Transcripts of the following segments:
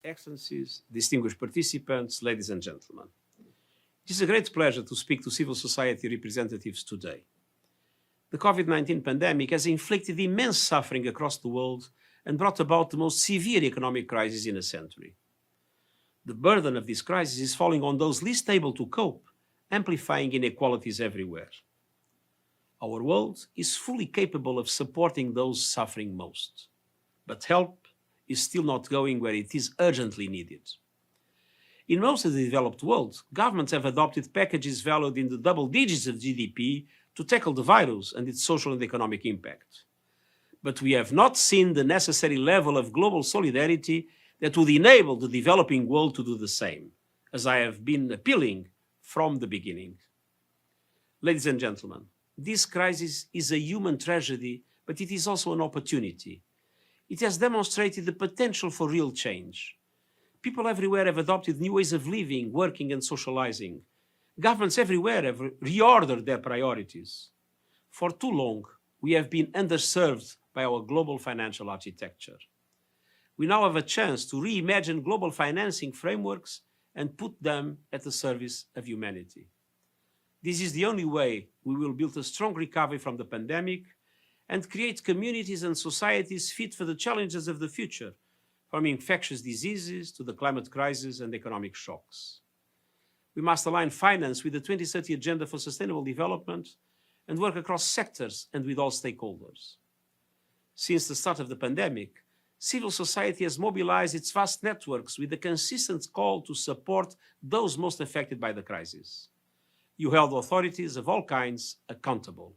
Excellencies, distinguished participants, ladies and gentlemen. It is a great pleasure to speak to civil society representatives today. The COVID-19 pandemic has inflicted immense suffering across the world and brought about the most severe economic crisis in a century. The burden of this crisis is falling on those least able to cope, amplifying inequalities everywhere. Our world is fully capable of supporting those suffering most, but help is still not going where it is urgently needed. In most of the developed world, governments have adopted packages valued in the double digits of GDP to tackle the virus and its social and economic impact. But we have not seen the necessary level of global solidarity that would enable the developing world to do the same, as I have been appealing from the beginning. Ladies and gentlemen, this crisis is a human tragedy, but it is also an opportunity. It has demonstrated the potential for real change. People everywhere have adopted new ways of living, working, and socializing. Governments everywhere have reordered their priorities. For too long, we have been underserved by our global financial architecture. We now have a chance to reimagine global financing frameworks and put them at the service of humanity. This is the only way we will build a strong recovery from the pandemic and create communities and societies fit for the challenges of the future, from infectious diseases to the climate crisis and economic shocks. We must align finance with the 2030 Agenda for Sustainable Development and work across sectors and with all stakeholders. Since the start of the pandemic, civil society has mobilized its vast networks with a consistent call to support those most affected by the crisis. You held authorities of all kinds accountable.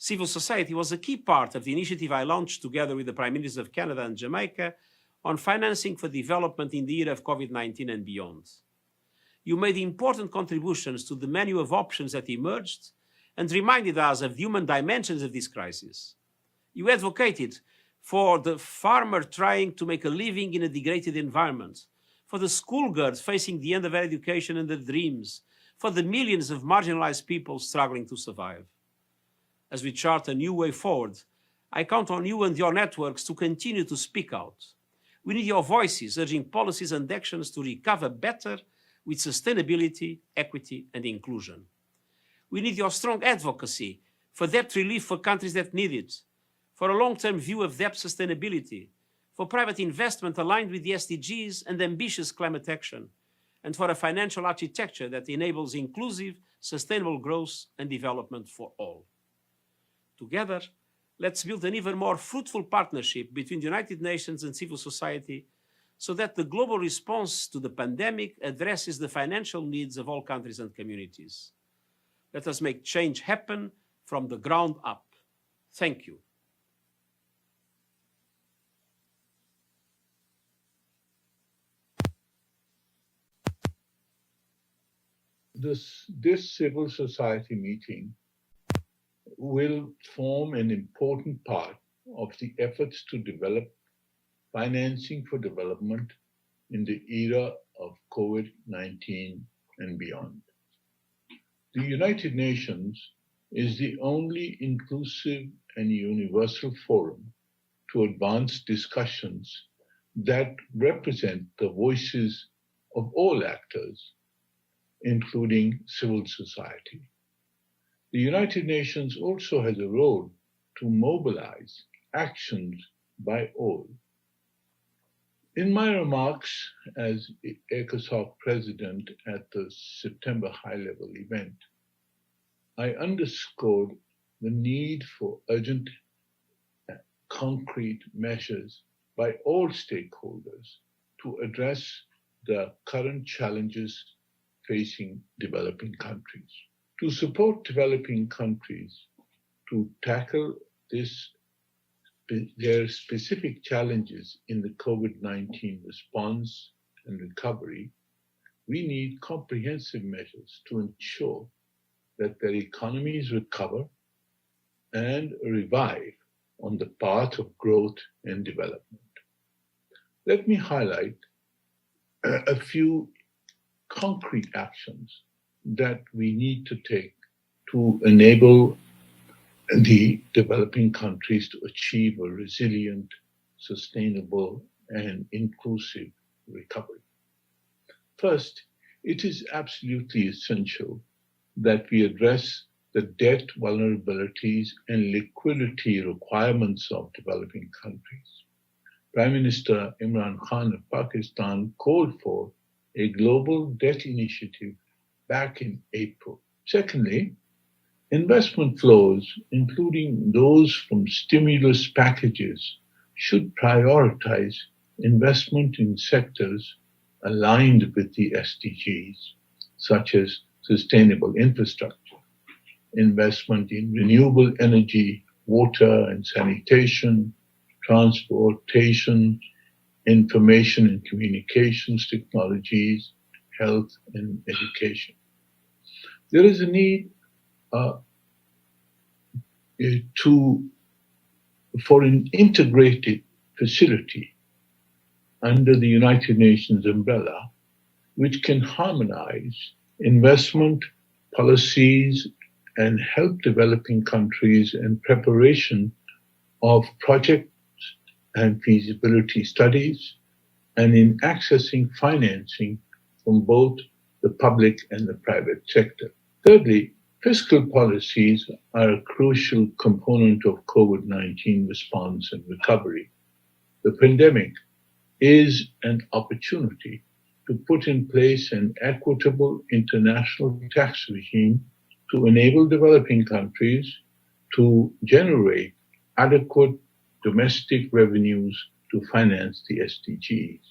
Civil society was a key part of the initiative I launched together with the Prime Ministers of Canada and Jamaica on financing for development in the era of COVID-19 and beyond. You made important contributions to the menu of options that emerged and reminded us of the human dimensions of this crisis. You advocated for the farmer trying to make a living in a degraded environment, for the schoolgirl facing the end of education and their dreams, for the millions of marginalized people struggling to survive. As we chart a new way forward, I count on you and your networks to continue to speak out. We need your voices urging policies and actions to recover better with sustainability, equity, and inclusion. We need your strong advocacy for debt relief for countries that need it, for a long-term view of debt sustainability, for private investment aligned with the SDGs and ambitious climate action, and for a financial architecture that enables inclusive, sustainable growth and development for all. Together, let's build an even more fruitful partnership between the United Nations and civil society so that the global response to the pandemic addresses the financial needs of all countries and communities. Let us make change happen from the ground up. Thank you. This civil society meeting will form an important part of the efforts to develop financing for development in the era of COVID-19 and beyond. The United Nations is the only inclusive and universal forum to advance discussions that represent the voices of all actors, including civil society. The United Nations also has a role to mobilize actions by all. In my remarks as ECOSOC president at the September high-level event, I underscored the need for urgent, concrete measures by all stakeholders to address the current challenges facing developing countries. To support developing countries to tackle their specific challenges in the COVID-19 response and recovery, we need comprehensive measures to ensure that their economies recover and revive on the path of growth and development. Let me highlight a few concrete actions that we need to take to enable the developing countries to achieve a resilient, sustainable, and inclusive recovery. First, it is absolutely essential that we address the debt vulnerabilities and liquidity requirements of developing countries. Prime Minister Imran Khan of Pakistan called for a global debt initiative back in April. Secondly, investment flows, including those from stimulus packages, should prioritize investment in sectors aligned with the SDGs, such as sustainable infrastructure, investment in renewable energy, water and sanitation, transportation, information and communications technologies, health and education. There is a need for an integrated facility under the United Nations umbrella, which can harmonize investment policies and help developing countries in preparation of projects and feasibility studies, and in accessing financing from both the public and the private sector. Thirdly, fiscal policies are a crucial component of COVID-19 response and recovery. The pandemic is an opportunity to put in place an equitable international tax regime to enable developing countries to generate adequate domestic revenues to finance the SDGs.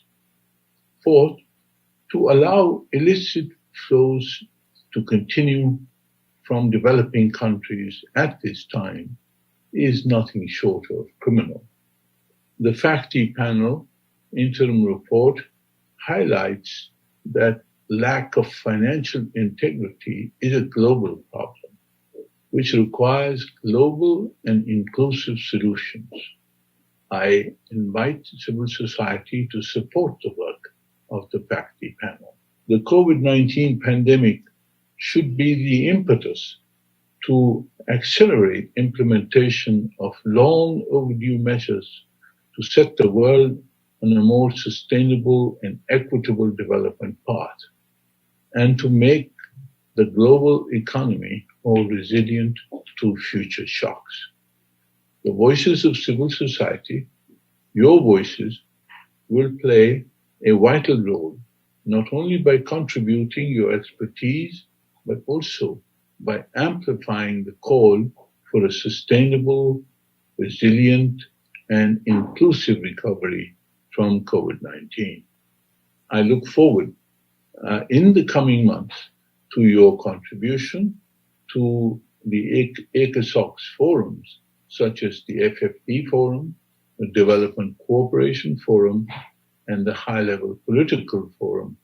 Fourth, to allow illicit flows to continue from developing countries at this time is nothing short of criminal. The FACTI panel interim report highlights that lack of financial integrity is a global problem, which requires global and inclusive solutions. I invite civil society to support the work of the FACTI panel. The COVID-19 pandemic should be the impetus to accelerate implementation of long overdue measures to set the world on a more sustainable and equitable development path, and to make the global economy more resilient to future shocks. The voices of civil society, your voices, will play a vital role, not only by contributing your expertise, but also by amplifying the call for a sustainable, resilient, and inclusive recovery from COVID-19. I look forward in the coming months to your contribution to the ECOSOC forums, such as the FFP Forum, the Development Cooperation Forum, and the High-Level Political Forum,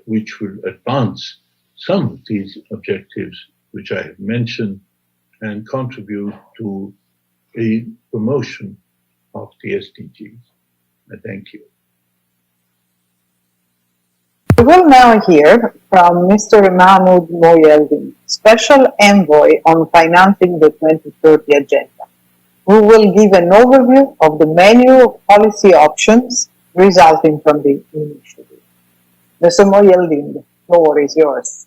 which will advance some of these objectives which I have mentioned and contribute to a promotion of the SDGs. I thank you. We will now hear from Mr. Mahmoud Moyeldin, Special Envoy on Financing the 2030 Agenda, who will give an overview of the menu of policy options resulting from the initiative. Mr. Moyeldin, the floor is yours.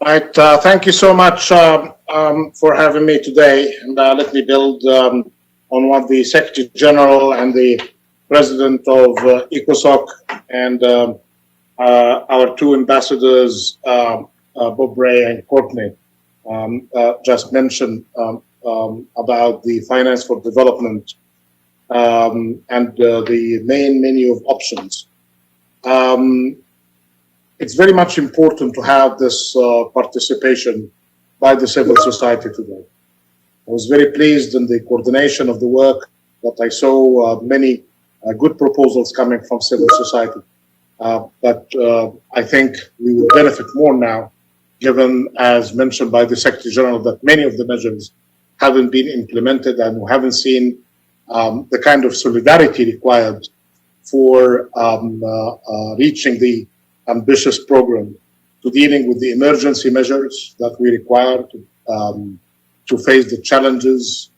Right, thank you so much for having me today, and let me build on what the Secretary General and the President of ECOSOC and our two ambassadors, Bob Ray and Courtney, just mentioned about the finance for development and the main menu of options. It's very much important to have this participation by the civil society today. I was very pleased in the coordination of the work that I saw many good proposals coming from civil society. But I think we will benefit more now, given, as mentioned by the Secretary General, that many of the measures haven't been implemented and we haven't seen the kind of solidarity required for reaching the ambitious program, to dealing with the emergency measures that we require to face the challenges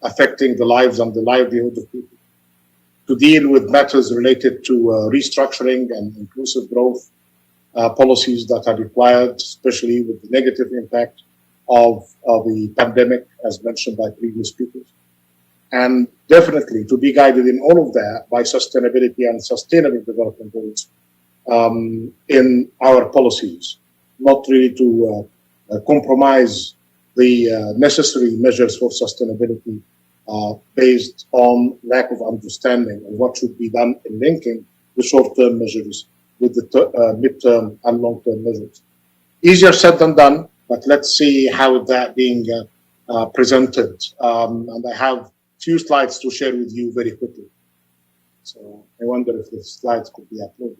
affecting the lives and the livelihood of people, to deal with matters related to restructuring and inclusive growth policies that are required, especially with the negative impact of the pandemic, as mentioned by previous speakers. And definitely to be guided in all of that by sustainability and sustainable development goals in our policies, not really to compromise the necessary measures for sustainability based on lack of understanding of what should be done in linking the short-term measures with the mid-term and long-term measures. Easier said than done, but let's see how that being presented. And I have few slides to share with you very quickly. So I wonder if the slides could be uploaded.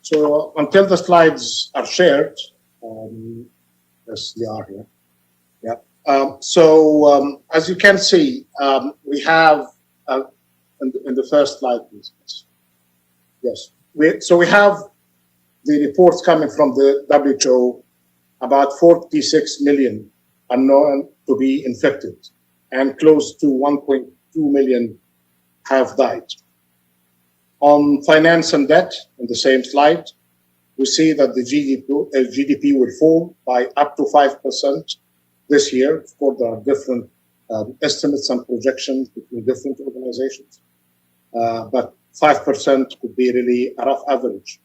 So until the slides are shared, yes, they are here. Yeah. As you can see, we have in the first slide, please. Yes. We have the reports coming from the WHO about 46 million are known to be infected, and close to 1.2 million have died. On finance and debt, in the same slide, we see that the GDP will fall by up to 5% this year. Of course, there are different estimates and projections between different organizations, but 5% could be really a rough average.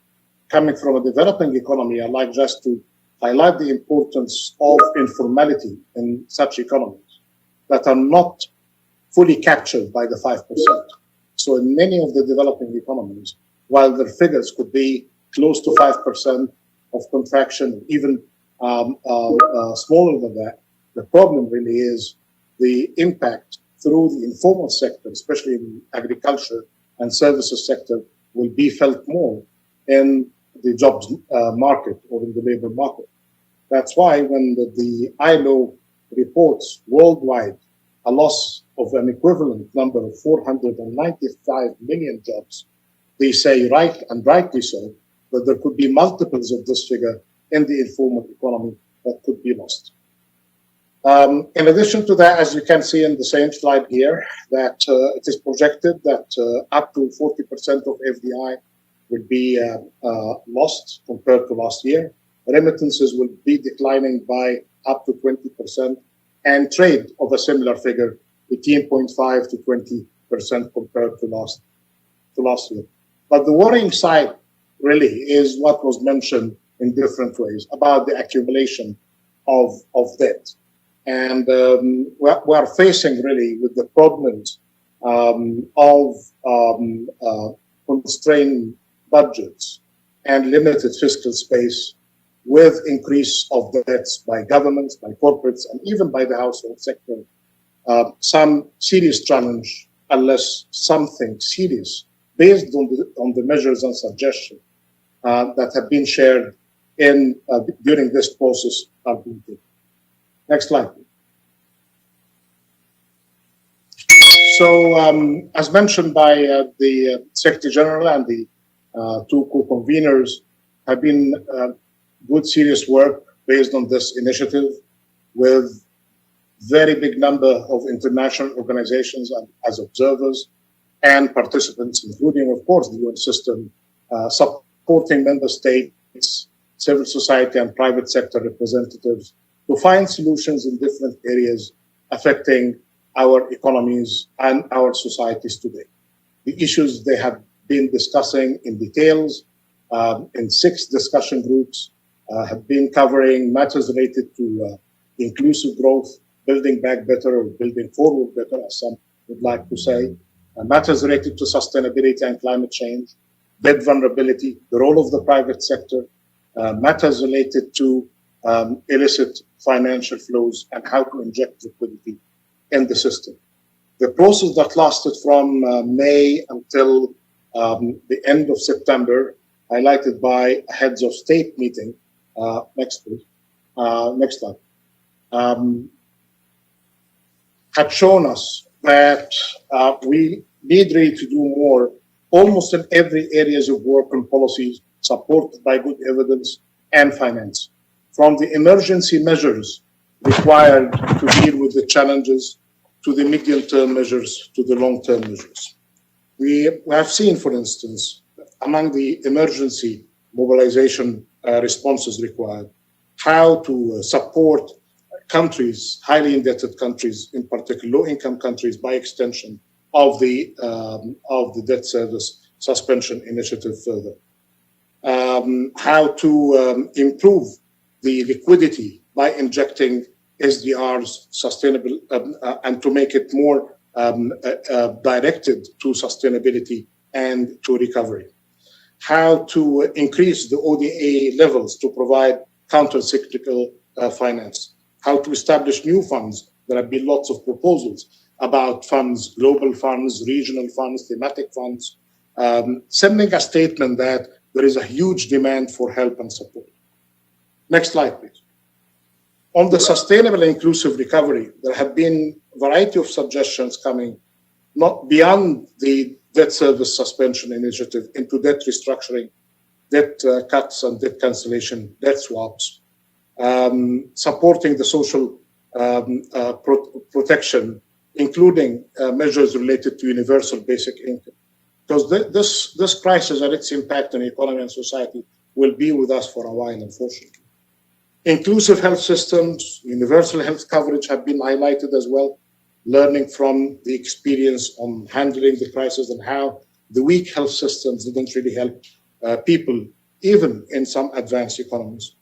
Coming from a developing economy, I'd like just to highlight the importance of informality in such economies that are not fully captured by the 5%. So in many of the developing economies, while their figures could be close to 5% of contraction, even smaller than that, the problem really is the impact through the informal sector, especially in agriculture and services sector, will be felt more in the jobs market or in the labor market. That's why when the ILO reports worldwide a loss of an equivalent number of 495 million jobs, they say, right and rightly so, that there could be multiples of this figure in the informal economy that could be lost. In addition to that, as you can see in the same slide here, that it is projected that up to 40% of FDI will be lost compared to last year. Remittances will be declining by up to 20%, and trade of a similar figure, 18.5 to 20% compared to last year. But the worrying side really is what was mentioned in different ways about the accumulation of debt. And we're facing really with the problems of constrained budgets and limited fiscal space, with increase of debts by governments, by corporates, and even by the household sector. Some serious challenge, unless something serious based on the measures and suggestions that have been shared in during this process are being taken. Next slide. So, as mentioned by the Secretary General and the two co-conveners, have been good, serious work based on this initiative, with very big number of international organizations as observers and participants, including, of course, the UN system, supporting member states, civil society, and private sector representatives to find solutions in different areas affecting our economies and our societies today. The issues they have been discussing in details in 6 discussion groups have been covering matters related to inclusive growth, building back better or building forward better, as some would like to say, matters related to sustainability and climate change, debt vulnerability, the role of the private sector, matters related to illicit financial flows and how to inject liquidity in the system. The process that lasted from May until the end of September, highlighted by a heads of state meeting, next please, next slide, had shown us that we need really to do more almost in every areas of work and policies supported by good evidence and finance. From the emergency measures required to deal with the challenges to the medium-term measures to the long-term measures. We have seen, for instance, among the emergency mobilization responses required, how to support countries, highly indebted countries, in particular low-income countries, by extension of the debt service suspension initiative further. How to improve the liquidity by injecting SDRs sustainable and to make it more directed to sustainability and to recovery. How to increase the ODA levels to provide counter-cyclical finance. How to establish new funds. There have been lots of proposals about funds, global funds, regional funds, thematic funds, sending a statement that there is a huge demand for help and support. Next slide, please. On the sustainable and inclusive recovery, there have been a variety of suggestions coming, not beyond the debt service suspension initiative, into debt restructuring, debt cuts and debt cancellation, debt swaps, supporting the social protection, including measures related to universal basic income. Because this crisis and its impact on the economy and society will be with us for a while, unfortunately. Inclusive health systems, universal health coverage have been highlighted as well, learning from the experience on handling the crisis and how the weak health systems didn't really help people, even in some advanced economies.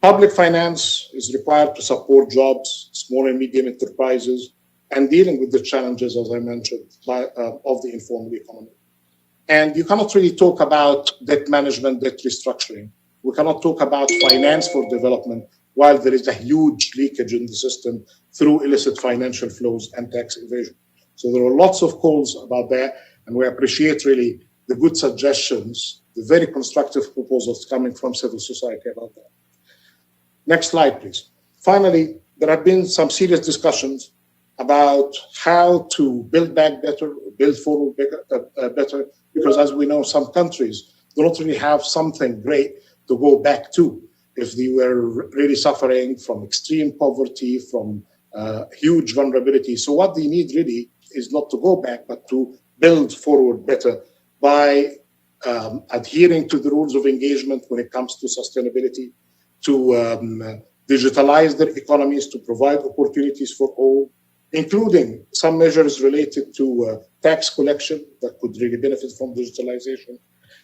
Public finance is required to support jobs, small and medium enterprises, and dealing with the challenges, as I mentioned, of the informal economy. And you cannot really talk about debt management, debt restructuring. We cannot talk about finance for development while there is a huge leakage in the system through illicit financial flows and tax evasion. So there are lots of calls about that, and we appreciate really the good suggestions, the very constructive proposals coming from civil society about that. Next slide, please. Finally, there have been some serious discussions about how to build back better, build forward better, because as we know, some countries do not really have something great to go back to if they were really suffering from extreme poverty, from huge vulnerability. So what they need really is not to go back, but to build forward better by adhering to the rules of engagement when it comes to sustainability, to digitalize their economies, to provide opportunities for all, including some measures related to tax collection that could really benefit from digitalization,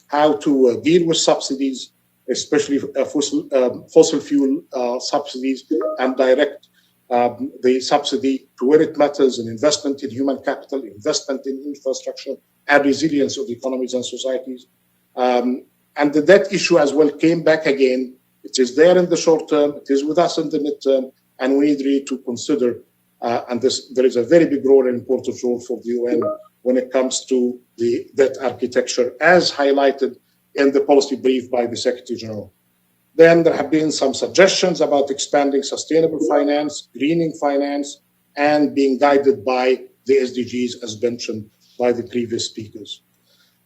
how to deal with subsidies, especially fossil fuel subsidies, and direct the subsidy to where it matters in investment in human capital, investment in infrastructure, and resilience of economies and societies. And the debt issue as well came back again. It is there in the short term, it is with us in the midterm, and we need really to consider, there is a very big role and important role for the UN when it comes to the debt architecture, as highlighted in the policy brief by the Secretary General. Then there have been some suggestions about expanding sustainable finance, greening finance, and being guided by the SDGs as mentioned by the previous speakers.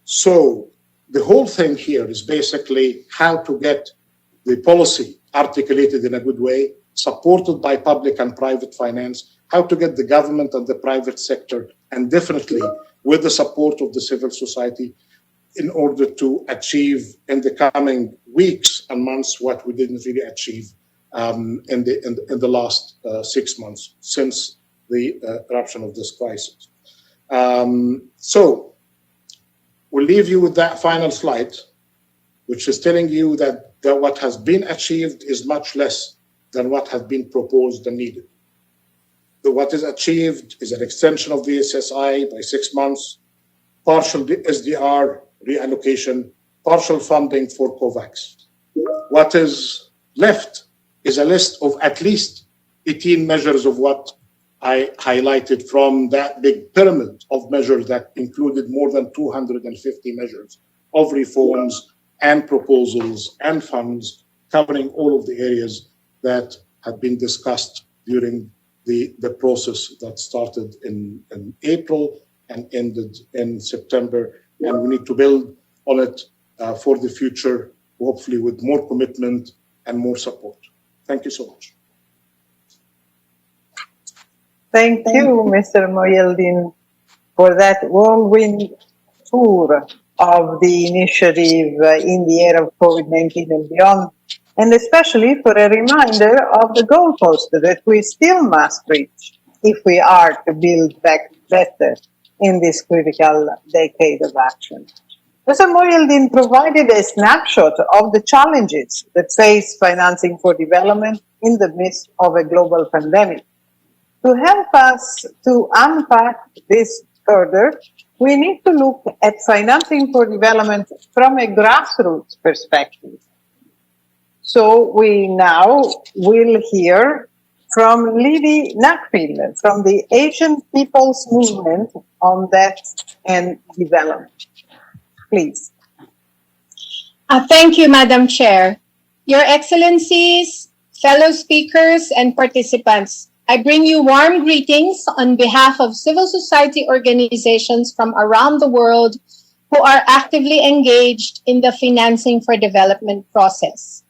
So the whole thing here is basically how to get the policy articulated in a good way, supported by public and private finance, how to get the government and the private sector, and definitely with the support of the civil society, in order to achieve in the coming weeks and months what we didn't really achieve in the last 6 months since the eruption of this crisis. So we'll leave you with that final slide, which is telling you that what has been achieved is much less than what has been proposed and needed. What is achieved is an extension of the SSI by 6 months, partial SDR reallocation, partial funding for COVAX. What is left is a list of at least 18 measures of what I highlighted from that big pyramid of measures that included more than 250 measures of reforms and proposals and funds covering all of the areas that had been discussed during the process that started in April and ended in September. And we need to build on it for the future, hopefully with more commitment and more support. Thank you so much. Thank you, Mr. Moyeldin, for that whirlwind tour of the initiative in the era of COVID-19 and beyond, and especially for a reminder of the goalpost that we still must reach if we are to build back better in this critical decade of action. Mr. Moyeldin provided a snapshot of the challenges that face financing for development in the midst of a global pandemic. To help us to unpack this further, we need to look at financing for development from a grassroots perspective. So we now will hear from Lydie Nakpil from the Asian People's Movement on Debt and Development. Please. Thank you, Madam Chair. Your Excellencies, fellow speakers, and participants, I bring you warm greetings on behalf of civil society organizations from around the world who are actively engaged in the financing for development process.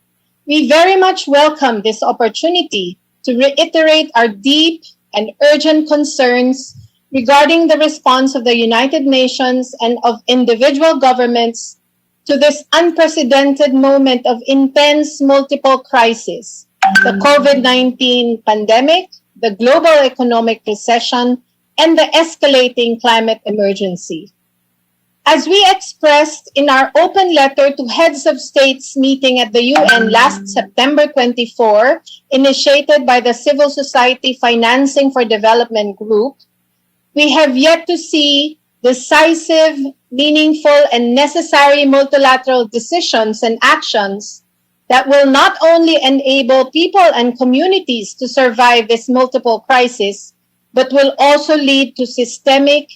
We very much welcome this opportunity to reiterate our deep and urgent concerns regarding the response of the United Nations and of individual governments to this unprecedented moment of intense multiple crises, the COVID-19 pandemic, the global economic recession, and the escalating climate emergency. As we expressed in our open letter to heads of states meeting at the UN last September 24, initiated by the Civil Society Financing for Development Group, we have yet to see decisive, meaningful, and necessary multilateral decisions and actions that will not only enable people and communities to survive this multiple crisis, but will also lead to systemic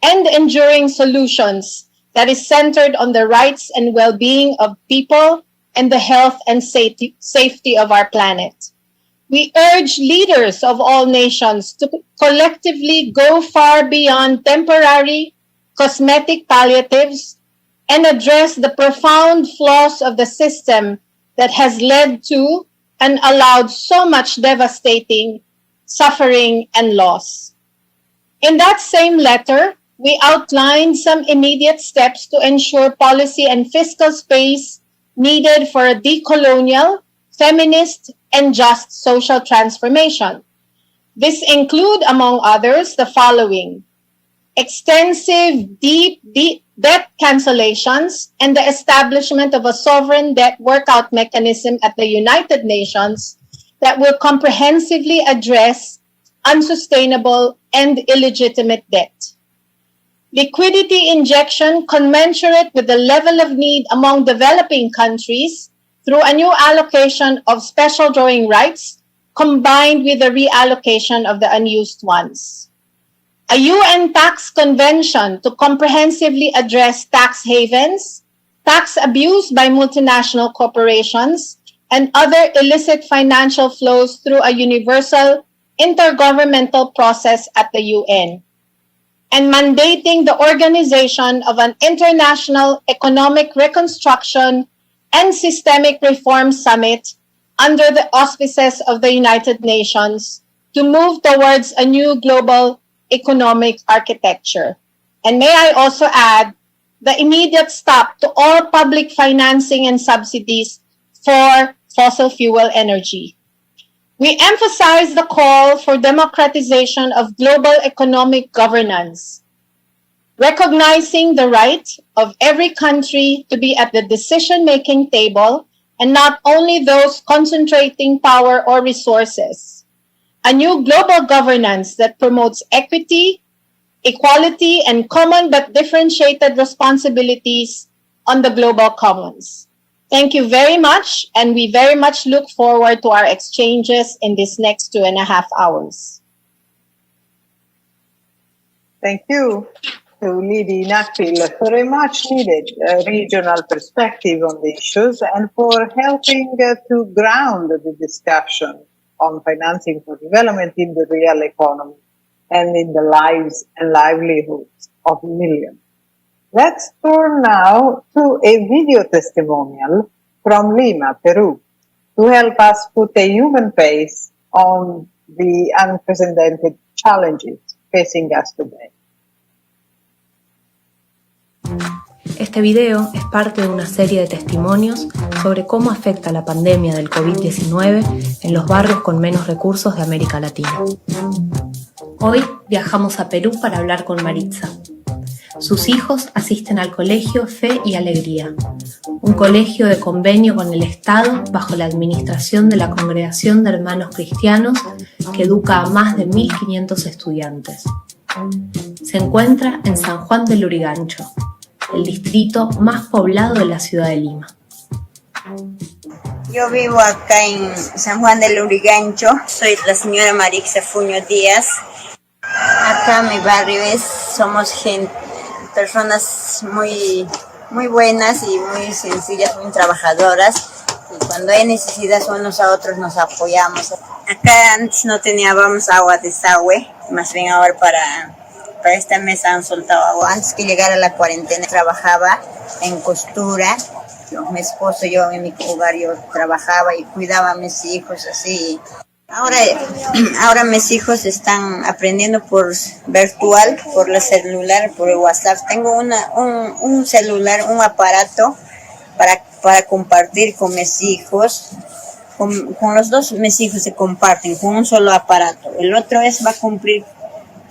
and enduring solutions that is centered on the rights and well-being of people and the health and safety of our planet. We urge leaders of all nations to collectively go far beyond temporary cosmetic palliatives and address the profound flaws of the system that has led to and allowed so much devastating suffering and loss. In that same letter, we outlined some immediate steps to ensure policy and fiscal space needed for a decolonial, feminist, and just social transformation. This include, among others, the following: extensive, deep debt cancellations and the establishment of a sovereign debt workout mechanism at the United Nations that will comprehensively address unsustainable and illegitimate debt. Liquidity injection commensurate with the level of need among developing countries through a new allocation of special drawing rights combined with the reallocation of the unused ones. A UN tax convention to comprehensively address tax havens, tax abuse by multinational corporations, and other illicit financial flows through a universal intergovernmental process at the UN. And mandating the organization of an international economic reconstruction and systemic reform summit under the auspices of the United Nations to move towards a new global economic architecture. And may I also add the immediate stop to all public financing and subsidies for fossil fuel energy. We emphasize the call for democratization of global economic governance, recognizing the right of every country to be at the decision-making table and not only those concentrating power or resources. A new global governance that promotes equity, equality, and common but differentiated responsibilities on the global commons. Thank you very much, and we very much look forward to our exchanges in this next 2.5 hours. Thank you to Lydie Nakpil for a much needed regional perspective on the issues and for helping to ground the discussion on financing for development in the real economy. and in the lives and livelihoods of millions. Let's turn now to a video testimonial from Lima, Peru, to help us put a human face on the unprecedented challenges facing us today. Este video es parte de una serie de testimonios sobre cómo afecta la pandemia del COVID-19 en los barrios con menos recursos de América Latina. Hoy viajamos a Perú para hablar con Maritza. Sus hijos asisten al colegio Fe y Alegría, un colegio de convenio con el Estado bajo la administración de la Congregación de Hermanos Cristianos que educa a más de 1.500 estudiantes. Se encuentra en San Juan del Lurigancho, el distrito más poblado de la ciudad de Lima. Yo vivo acá en San Juan del Lurigancho, soy la señora Marixa Fuño Díaz. Acá mi barrio somos personas muy buenas y muy sencillas, muy trabajadoras. Y cuando hay necesidad unos a otros nos apoyamos. Acá antes no teníamos agua de desagüe, más bien ahora para este mes han soltado agua. Antes que llegara la cuarentena trabajaba en costura. Mi esposo, yo en mi hogar yo trabajaba y cuidaba a mis hijos así. Ahora mis hijos están aprendiendo por virtual, por el celular, por el WhatsApp. Tengo un celular, un aparato para compartir con mis hijos. Con los dos mis hijos se comparten con un solo aparato. El otro va a cumplir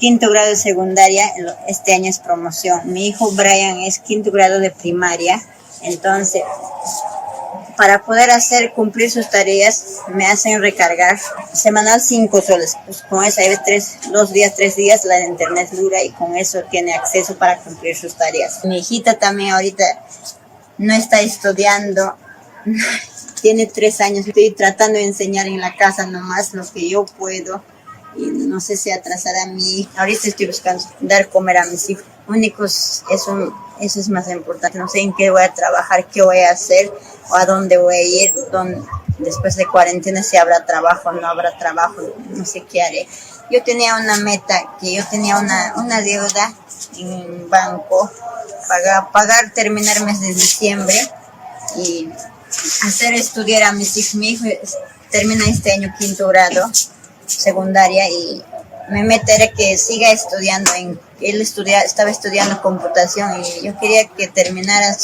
5º grado de secundaria, este año es promoción. Mi hijo Brian es 5º grado de primaria, entonces para poder cumplir sus tareas me hacen recargar semanal 5 soles. Pues con eso hay 3 días la internet dura y con eso tiene acceso para cumplir sus tareas. Mi hijita también ahorita no está estudiando, tiene 3 años, estoy tratando de enseñar en la casa nomás lo que yo puedo. Y no sé si atrasará a mi hija. Ahorita estoy buscando dar comer a mis hijos. Únicos, eso es más importante. No sé en qué voy a trabajar, qué voy a hacer o a dónde voy a ir. Después de cuarentena, si habrá trabajo o no habrá trabajo, no sé qué haré. Yo tenía una meta, que yo tenía una deuda en un banco, terminar el mes de diciembre y hacer estudiar a mis hijos. Mi hijo termina este año 5º grado secundaria y me meteré que siga estudiando. Él estaba estudiando computación y yo quería que terminara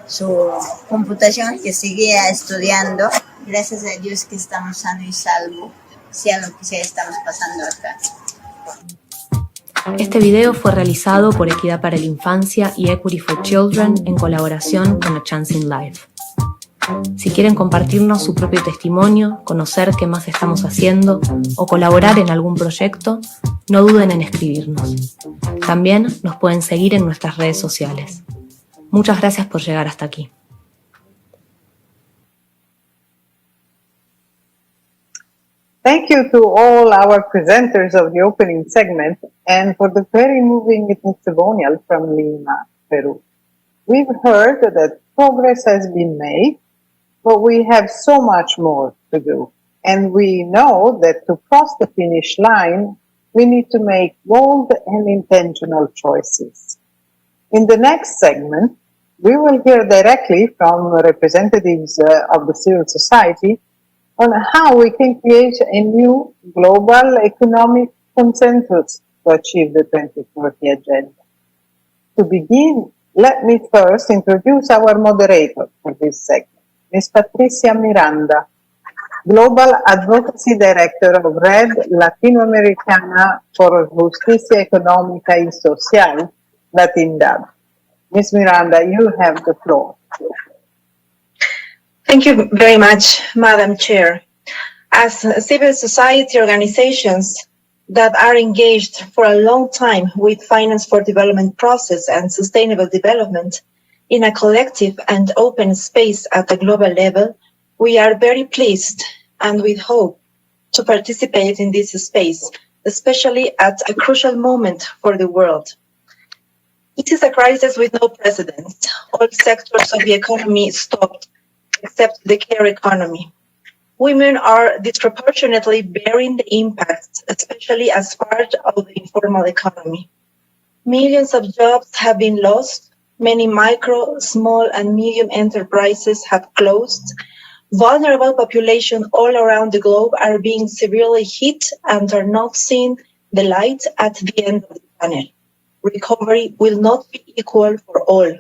su computación, que siguiera estudiando. Gracias a Dios que estamos sanos y salvos, sea lo que sea estamos pasando acá. Este video fue realizado por Equidad para la Infancia y Equity for Children en colaboración con A Chance in Life. Si quieren compartirnos su propio testimonio, conocer qué más estamos haciendo o colaborar en algún proyecto, no duden en escribirnos. También nos pueden seguir en nuestras redes sociales. Muchas gracias por llegar hasta aquí. Thank you to all our presenters of the opening segment and for the very moving testimonial from Lima, Peru. We've heard that progress has been made, but we have so much more to do. And we know that to cross the finish line, we need to make bold and intentional choices. In the next segment, we will hear directly from representatives of the civil society on how we can create a new global economic consensus to achieve the 2030 agenda. To begin, let me first introduce our moderator for this segment, Ms. Patricia Miranda, Global Advocacy Director of Red Latinoamericana por Justicia Económica y Social, Latindad. Ms. Miranda, you have the floor. Thank you very much, Madam Chair. As civil society organizations that are engaged for a long time with finance for development process and sustainable development in a collective and open space at the global level, we are very pleased and with hope to participate in this space, especially at a crucial moment for the world. It is a crisis with no precedent. All sectors of the economy stopped, except the care economy. women are disproportionately bearing the impacts, especially as part of the informal economy. Millions of jobs have been lost. Many micro, small, and medium enterprises have closed. Vulnerable populations all around the globe are being severely hit and are not seeing the light at the end of the tunnel. Recovery will not be equal for all.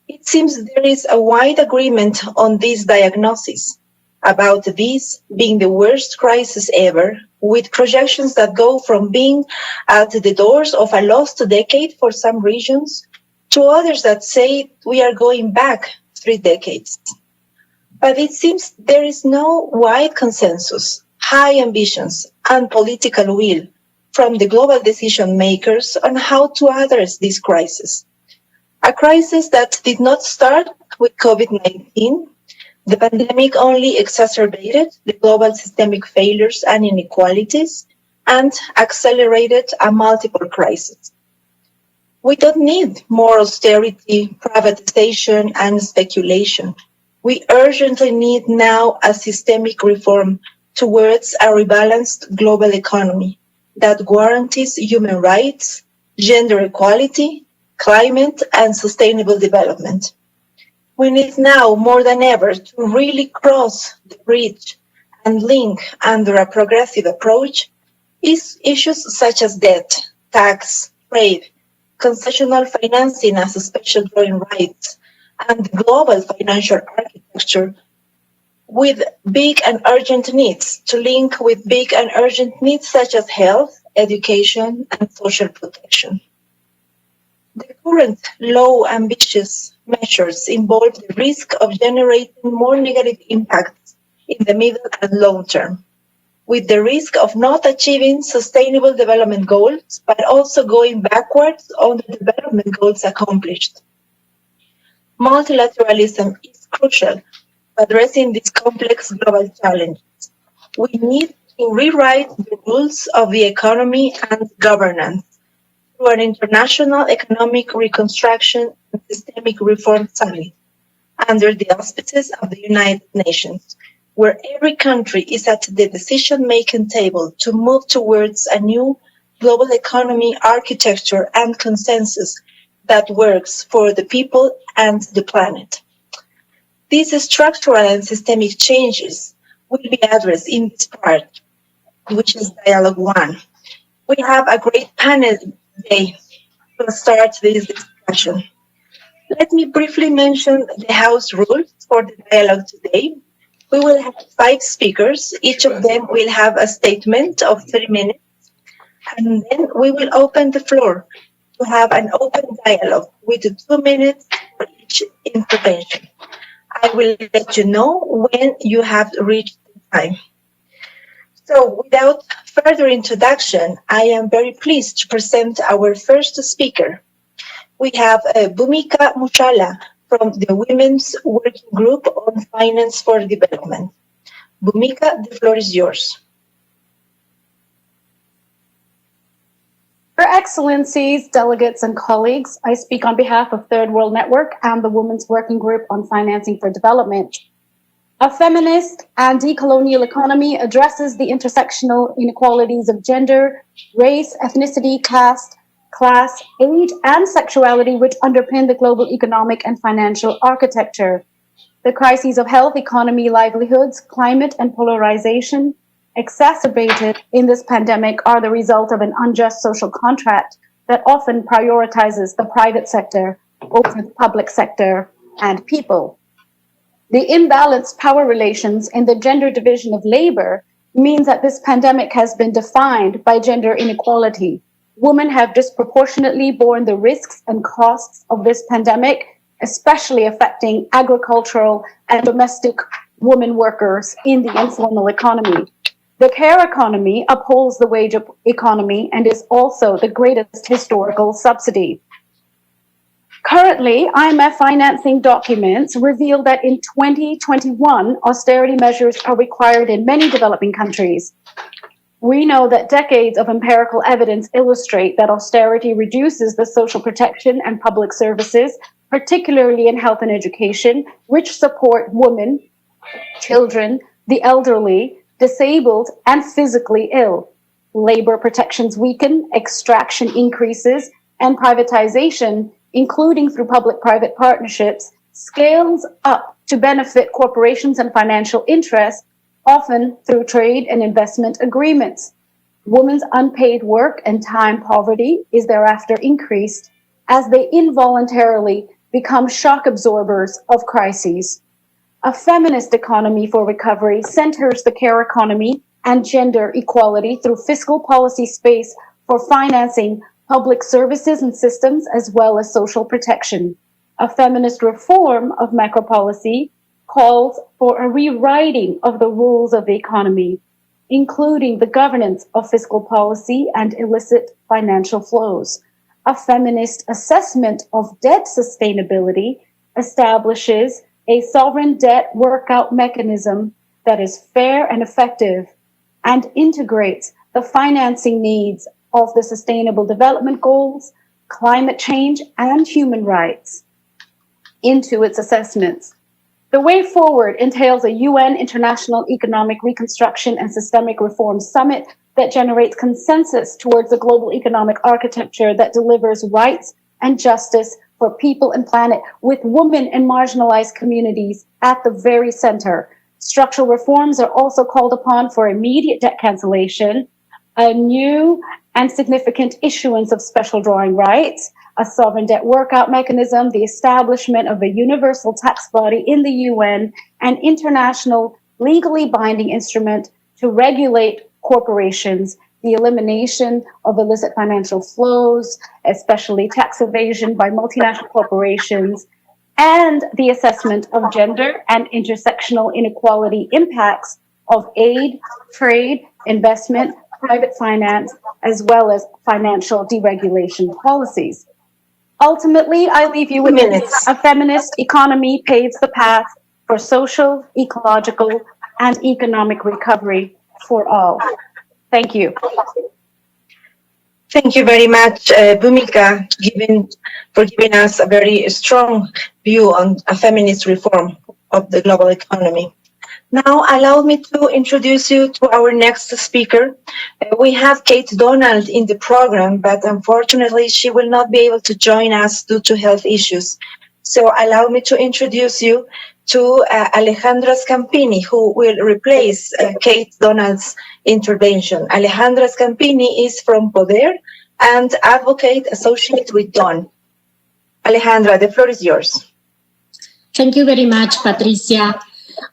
It seems there is a wide agreement on this diagnosis, about this being the worst crisis ever, with projections that go from being at the doors of a lost decade for some regions to others that say we are going back 3 decades. But it seems there is no wide consensus, high ambitions, and political will from the global decision makers on how to address this crisis. A crisis that did not start with COVID-19. The pandemic only exacerbated the global systemic failures and inequalities and accelerated a multiple crisis. We don't need more austerity, privatization, and speculation. We urgently need now a systemic reform towards a rebalanced global economy that guarantees human rights, gender equality, climate, and sustainable development. We need now more than ever to really cross the bridge and link under a progressive approach issues such as debt, tax, trade, concessional financing as special drawing rights, and global financial architecture with big and urgent needs to link with big and urgent needs such as health, education, and social protection. The current low ambitious measures involve the risk of generating more negative impacts in the middle and long term, with the risk of not achieving sustainable development goals, but also going backwards on the development goals accomplished. Multilateralism is crucial to addressing these complex global challenges. We need to rewrite the rules of the economy and governance through an international economic reconstruction and systemic reform summit under the auspices of the United Nations, where every country is at the decision-making table to move towards a new global economy architecture and consensus that works for the people and the planet. These structural and systemic changes will be addressed in this part, which is Dialogue 1. We have a great panel today to start this discussion. Let me briefly mention the House rules for the dialogue today. We will have 5 speakers. Each of them will have a statement of 3 minutes, and then we will open the floor to have an open dialogue with 2 minutes for each intervention. I will let you know when you have reached the time. So without further introduction, I am very pleased to present our first speaker. We have Bhumika Mushala from the Women's Working Group on Finance for Development. Bhumika, the floor is yours. Your Excellencies, delegates, and colleagues, I speak on behalf of Third World Network and the Women's Working Group on Financing for Development. A feminist and decolonial economy addresses the intersectional inequalities of gender, race, ethnicity, caste, class, age, and sexuality which underpin the global economic and financial architecture. The crises of health, economy, livelihoods, climate, and polarization exacerbated in this pandemic are the result of an unjust social contract that often prioritizes the private sector over the public sector and people. The imbalanced power relations in the gender division of labor means that this pandemic has been defined by gender inequality. Women have disproportionately borne the risks and costs of this pandemic, especially affecting agricultural and domestic women workers in the informal economy. The care economy upholds the wage economy and is also the greatest historical subsidy. Currently, IMF financing documents reveal that in 2021, austerity measures are required in many developing countries. We know that decades of empirical evidence illustrate that austerity reduces the social protection and public services, particularly in health and education, which support women, children, the elderly, disabled, and physically ill. Labor protections weaken, extraction increases, and privatization, including through public-private partnerships, scales up to benefit corporations and financial interests, often through trade and investment agreements. Women's unpaid work and time poverty is thereafter increased as they involuntarily become shock absorbers of crises. A feminist economy for recovery centers the care economy and gender equality through fiscal policy space for financing public services and systems as well as social protection. A feminist reform of macro policy calls for a rewriting of the rules of the economy, including the governance of fiscal policy and illicit financial flows. A feminist assessment of debt sustainability establishes a sovereign debt workout mechanism that is fair and effective and integrates the financing needs of the Sustainable Development Goals, climate change, and human rights into its assessments. The way forward entails a UN International Economic Reconstruction and Systemic Reform Summit that generates consensus towards a global economic architecture that delivers rights and justice for people and planet, with women and marginalized communities at the very center. Structural reforms are also called upon for immediate debt cancellation, a new and significant issuance of special drawing rights, a sovereign debt workout mechanism, the establishment of a universal tax body in the UN, an international legally binding instrument to regulate corporations, the elimination of illicit financial flows, especially tax evasion by multinational corporations, and the assessment of gender and intersectional inequality impacts of aid, trade, investment, private finance, as well as financial deregulation policies. Ultimately, I leave you with this. A feminist economy paves the path for social, ecological, and economic recovery for all. Thank you. Thank you very much, Bhumika, for giving us a very strong view on a feminist reform of the global economy. Now, allow me to introduce you to our next speaker. We have Kate Donald in the program, but unfortunately, she will not be able to join us due to health issues. So allow me to introduce you to Alejandra Scampini, who will replace Kate Donald's intervention. Alejandra Scampini is from Poder and advocate associate with DON. Alejandra, the floor is yours. Thank you very much, Patricia.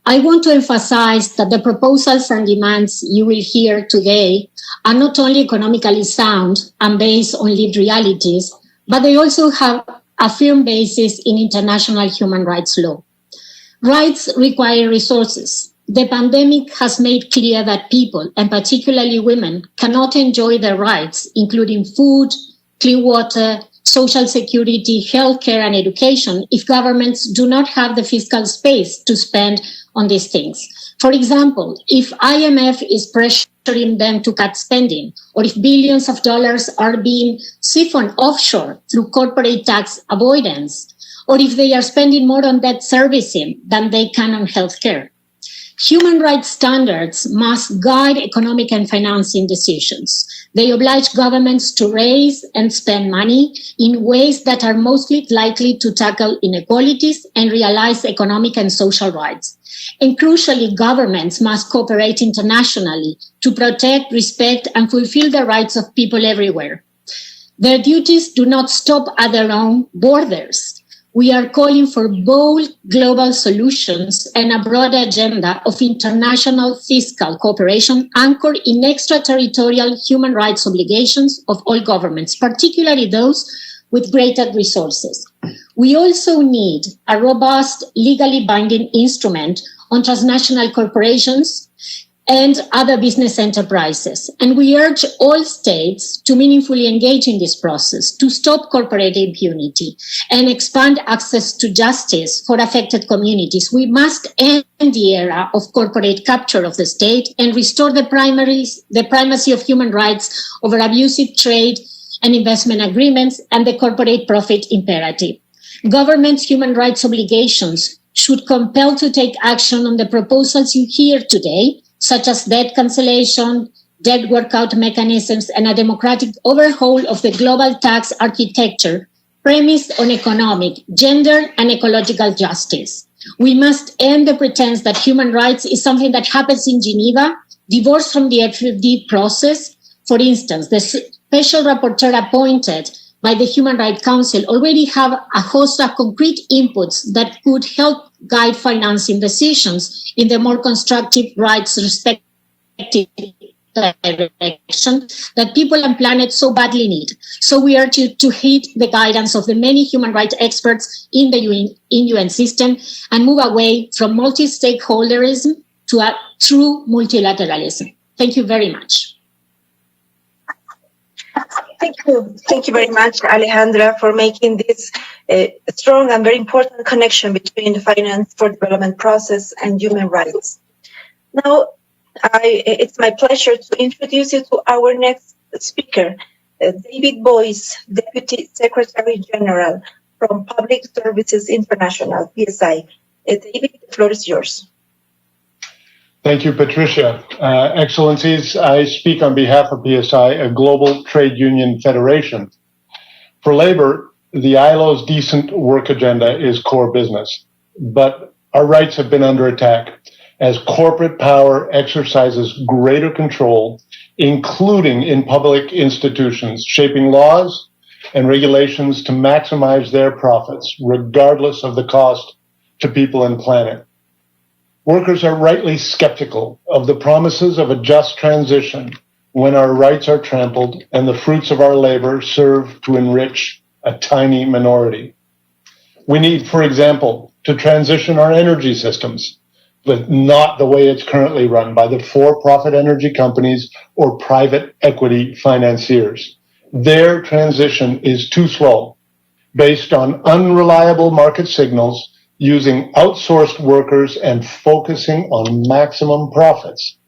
I want to emphasize that the proposals and demands you will hear today are not only economically sound and based on lived realities, but they also have a firm basis in international human rights law. Rights require resources. The pandemic has made clear that people, and particularly women, cannot enjoy their rights, including food, clean water, social security, healthcare, and education, if governments do not have the fiscal space to spend on these things. For example, if IMF is pressuring them to cut spending, or if billions of dollars are being siphoned offshore through corporate tax avoidance, or if they are spending more on debt servicing than they can on healthcare. Human rights standards must guide economic and financing decisions. They oblige governments to raise and spend money in ways that are mostly likely to tackle inequalities and realize economic and social rights. And crucially, governments must cooperate internationally to protect, respect, and fulfill the rights of people everywhere. Their duties do not stop at their own borders. We are calling for bold global solutions and a broad agenda of international fiscal cooperation anchored in extraterritorial human rights obligations of all governments, particularly those with greater resources. We also need a robust, legally binding instrument on transnational corporations and other business enterprises. And we urge all states to meaningfully engage in this process, to stop corporate impunity and expand access to justice for affected communities. We must end the era of corporate capture of the state and restore the primacy of human rights over abusive trade and investment agreements and the corporate profit imperative. Governments' human rights obligations should compel to take action on the proposals you hear today, such as debt cancellation, debt workout mechanisms, and a democratic overhaul of the global tax architecture premised on economic, gender, and ecological justice. We must end the pretense that human rights is something that happens in Geneva, divorced from the FFD process. For instance, the special rapporteur appointed by the Human Rights Council already have a host of concrete inputs that could help guide financing decisions in the more constructive rights respective direction that people and planet so badly need. So we are to heed the guidance of the many human rights experts in the UN system and move away from multi-stakeholderism to a true multilateralism. Thank you very much. Thank you very much, Alejandra, for making this strong and very important connection between the finance for development process and human rights. Now, it's my pleasure to introduce you to our next speaker, David Boyce, Deputy Secretary General from Public Services International, PSI. David, the floor is yours. Thank you, Patricia. Excellencies, I speak on behalf of PSI, a global trade union federation. For labor, the ILO's decent work agenda is core business, but our rights have been under attack as corporate power exercises greater control, including in public institutions, shaping laws and regulations to maximize their profits, regardless of the cost to people and planet. Workers are rightly skeptical of the promises of a just transition when our rights are trampled and the fruits of our labor serve to enrich a tiny minority. We need, for example, to transition our energy systems, but not the way it's currently run by the for-profit energy companies or private equity financiers. Their transition is too slow, based on unreliable market signals, using outsourced workers and focusing on maximum profits.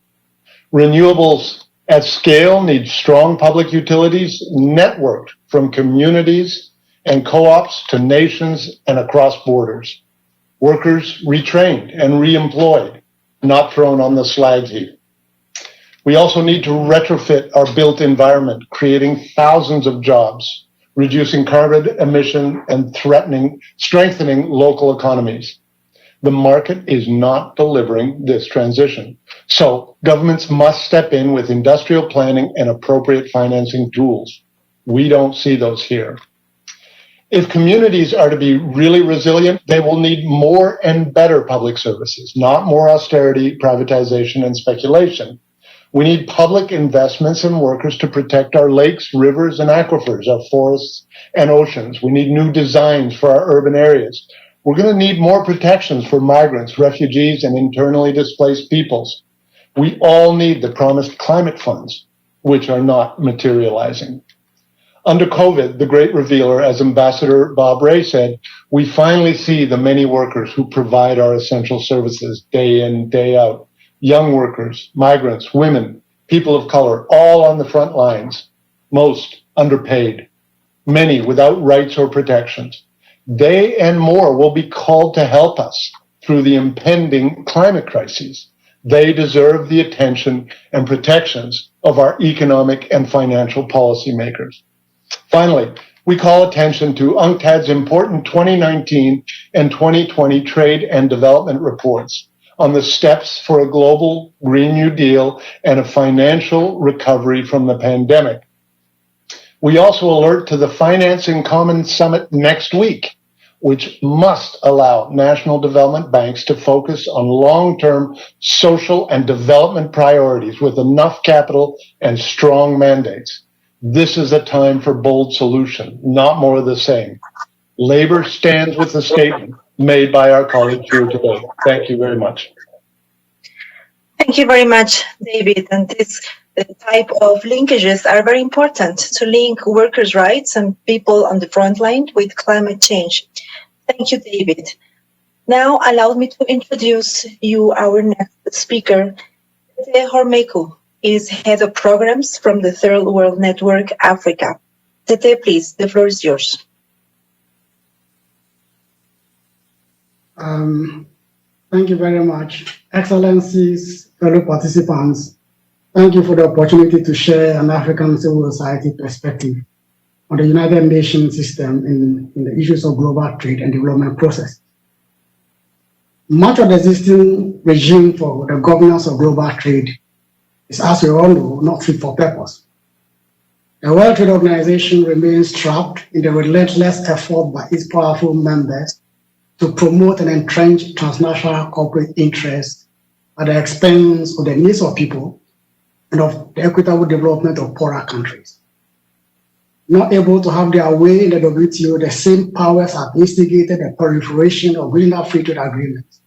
Renewables at scale need strong public utilities networked from communities and co-ops to nations and across borders. Workers retrained and re-employed, not thrown on the slag heap. We also need to retrofit our built environment, creating thousands of jobs, reducing carbon emission and strengthening local economies. The market is not delivering this transition. So governments must step in with industrial planning and appropriate financing tools. We don't see those here. If communities are to be really resilient, they will need more and better public services, not more austerity, privatization, and speculation. We need public investments in workers to protect our lakes, rivers, and aquifers, our forests and oceans. We need new designs for our urban areas. We're going to need more protections for migrants, refugees, and internally displaced peoples. We all need the promised climate funds, which are not materializing. Under COVID, the great revealer, as Ambassador Bob Ray said, we finally see the many workers who provide our essential services day in, day out. Young workers, migrants, women, people of color, all on the front lines, most underpaid, many without rights or protections. They and more will be called to help us through the impending climate crises. They deserve the attention and protections of our economic and financial policymakers. Finally, we call attention to UNCTAD's important 2019 and 2020 trade and development reports on the steps for a global Green New Deal and a financial recovery from the pandemic. We also alert to the Financing Commons Summit next week, which must allow national development banks to focus on long-term social and development priorities with enough capital and strong mandates. This is a time for bold solution, not more of the same. Labor stands with the statement made by our colleagues here today. Thank you very much. Thank you very much, David. And this type of linkages are very important to link workers' rights and people on the front line with climate change. Thank you, David. Now, allow me to introduce you our next speaker, Tete Hormeku. He is Head of Programs from the Third World Network, Africa. Tete, please, the floor is yours. Thank you very much. Excellencies, fellow participants, thank you for the opportunity to share an African civil society perspective on the United Nations system in the issues of global trade and development process. Much of the existing regime for the governance of global trade is, as we all know, not fit for purpose. The World Trade Organization remains trapped in the relentless effort by its powerful members to promote and entrench transnational corporate interests at the expense of the needs of people and of the equitable development of poorer countries. Not able to have their way in the WTO, the same powers have instigated the proliferation of regional free trade agreements,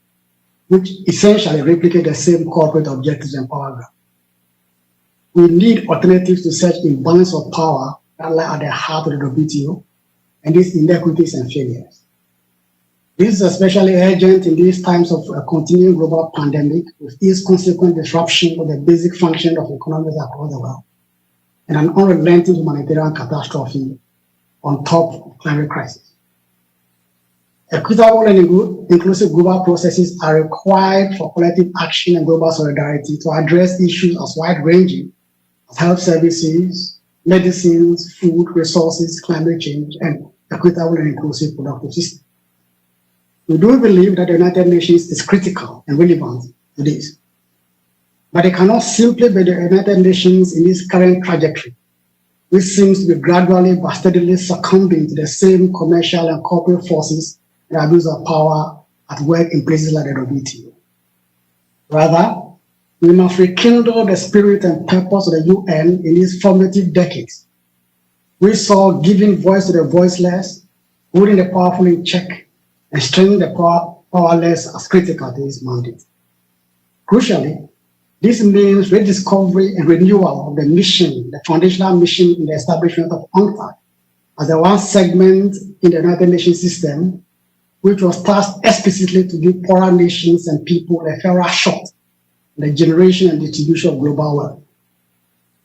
which essentially replicate the same corporate objectives and power grab. We need alternatives to such imbalance of power that lie at the heart of the WTO and these inequities and failures. This is especially urgent in these times of a continuing global pandemic with its consequent disruption of the basic function of economies across the world and an unrelenting humanitarian catastrophe on top of climate crisis. Equitable and inclusive global processes are required for collective action and global solidarity to address issues as wide-ranging as health services, medicines, food, resources, climate change, and equitable and inclusive productive systems. We do believe that the United Nations is critical and relevant to this, but it cannot simply be the United Nations in its current trajectory, which seems to be gradually but steadily succumbing to the same commercial and corporate forces and abuse of power at work in places like the WTO. Rather, we must rekindle the spirit and purpose of the UN in its formative decades. We saw giving voice to the voiceless, holding the powerful in check, and strengthening the powerless as critical to its mandate. Crucially, this means rediscovery and renewal of the mission, the foundational mission in the establishment of UNCTAD as the one segment in the United Nations system, which was tasked explicitly to give poorer nations and people a fairer shot in the generation and distribution of global wealth.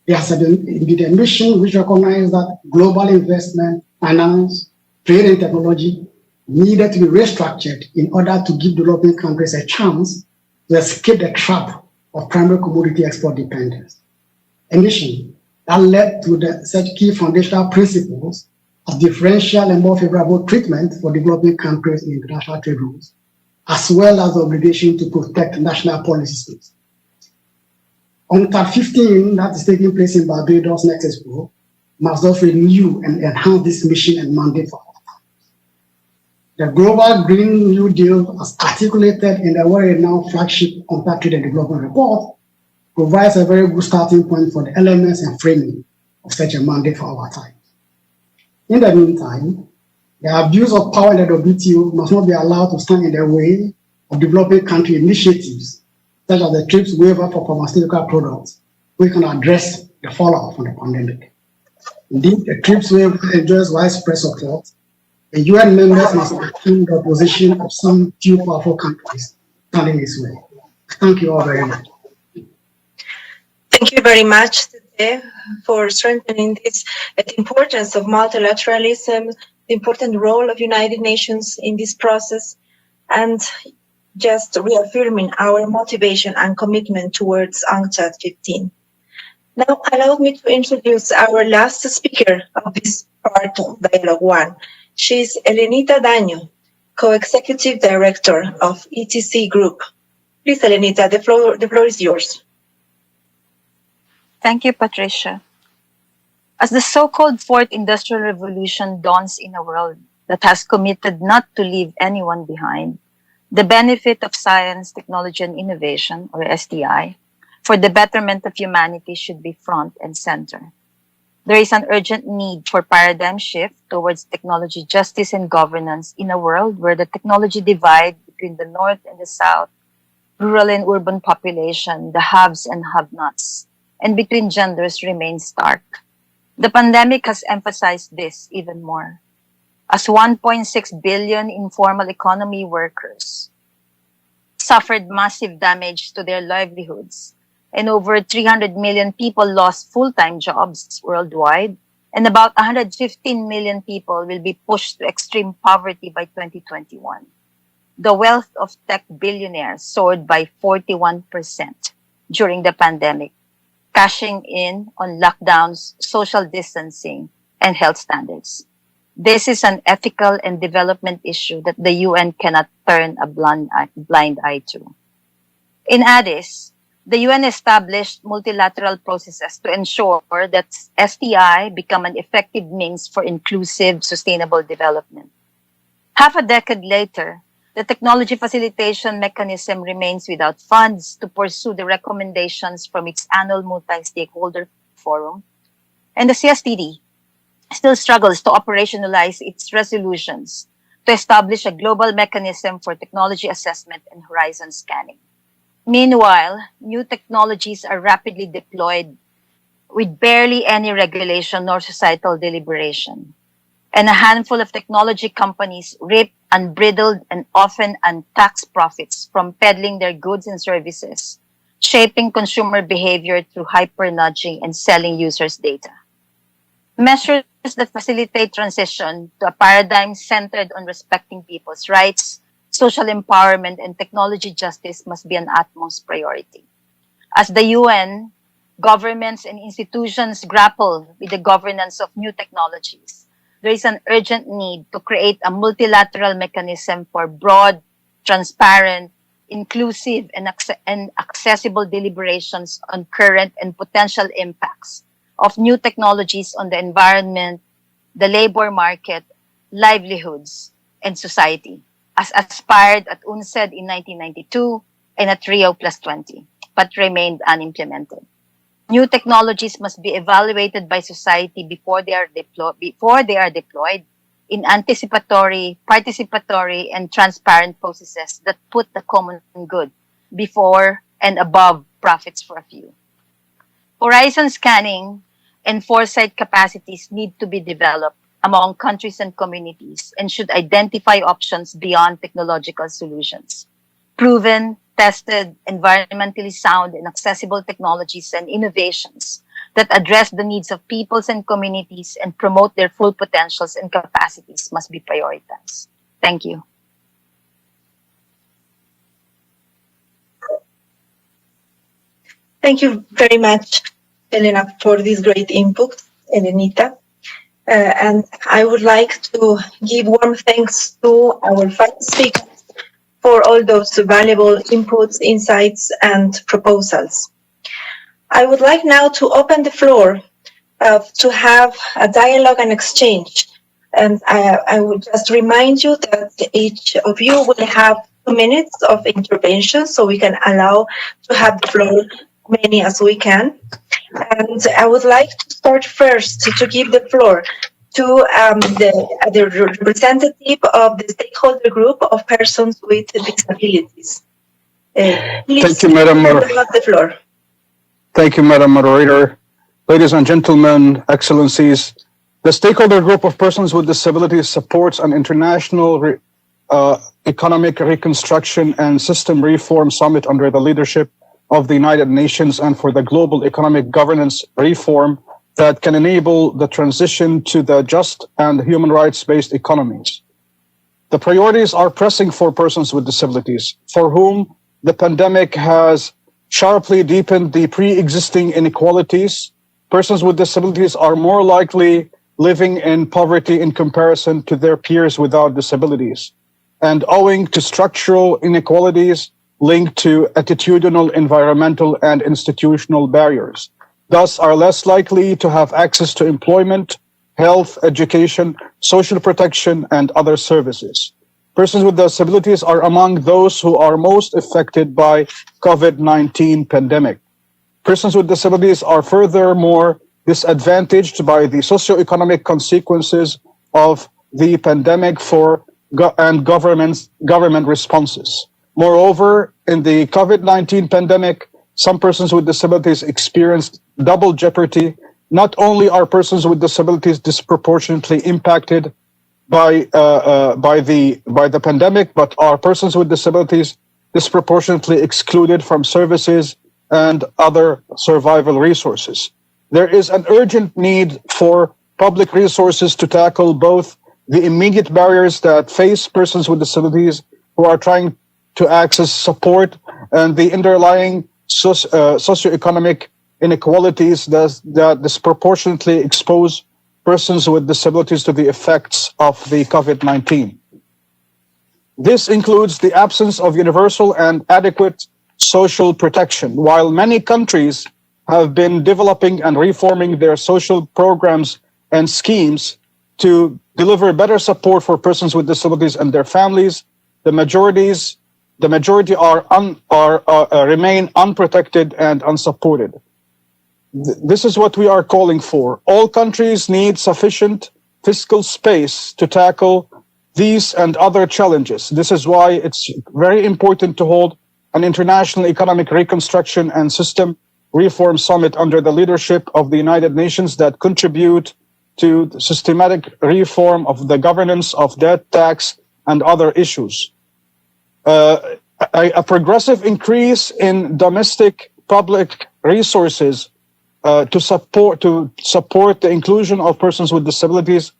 It has indeed a mission which recognizes that global investment, finance, trade, and technology needed to be restructured in order to give developing countries a chance to escape the trap of primary commodity export dependence. A mission that led to such key foundational principles as differential and more favorable treatment for developing countries in international trade rules, as well as the obligation to protect national policy space. UNCTAD 15, that is taking place in Barbados next Expo, must thus renew and enhance this mission and mandate for the Global Green New Deal, as articulated in the well-renowned flagship UNCTAD Trade and Development Report, provides a very good starting point for the elements and framing of such a mandate for our time. In the meantime, the abuse of power in the WTO must not be allowed to stand in the way of developing country initiatives, such as the TRIPS waiver for pharmaceutical products, which can address the fallout from the pandemic. Indeed, the TRIPS waiver enjoys widespread support. The UN members must assume the position of some few powerful countries standing this way. Thank you all very much. Thank you very much today for strengthening this the importance of multilateralism, the important role of United Nations in this process, and just reaffirming our motivation and commitment towards UNCTAD 15. Now, allow me to introduce our last speaker of this part of Dialogue 1. She's Elenita Daño, Co-Executive Director of ETC Group. Please, Elenita, the floor is yours. Thank you, Patricia. As the so-called Fourth Industrial Revolution dawns in a world that has committed not to leave anyone behind, the benefit of science, technology, and innovation, or STI, for the betterment of humanity should be front and center. There is an urgent need for paradigm shift towards technology justice and governance in a world where the technology divide between the North and the South, rural and urban population, the haves and have-nots, and between genders remains stark. The pandemic has emphasized this even more, as 1.6 billion informal economy workers suffered massive damage to their livelihoods, and over 300 million people lost full-time jobs worldwide, and about 115 million people will be pushed to extreme poverty by 2021. the wealth of tech billionaires soared by 41% during the pandemic, cashing in on lockdowns, social distancing, and health standards. This is an ethical and development issue that the UN cannot turn a blind eye to. In Addis, the UN established multilateral processes to ensure that STI become an effective means for inclusive, sustainable development. Half a decade later, the technology facilitation mechanism remains without funds to pursue the recommendations from its annual multi-stakeholder forum, and the CSTD still struggles to operationalize its resolutions to establish a global mechanism for technology assessment and horizon scanning. Meanwhile, new technologies are rapidly deployed with barely any regulation nor societal deliberation. And a handful of technology companies reap unbridled and often untaxed profits from peddling their goods and services, shaping consumer behavior through hyper-nudging and selling users' data. Measures that facilitate transition to a paradigm centered on respecting people's rights, social empowerment, and technology justice must be an utmost priority. As the UN, governments and institutions grapple with the governance of new technologies, there is an urgent need to create a multilateral mechanism for broad, transparent, inclusive, and accessible deliberations on current and potential impacts of new technologies on the environment, the labor market, livelihoods, and society, as aspired at UNCED in 1992 and at Rio +20, but remained unimplemented. New technologies must be evaluated by society before they are deployed in anticipatory, participatory, and transparent processes that put the common good before and above profits for a few. Horizon scanning and foresight capacities need to be developed among countries and communities and should identify options beyond technological solutions. Proven, tested, environmentally sound, and accessible technologies and innovations that address the needs of peoples and communities and promote their full potentials and capacities must be prioritized. Thank you. Thank you very much, Elena, for this great input, Elenita. And I would like to give warm thanks to our five speakers for all those valuable inputs, insights, and proposals. I would like now to open the floor to have a dialogue and exchange. And I would just remind you that each of you will have 2 minutes of intervention, so we can allow to have the floor many as we can. And I would like to start first to give the floor to the representative of the stakeholder group of persons with disabilities. Please, thank you, Madam the floor. Thank you, Madam Moderator. Ladies and gentlemen, excellencies, the stakeholder group of persons with disabilities supports an international economic reconstruction and system reform summit under the leadership of the United Nations and for the global economic governance reform that can enable the transition to the just and human rights-based economies. The priorities are pressing for persons with disabilities, for whom the pandemic has sharply deepened the pre-existing inequalities. Persons with disabilities are more likely living in poverty in comparison to their peers without disabilities, and owing to structural inequalities linked to attitudinal, environmental, and institutional barriers, thus are less likely to have access to employment, health, education, social protection, and other services. Persons with disabilities are among those who are most affected by COVID-19 pandemic. Persons with disabilities are furthermore disadvantaged by the socioeconomic consequences of the pandemic and government responses. Moreover, in the COVID-19 pandemic, some persons with disabilities experienced double jeopardy. Not only are persons with disabilities disproportionately impacted by the pandemic, but are persons with disabilities disproportionately excluded from services and other survival resources. There is an urgent need for public resources to tackle both the immediate barriers that face persons with disabilities who are trying to access support, and the underlying socioeconomic inequalities that disproportionately expose persons with disabilities to the effects of the COVID-19. This includes the absence of universal and adequate social protection. While many countries have been developing and reforming their social programs and schemes to deliver better support for persons with disabilities and their families, the majority remain unprotected and unsupported. This is what we are calling for. All countries need sufficient fiscal space to tackle these and other challenges. This is why it's very important to hold an international economic reconstruction and system reform summit under the leadership of the United Nations that contribute to the systematic reform of the governance of debt, tax, and other issues. A progressive increase in domestic public resources to support the inclusion of persons with disabilities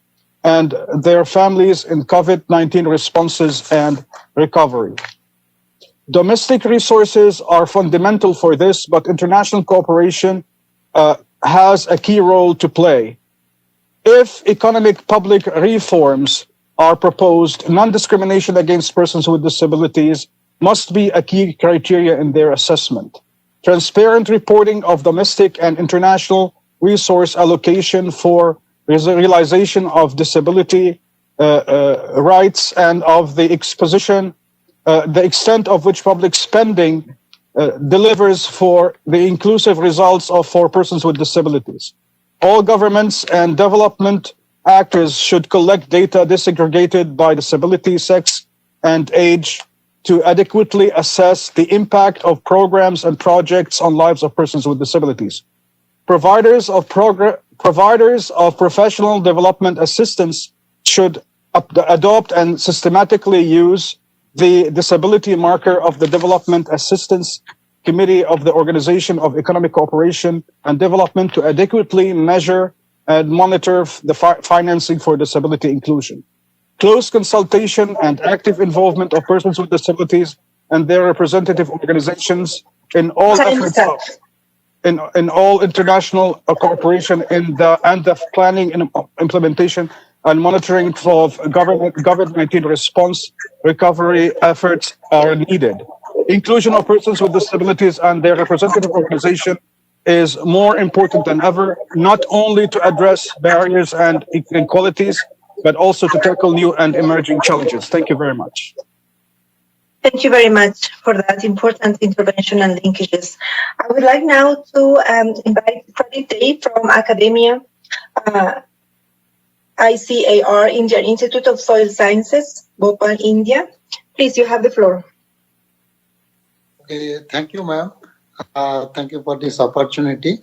and their families in COVID-19 responses and recovery. Domestic resources are fundamental for this, but international cooperation has a key role to play. If economic public reforms are proposed, non-discrimination against persons with disabilities must be a key criteria in their assessment. Transparent reporting of domestic and international resource allocation for realization of disability rights and of the the extent of which public spending delivers for the inclusive results for persons with disabilities. All governments and development actors should collect data disaggregated by disability, sex, and age to adequately assess the impact of programs and projects on lives of persons with disabilities. Providers of professional development assistance should adopt and systematically use the disability marker of the Development Assistance Committee of the Organization of Economic Cooperation and Development to adequately measure and monitor the financing for disability inclusion. Close consultation and active involvement of persons with disabilities and their representative organizations in all efforts in all international cooperation and the planning and implementation and monitoring of COVID-19 response recovery efforts are needed. Inclusion of persons with disabilities and their representative organization is more important than ever, not only to address barriers and inequalities, but also to tackle new and emerging challenges. Thank you very much. Thank you very much for that important intervention and linkages. I would like now to invite Pradeep Dey from Academia, ICAR, Indian Institute of Soil Sciences, Bhopal, India. Please, you have the floor. Okay, thank you, ma'am. Thank you for this opportunity.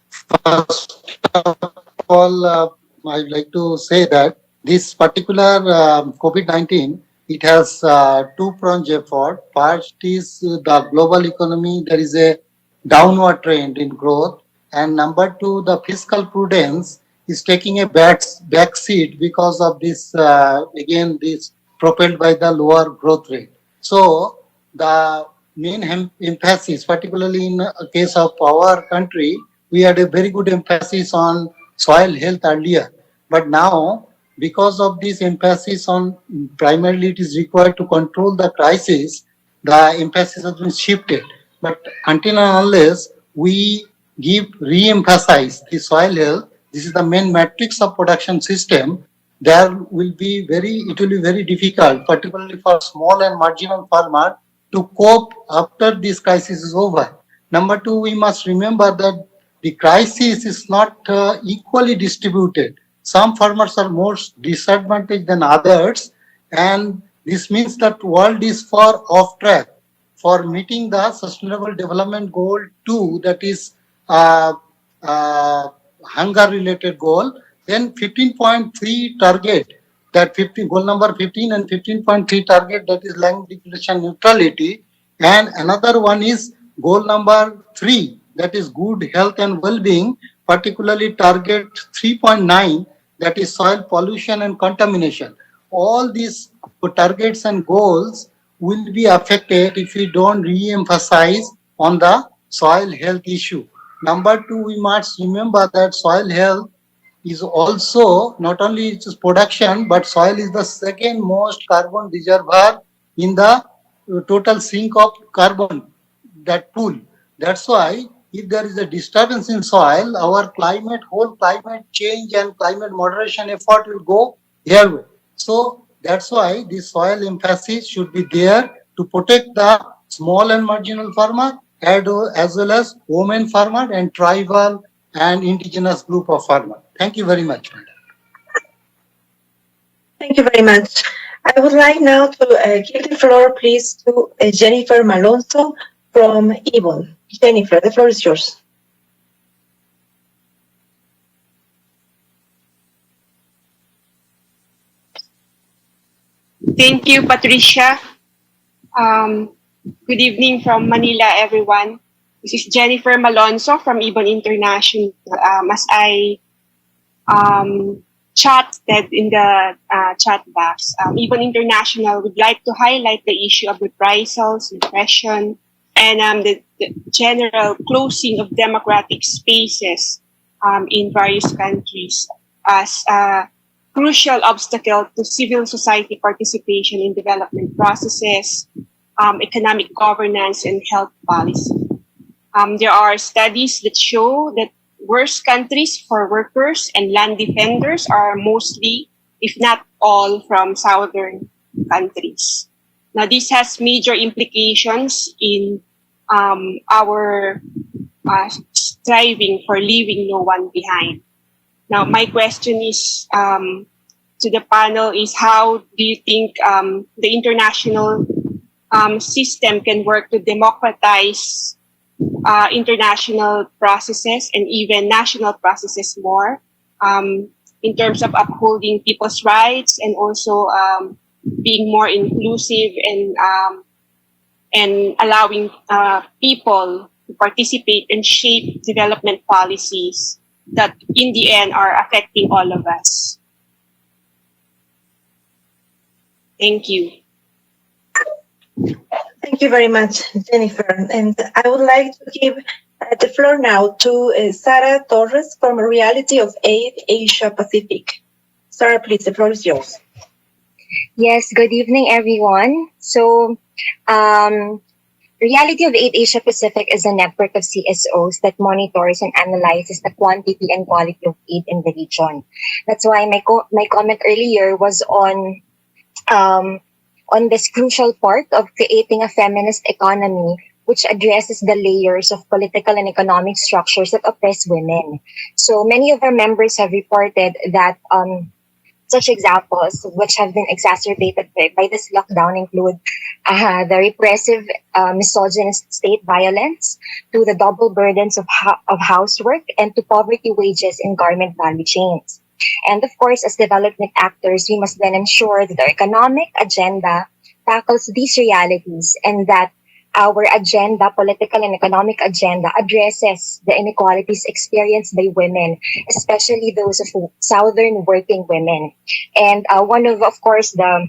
First of all, I'd like to say that this particular COVID-19, it has two-pronged effort. First is the global economy, there is a downward trend in growth. And number two, the fiscal prudence is taking a back seat because of this, again, this propelled by the lower growth rate. So the main emphasis, particularly in the case of our country, we had a very good emphasis on soil health earlier. But now, because of this emphasis on primarily it is required to control the crisis, the emphasis has been shifted. But until and unless we re-emphasize the soil health, this is the main matrix of production system, it will be very difficult, particularly for small and marginal farmers, to cope after this crisis is over. Number two, we must remember that the crisis is not equally distributed. Some farmers are more disadvantaged than others, and this means that world is far off track for meeting the Sustainable Development Goal 2, that is hunger-related goal. Then 15.3 target, that goal number 15 and 15.3 target, that is land depletion neutrality, and another one is goal number 3, that is good health and well-being, particularly target 3.9, that is soil pollution and contamination. All these targets and goals will be affected if we don't re-emphasize on the soil health issue. Number two, we must remember that soil health is also not only its production, but soil is the second most carbon reservoir in the total sink of carbon, that pool. That's why if there is a disturbance in soil, our whole climate change and climate moderation effort will go here. So that's why this soil emphasis should be there to protect the small and marginal farmer as well as women farmer and tribal and indigenous group of farmers. Thank you very much, madam. Thank you very much. I would like now to give the floor, please, to Jennifer Malonzo from Ibon. Jennifer, the floor is yours. Thank you, Patricia. Good evening from Manila, everyone. This is Jennifer Malonzo from Ibon International. As I chatted in the chat box, Ibon International would like to highlight the issue of reprisals, repression, and the general closing of democratic spaces in various countries as a crucial obstacle to civil society participation in development processes, economic governance, and health policy. There are studies that show that worst countries for workers and land defenders are mostly, if not all, from southern countries. Now, this has major implications in our striving for leaving no one behind. Now, my question is to the panel is, how do you think the international system can work to democratize international processes and even national processes more in terms of upholding people's rights and also being more inclusive and allowing people to participate and shape development policies that in the end are affecting all of us. Thank you. Thank you very much, Jennifer. And I would like to give the floor now to Sara Torres from Reality of Aid Asia Pacific. Sara, please, the floor is yours. Yes, good evening, everyone. So, Reality of Aid Asia Pacific is a network of CSOs that monitors and analyzes the quantity and quality of aid in the region. That's why my comment earlier was on this crucial part of creating a feminist economy which addresses the layers of political and economic structures that oppress women. So many of our members have reported that such examples, which have been exacerbated by this lockdown, include the repressive, misogynist state violence, to the double burdens of housework, and to poverty wages in garment value chains. And of course, as development actors, we must then ensure that our economic agenda tackles these realities and that our agenda, political and economic agenda, addresses the inequalities experienced by women, especially those of southern working women. And one of course, the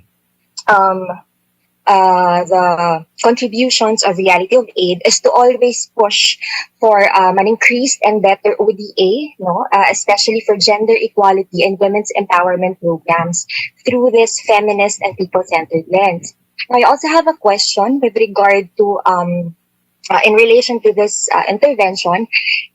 contributions of Reality of Aid is to always push for an increased and better ODA, especially for gender equality and women's empowerment programs through this feminist and people-centered lens. I also have a question with regard to, in relation to this intervention,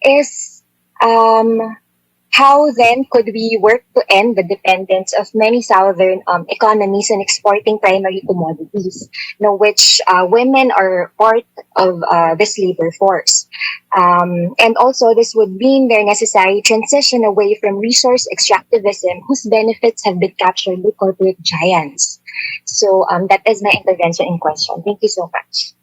is how then could we work to end the dependence of many southern economies on exporting primary commodities, which women are part of this labor force. And also this would mean their necessary transition away from resource extractivism whose benefits have been captured by corporate giants. So that is my intervention in question. Thank you so much.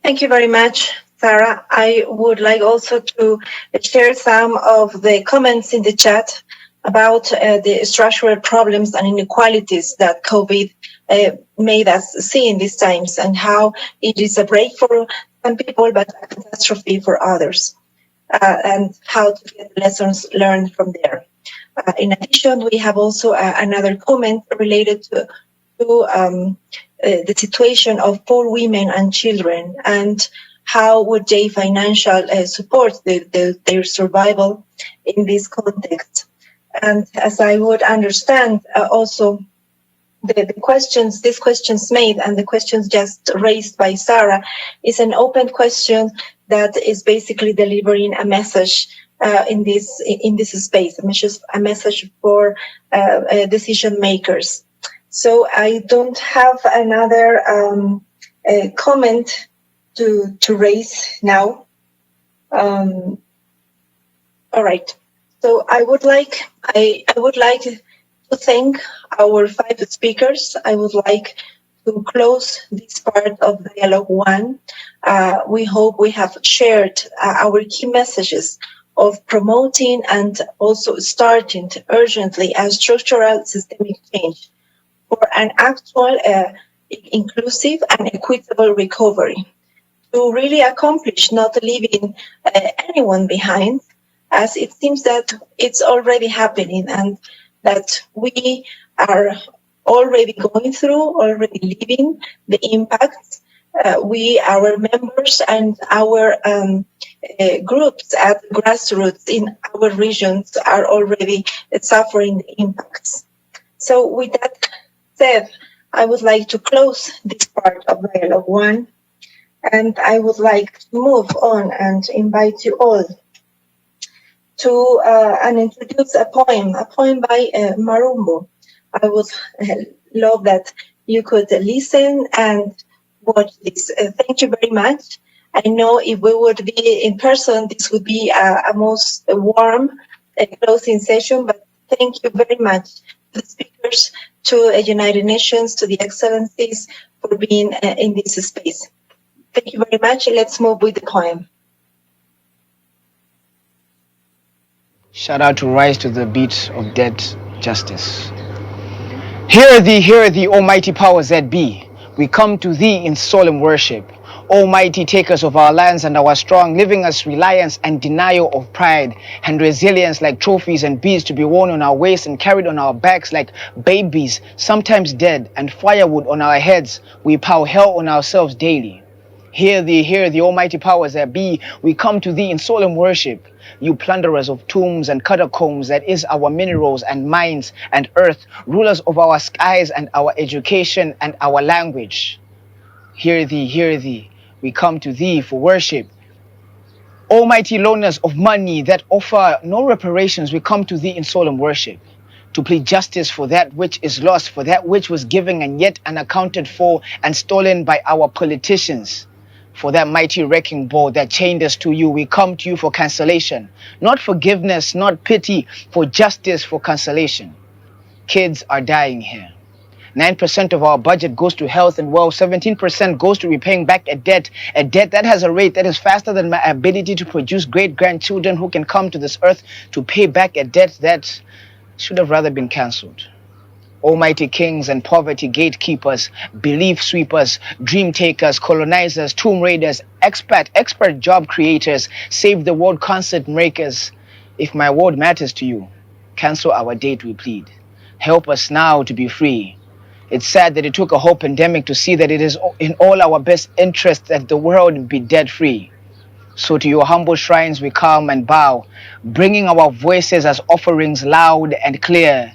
Thank you very much, Sarah. I would like also to share some of the comments in the chat about the structural problems and inequalities that COVID made us see in these times, and how it is a break for some people but a catastrophe for others, and how to get lessons learned from there. In addition, we have also another comment related to to the situation of poor women and children, and how would they financially support their survival in this context. And as I would understand, also the questions, these questions made and the questions just raised by Sarah is an open question that is basically delivering a message in this space, a message for decision makers. So I don't have another comment to raise now. All right. So I would like to thank our 5 speakers. I would like to close this part of Dialogue 1. We hope we have shared our key messages of promoting and also starting urgently a structural systemic change for an actual inclusive and equitable recovery to really accomplish not leaving anyone behind, as it seems that it's already happening and that we are already going through, already living the impacts. We, our members and our groups at grassroots in our regions are already suffering the impacts. So with that said, I would like to close this part of Dialogue 1, and I would like to move on and invite you all to and introduce a poem by Marumbo. I would love that you could listen and watch this. Thank you very much. I know if we would be in person, this would be a most warm closing session, but thank you very much to the speakers, to United Nations, to the Excellencies for being in this space. Thank you very much. Let's move with the poem. Shout out to Rise to the Beat of Dead Justice. Hear thee, almighty powers that be. We come to thee in solemn worship. Almighty takers of our lands and our strong, giving us reliance and denial of pride and resilience like trophies and beads to be worn on our waists and carried on our backs like babies, sometimes dead, and firewood on our heads. We pow hell on ourselves daily. Hear thee, almighty powers that be. We come to thee in solemn worship. You plunderers of tombs and catacombs, that is our minerals and mines and earth, rulers of our skies and our education and our language. Hear thee, we come to thee for worship. Almighty loaners of money that offer no reparations, we come to thee in solemn worship. To plead justice for that which is lost, for that which was given and yet unaccounted for and stolen by our politicians. For that mighty wrecking ball that chained us to you, we come to you for cancellation. Not forgiveness, not pity, for justice, for cancellation. Kids are dying here. 9% of our budget goes to health and wealth. 17% goes to repaying back a debt that has a rate that is faster than my ability to produce great-grandchildren who can come to this earth to pay back a debt that should have rather been cancelled. Almighty kings and poverty gatekeepers, belief sweepers, dream takers, colonizers, tomb raiders, expert job creators, save the world concert makers. If my word matters to you, cancel our date, we plead. Help us now to be free. It's sad that it took a whole pandemic to see that it is in all our best interest that the world be debt free. So to your humble shrines we come and bow, bringing our voices as offerings loud and clear.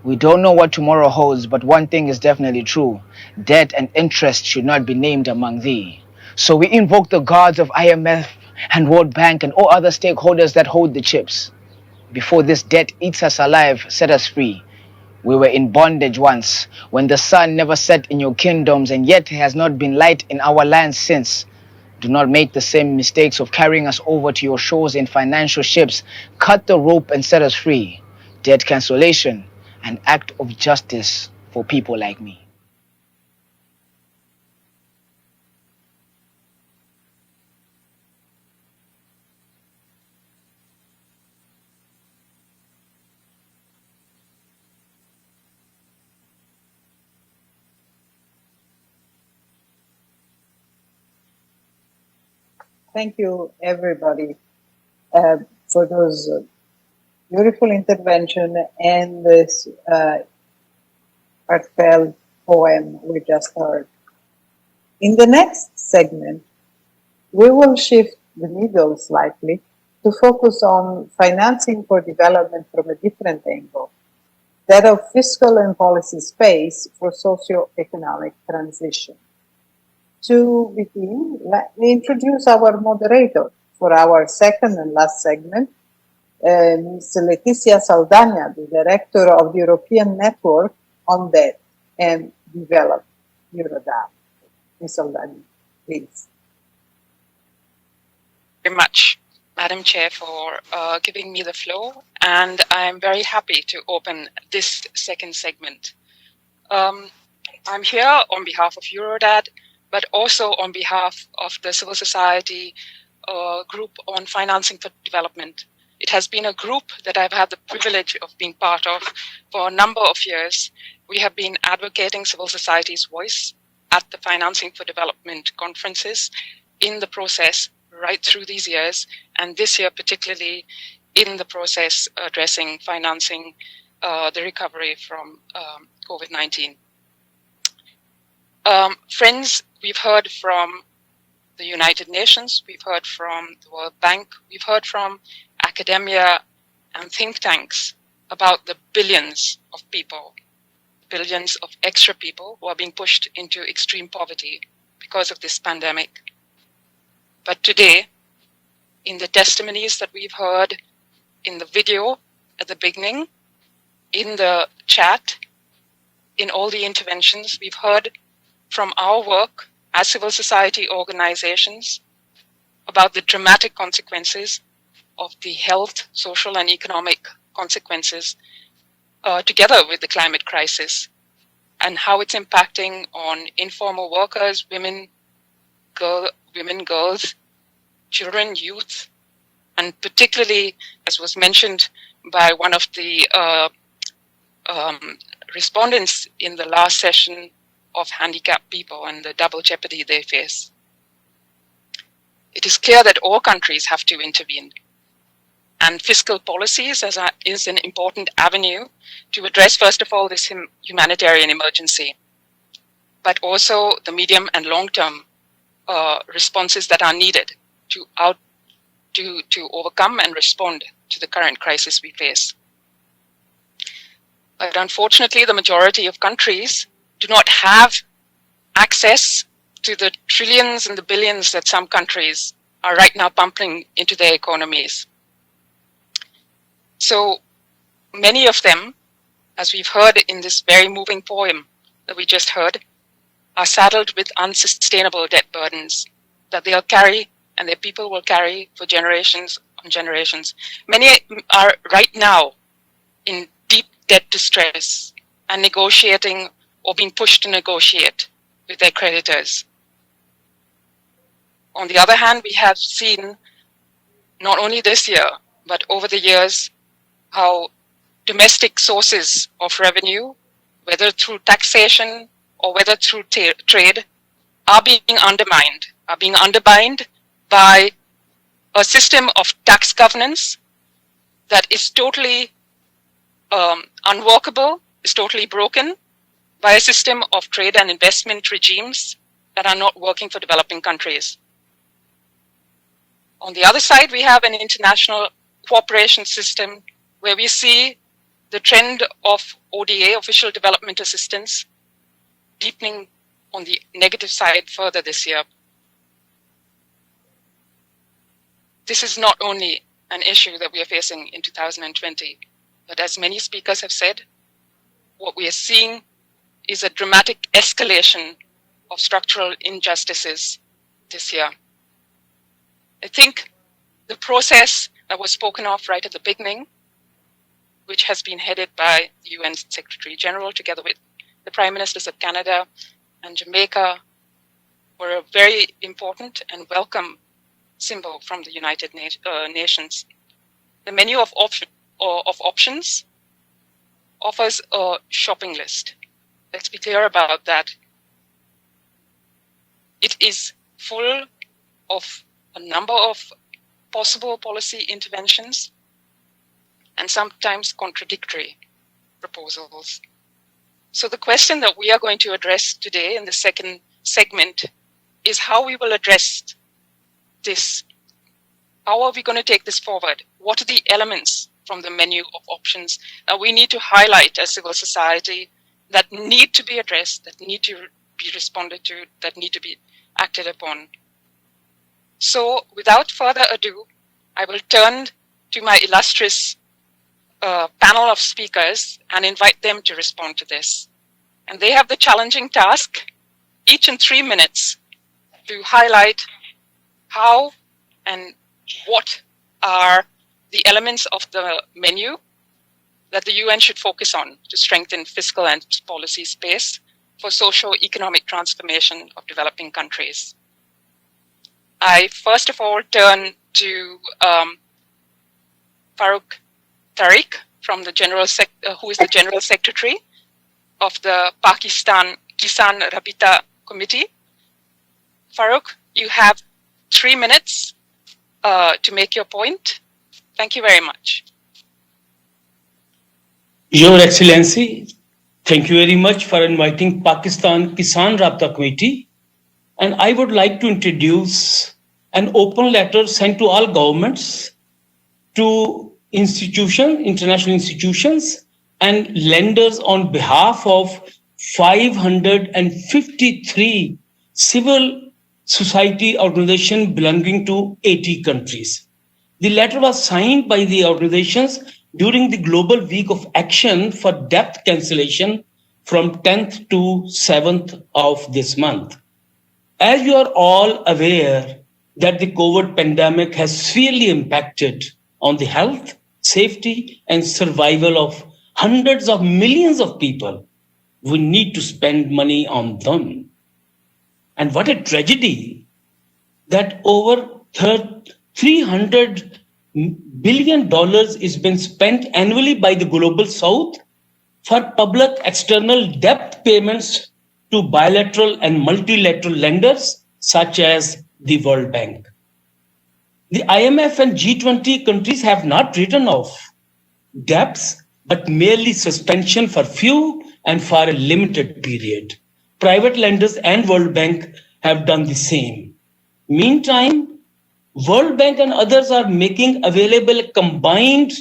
We don't know what tomorrow holds, but one thing is definitely true. Debt and interest should not be named among thee. So we invoke the gods of IMF and World Bank and all other stakeholders that hold the chips. Before this debt eats us alive, set us free. We were in bondage once, when the sun never set in your kingdoms, and yet has not been light in our lands since. Do not make the same mistakes of carrying us over to your shores in financial ships. Cut the rope and set us free. Debt cancellation, an act of justice for people like me. Thank you, everybody, for those beautiful intervention and this heartfelt poem we just heard. In the next segment, we will shift the needle slightly to focus on financing for development from a different angle, that of fiscal and policy space for socio-economic transition. To begin, let me introduce our moderator for our second and last segment, Ms. Letizia Saldana, the Director of the European Network on Debt and Development, Eurodap. Ms. Saldana, please. Very much, Madam Chair, for giving me the floor, and I'm very happy to open this second segment. I'm here on behalf of Eurodad, but also on behalf of the civil society group on financing for development. It has been a group that I've had the privilege of being part of for a number of years. We have been advocating civil society's voice at the Financing for Development conferences in the process right through these years, and this year particularly in the process addressing financing the recovery from COVID-19. Friends, we've heard from the United Nations, we've heard from the World Bank, we've heard from academia and think tanks about the billions of people, billions of extra people who are being pushed into extreme poverty because of this pandemic. But today, in the testimonies that we've heard, in the video at the beginning, in the chat, in all the interventions, we've heard from our work as civil society organizations about the dramatic consequences of the health, social, and economic consequences together with the climate crisis, and how it's impacting on informal workers, women, girls, children, youth, and particularly, as was mentioned by one of the respondents in the last session, of handicapped people and the double jeopardy they face. It is clear that all countries have to intervene, and fiscal policies is an important avenue to address, first of all, this humanitarian emergency, but also the medium and long-term responses that are needed to overcome and respond to the current crisis we face. But unfortunately, the majority of countries do not have access to the trillions and the billions that some countries are right now pumping into their economies. So many of them, as we've heard in this very moving poem that we just heard, are saddled with unsustainable debt burdens that they'll carry and their people will carry for generations on generations. Many are right now in deep debt distress and negotiating or being pushed to negotiate with their creditors. On the other hand, we have seen, not only this year, but over the years, how domestic sources of revenue, whether through taxation or whether through trade, are being undermined by a system of tax governance that is totally unworkable, is totally broken, by a system of trade and investment regimes that are not working for developing countries. On the other side, we have an international cooperation system where we see the trend of ODA, official development assistance, deepening on the negative side further this year. This is not only an issue that we are facing in 2020, but as many speakers have said, what we are seeing is a dramatic escalation of structural injustices this year. I think the process that was spoken of right at the beginning, which has been headed by the UN Secretary General together with the Prime Ministers of Canada and Jamaica, were a very important and welcome symbol from the United Nations. The menu of options offers a shopping list. Let's be clear about that. It is full of a number of possible policy interventions and sometimes contradictory proposals. So the question that we are going to address today in the second segment is how we will address this. How are we going to take this forward? What are the elements from the menu of options that we need to highlight as civil society that need to be addressed, that need to be responded to, that need to be acted upon? So without further ado, I will turn to my illustrious panel of speakers and invite them to respond to this. And they have the challenging task, each in 3 minutes, to highlight how and what are the elements of the menu that the UN should focus on to strengthen fiscal and policy space for socio-economic transformation of developing countries. I first of all turn to Farooq Tariq, from the who is the General Secretary of the Pakistan Kisan Rabita Committee. Farooq, you have 3 minutes to make your point. Thank you very much. Your Excellency, thank you very much for inviting Pakistan Kisan Rabita Committee. And I would like to introduce an open letter sent to all governments, to international institutions, and lenders on behalf of 553 civil society organizations belonging to 80 countries. The letter was signed by the organizations during the Global Week of Action for Debt Cancellation from 10th to 7th of this month. As you are all aware that the COVID pandemic has severely impacted on the health, safety, and survival of hundreds of millions of people, we need to spend money on them. And what a tragedy that over $300 billion is being spent annually by the Global South for public external debt payments to bilateral and multilateral lenders such as the World Bank. The IMF and G20 countries have not written off debts, but merely suspension for few and for a limited period. Private lenders and World Bank have done the same. Meantime, World Bank and others are making available a combined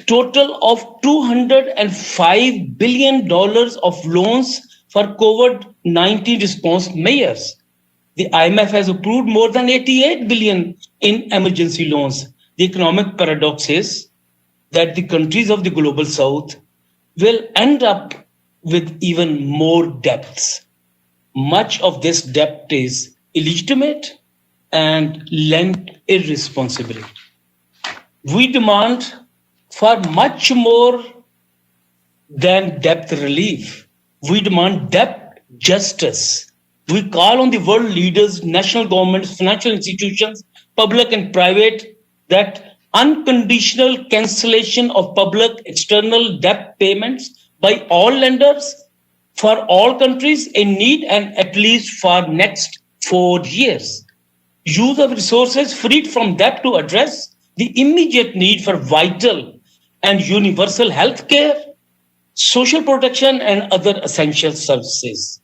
total of $205 billion of loans for COVID-19 response measures. The IMF has approved more than 88 billion in emergency loans. The economic paradox is that the countries of the Global South will end up with even more debts. Much of this debt is illegitimate and lent irresponsibly. We demand for much more than debt relief. We demand debt justice. We call on the world leaders, national governments, financial institutions, public and private, that unconditional cancellation of public external debt payments by all lenders for all countries in need, and at least for next 4 years. Use of resources freed from debt to address the immediate need for vital and universal health care, social protection, and other essential services.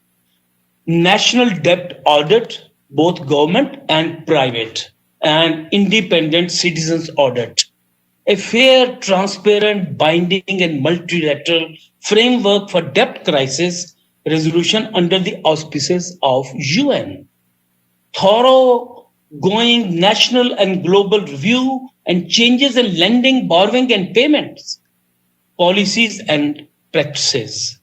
National debt audit, both government and private, and independent citizens audit. A fair, transparent, binding, and multilateral framework for debt crisis resolution under the auspices of UN. Thorough-going national and global review and changes in lending, borrowing, and payments, policies and practices.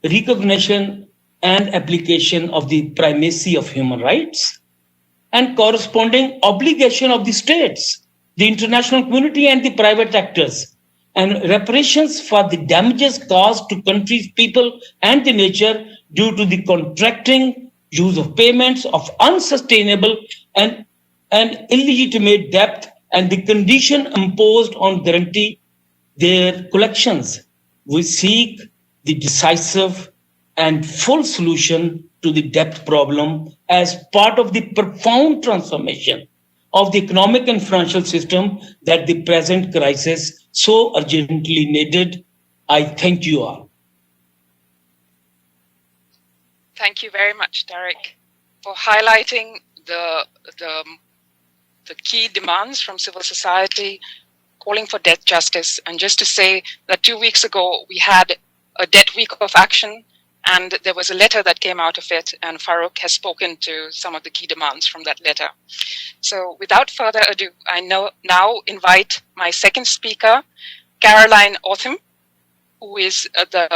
Recognition and application of the primacy of human rights, and corresponding obligation of the states, the international community, and the private actors, and reparations for the damages caused to countries, people, and the nature due to the contracting, use of payments of unsustainable and illegitimate debt, and the condition imposed on guarantee their collections. We seek the decisive and full solution to the debt problem as part of the profound transformation of the economic and financial system that the present crisis so urgently needed. I thank you all. Thank you very much, Derek, for highlighting the key demands from civil society, calling for debt justice. And just to say that 2 weeks ago, we had a debt week of action, and there was a letter that came out of it, and Farouk has spoken to some of the key demands from that letter. So without further ado, I now invite my second speaker, Caroline Otham, who is the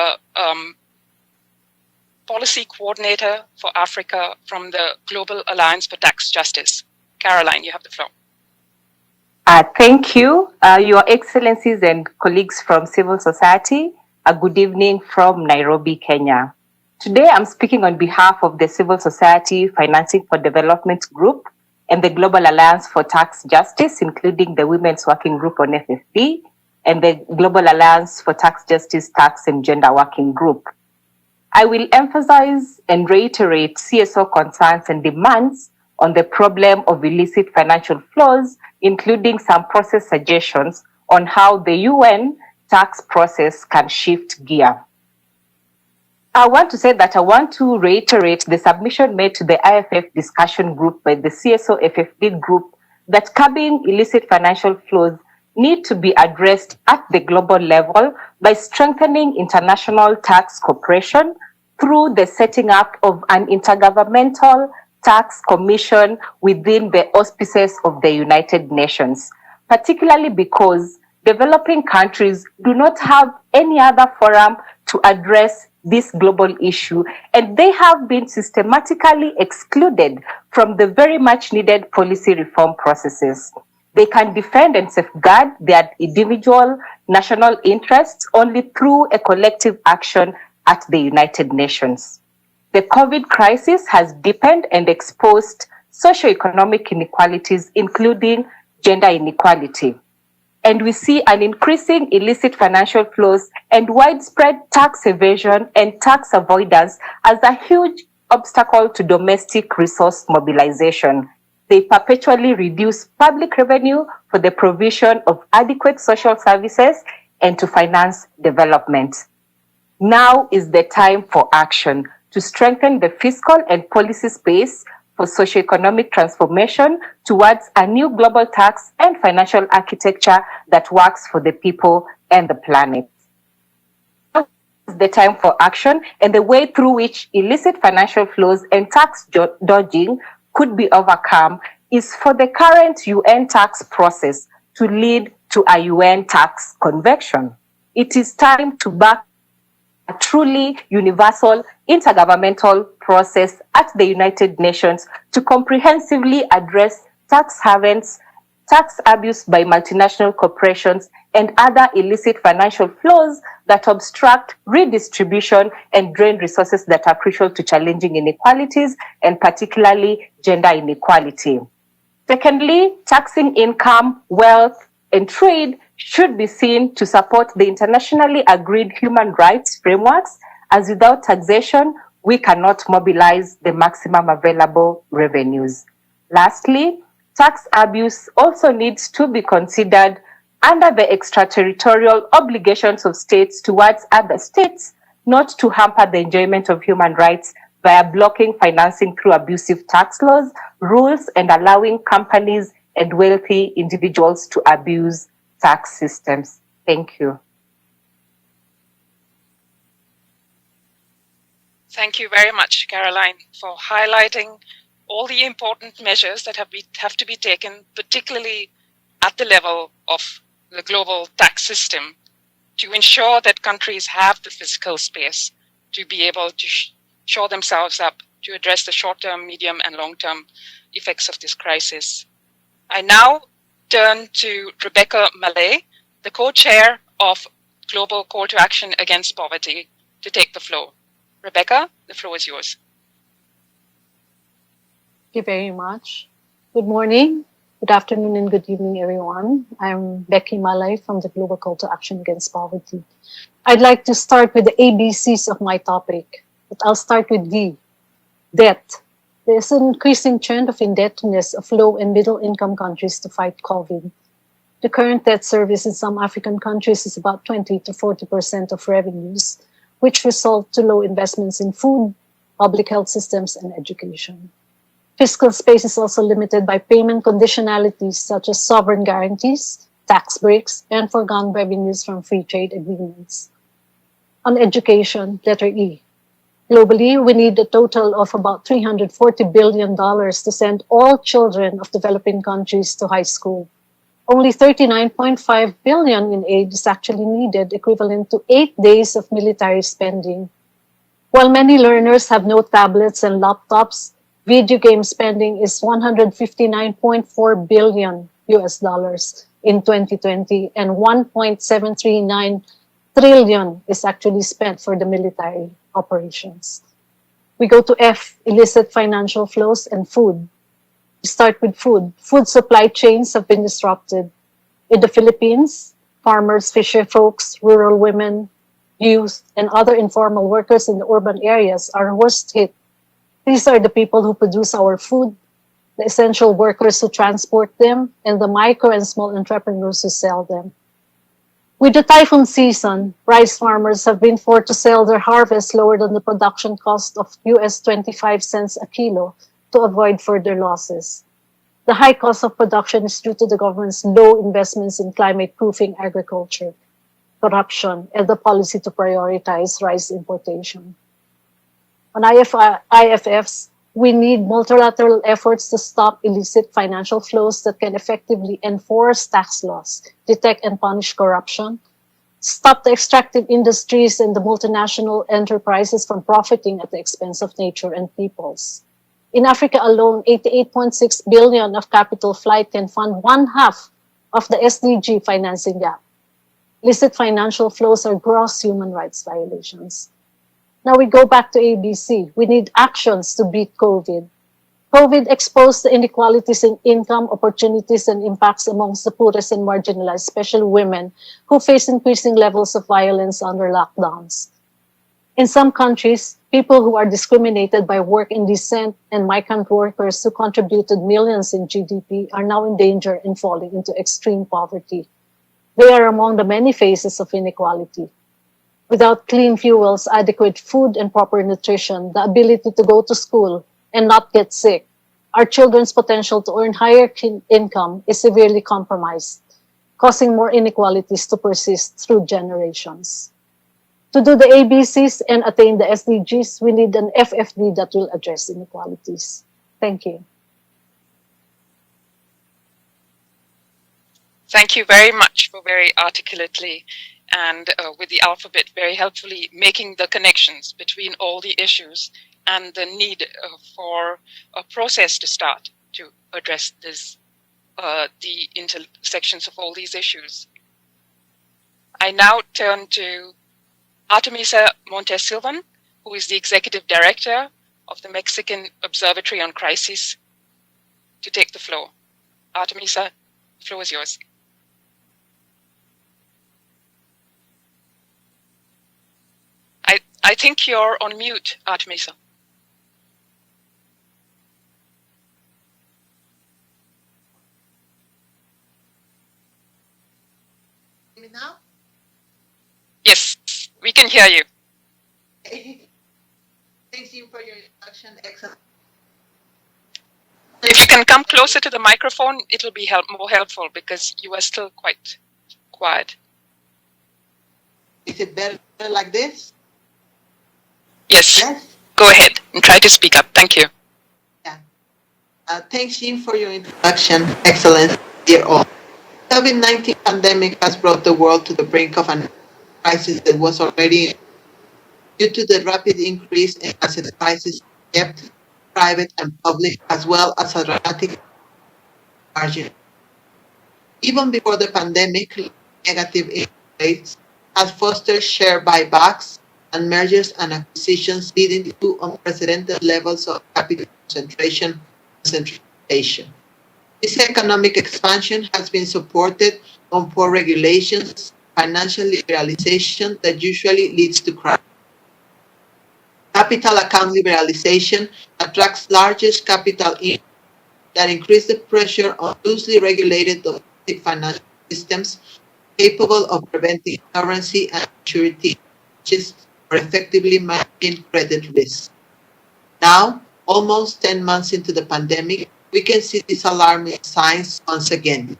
Policy Coordinator for Africa from the Global Alliance for Tax Justice. Caroline, you have the floor. Thank you, Your Excellencies and colleagues from civil society. A good evening from Nairobi, Kenya. Today, I'm speaking on behalf of the Civil Society Financing for Development Group and the Global Alliance for Tax Justice, including the Women's Working Group on FFD and the Global Alliance for Tax Justice, Tax and Gender Working Group. I will emphasize and reiterate CSO concerns and demands on the problem of illicit financial flows, including some process suggestions on how the UN tax process can shift gear. I want to reiterate the submission made to the IFF discussion group by the CSO FFD group that curbing illicit financial flows need to be addressed at the global level by strengthening international tax cooperation through the setting up of an intergovernmental tax commission within the auspices of the United Nations, particularly because developing countries do not have any other forum to address this global issue, and they have been systematically excluded from the very much needed policy reform processes. They can defend and safeguard their individual national interests only through a collective action at the United Nations. The COVID crisis has deepened and exposed socioeconomic inequalities, including gender inequality. And we see an increasing illicit financial flows and widespread tax evasion and tax avoidance as a huge obstacle to domestic resource mobilization. They perpetually reduce public revenue for the provision of adequate social services and to finance development. Now is the time for action to strengthen the fiscal and policy space for socioeconomic transformation towards a new global tax and financial architecture that works for the people and the planet. Now is the time for action, and the way through which illicit financial flows and tax dodging could be overcome is for the current UN tax process to lead to a UN tax convention. It is time to back a truly universal intergovernmental process at the United Nations to comprehensively address tax havens, tax abuse by multinational corporations, and other illicit financial flows that obstruct redistribution and drain resources that are crucial to challenging inequalities, and particularly gender inequality. Secondly, taxing income, wealth, and trade should be seen to support the internationally agreed human rights frameworks, as without taxation, we cannot mobilize the maximum available revenues. Lastly, tax abuse also needs to be considered under the extraterritorial obligations of states towards other states, not to hamper the enjoyment of human rights via blocking financing through abusive tax laws, rules, and allowing companies and wealthy individuals to abuse tax systems. Thank you. Thank you very much, Caroline, for highlighting all the important measures that have to be taken, particularly at the level of the global tax system, to ensure that countries have the fiscal space to be able to shore themselves up to address the short-term, medium, and long-term effects of this crisis. I now turn to Rebecca Mallet, the co-chair of Global Call to Action Against Poverty, to take the floor. Rebecca, the floor is yours. Thank you very much. Good morning, good afternoon, and good evening, everyone. I'm Becky Malay from the Global Call to Action Against Poverty. I'd like to start with the ABCs of my topic, but I'll start with D, debt. There's an increasing trend of indebtedness of low and middle income countries to fight COVID. The current debt service in some African countries is about 20 to 40% of revenues, which result to low investments in food, public health systems, and education. Fiscal space is also limited by payment conditionalities such as sovereign guarantees, tax breaks, and foregone revenues from free trade agreements. On education, letter E. Globally, we need a total of about $340 billion to send all children of developing countries to high school. Only $39.5 billion in aid is actually needed, equivalent to 8 days of military spending. While many learners have no tablets and laptops, video game spending is $159.4 billion US dollars in 2020, and 1.739 trillion is actually spent for the military operations. We go to F, illicit financial flows and food. We start with food. Food supply chains have been disrupted. In the Philippines, farmers, fisher folks, rural women, youth, and other informal workers in the urban areas are worst hit. These are the people who produce our food, the essential workers who transport them, and the micro and small entrepreneurs who sell them. With the typhoon season, rice farmers have been forced to sell their harvest lower than the production cost of US 25 cents a kilo to avoid further losses. The high cost of production is due to the government's low investments in climate-proofing agriculture, corruption, and the policy to prioritize rice importation. On IFFs, we need multilateral efforts to stop illicit financial flows that can effectively enforce tax laws, detect and punish corruption, stop the extractive industries and the multinational enterprises from profiting at the expense of nature and peoples. In Africa alone, 88.6 billion of capital flight can fund 1/2 of the SDG financing gap. Illicit financial flows are gross human rights violations. Now we go back to ABC. We need actions to beat COVID. COVID exposed the inequalities in income, opportunities, and impacts amongst the poorest and marginalized, especially women, who face increasing levels of violence under lockdowns. In some countries, people who are discriminated by work and descent and migrant workers who contributed millions in GDP are now in danger in falling into extreme poverty. They are among the many phases of inequality. Without clean fuels, adequate food, and proper nutrition, the ability to go to school and not get sick, our children's potential to earn higher income is severely compromised, causing more inequalities to persist through generations. To do the ABCs and attain the SDGs, we need an FFD that will address inequalities. Thank you. Thank you very much for very articulately and with the alphabet very helpfully making the connections between all the issues and the need for a process to start to address this, the intersections of all these issues. I now turn to Artemisa Montes Silvan, who is the Executive Director of the Mexican Observatory on Crisis, to take the floor. Artemisa, the floor is yours. I think you're on mute, Artemisa. Me now? Yes, we can hear you. Thanks you for your introduction. Excellent. If you can come closer to the microphone, it'll be more helpful because you are still quite quiet. Is it better like this? Yes. Go ahead and try to speak up. Thank you. Yeah. Thanks, Jim, for your introduction. Excellent. Dear all. COVID-19 pandemic has brought the world to the brink of an crisis that was already due to the rapid increase in asset prices, debt, private and public, as well as a dramatic margin. Even before the pandemic, negative interest rates has fostered share buybacks and mergers and acquisitions, leading to unprecedented levels of capital concentration and centralization. This economic expansion has been supported on poor regulations, financial liberalization that usually leads to crime. Capital account liberalization attracts largest capital in that increase the pressure on loosely regulated domestic financial systems capable of preventing currency and maturity changes or effectively managing credit risk. Now, almost 10 months into the pandemic, we can see these alarming signs once again.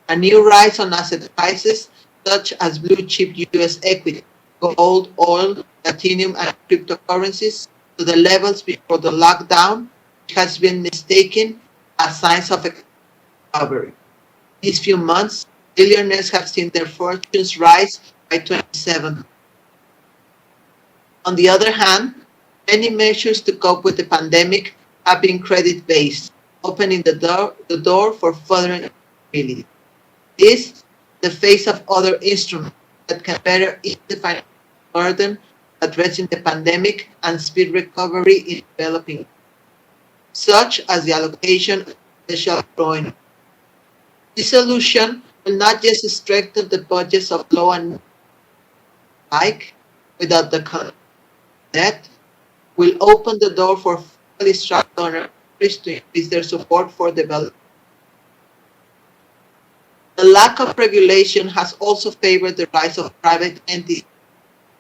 A new rise on asset prices, such as blue chip US equity, gold, oil, platinum, and cryptocurrencies to the levels before the lockdown, which has been mistaken as signs of recovery. These few months, billionaires have seen their fortunes rise by 27%. On the other hand, many measures to cope with the pandemic have been credit-based, opening the door for further instability. This, the face of other instruments that can better ease the financial burden addressing the pandemic and speed recovery in developing, such as the allocation of special growing. This solution will not just strengthen the budgets of low and high without the debt, will open the door for fully strapped donors to increase their support for development. The lack of regulation has also favored the rise of private entities,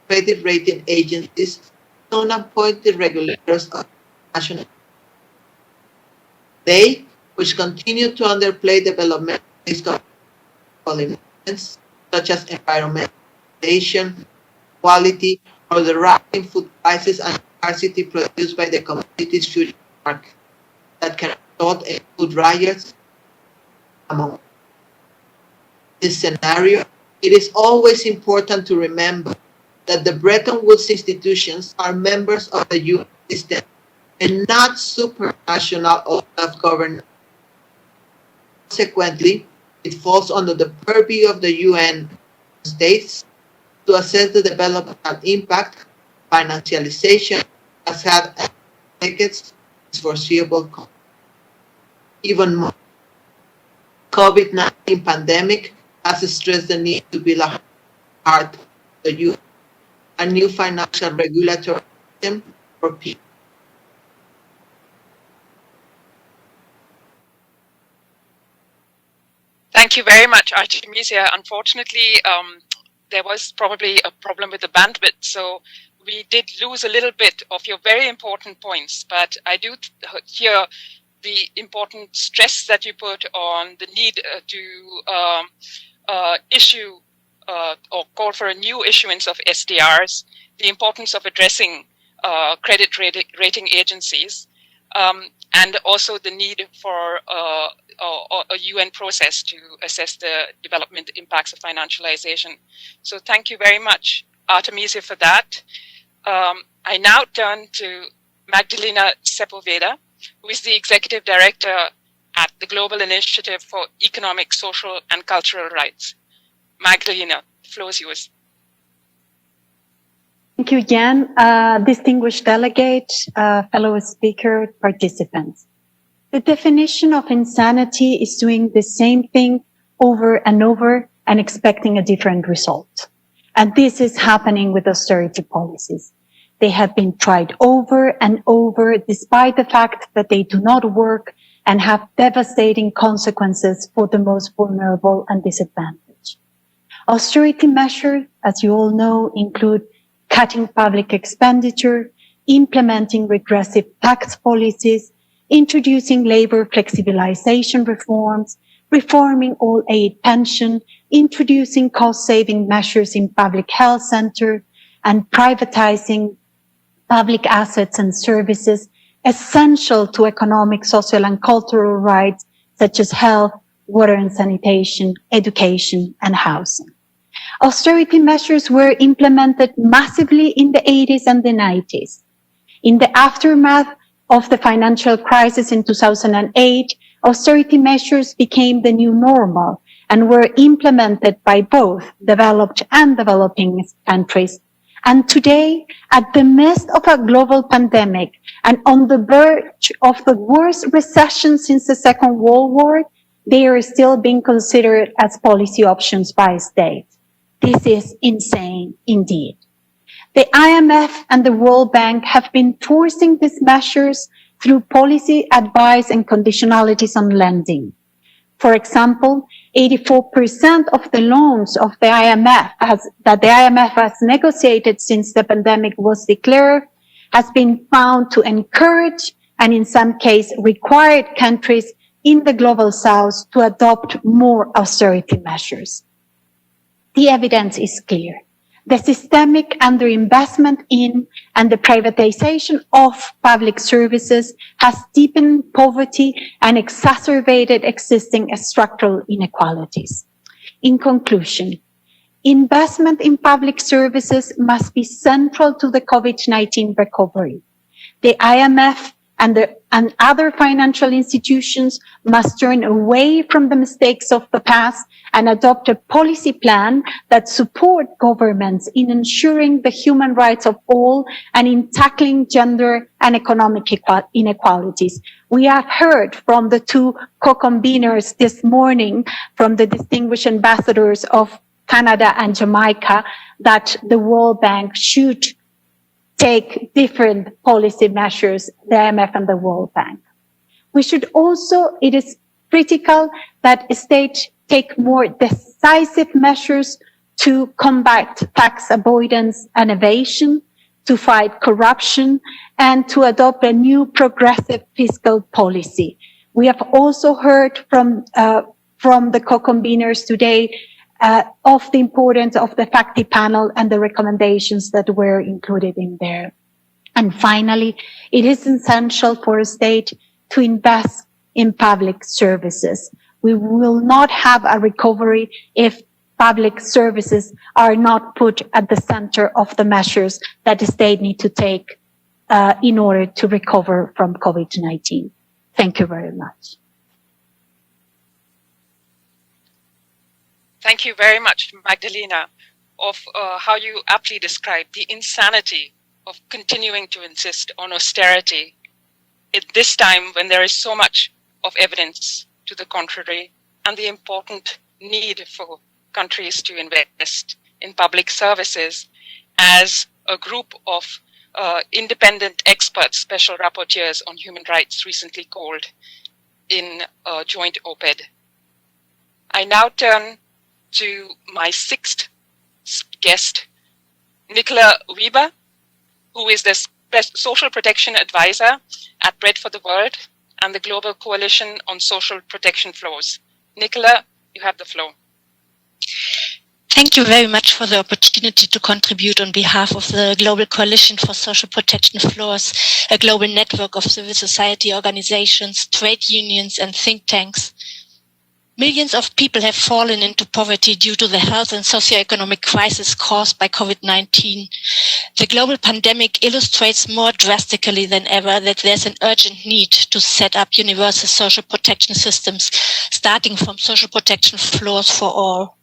credit rating agencies, non-appointed regulators of national. They, which continue to underplay development risk of elements such as environmental, quality, or the rising food prices and scarcity produced by the commodities future market that can result in food riots among this scenario. It is always important to remember that the Bretton Woods institutions are members of the UN system and not supranational or self-governed. Consequently, it falls under the purview of the UN states to assess the developmental impact financialization has had and decades is foreseeable. Even more, COVID-19 pandemic has stressed the need to build a heart of the UN, a new financial regulatory system for people. Thank you very much, Artemisia. Unfortunately, there was probably a problem with the bandwidth, so we did lose a little bit of your very important points, but I do hear the important stress that you put on the need to issue or call for a new issuance of SDRs, the importance of addressing credit rating agencies, and also the need for a UN process to assess the development impacts of financialization. So thank you very much, Artemisia, for that. I now turn to Magdalena Sepulveda, who is the Executive Director at the Global Initiative for Economic, Social, and Cultural Rights. Magdalena, the floor is yours. Thank you, Jan. Distinguished delegates, fellow speaker, participants. The definition of insanity is doing the same thing over and over and expecting a different result. And this is happening with austerity policies. They have been tried over and over, despite the fact that they do not work and have devastating consequences for the most vulnerable and disadvantaged. Austerity measures, as you all know, include cutting public expenditure, implementing regressive tax policies, introducing labor flexibilization reforms, reforming all aid pension, introducing cost-saving measures in public health center, and privatizing public assets and services essential to economic, social, and cultural rights such as health, water and sanitation, education, and housing. Austerity measures were implemented massively in the 80s and the 90s. In the aftermath of the financial crisis in 2008, austerity measures became the new normal and were implemented by both developed and developing countries. And today, at the midst of a global pandemic and on the verge of the worst recession since the Second World War, they are still being considered as policy options by states. This is insane indeed. The IMF and the World Bank have been forcing these measures through policy advice and conditionalities on lending. For example, 84% of the loans of the IMF that the IMF has negotiated since the pandemic was declared has been found to encourage and in some cases required countries in the global south to adopt more austerity measures. The evidence is clear. The systemic underinvestment in and the privatization of public services has deepened poverty and exacerbated existing structural inequalities. In conclusion, investment in public services must be central to the COVID-19 recovery. The IMF and other financial institutions must turn away from the mistakes of the past and adopt a policy plan that supports governments in ensuring the human rights of all and in tackling gender and economic inequalities. We have heard from the two co-conveners this morning, from the distinguished ambassadors of Canada and Jamaica, that the World Bank should take different policy measures, the IMF and the World Bank. We should also, it is critical that states take more decisive measures to combat tax avoidance and evasion, to fight corruption, and to adopt a new progressive fiscal policy. We have also heard from the co-conveners today of the importance of the FACTI panel and the recommendations that were included in there. And finally, it is essential for a state to invest in public services. We will not have a recovery if public services are not put at the center of the measures that the state need to take in order to recover from COVID-19. Thank you very much. Thank you very much, Magdalena, of how you aptly described the insanity of continuing to insist on austerity at this time when there is so much of evidence to the contrary, and the important need for countries to invest in public services, as a group of independent experts, special rapporteurs on human rights recently called in a joint op-ed. I now turn to my sixth guest, Nicola Weber, who is the Social Protection Advisor at Bread for the World and the Global Coalition on Social Protection Flows. Nicola, you have the floor. Thank you very much for the opportunity to contribute on behalf of the Global Coalition for Social Protection Flows, a global network of civil society organizations, trade unions, and think tanks. Millions of people have fallen into poverty due to the health and socioeconomic crisis caused by COVID-19. The global pandemic illustrates more drastically than ever that there's an urgent need to set up universal social protection systems, starting from social protection floors for all.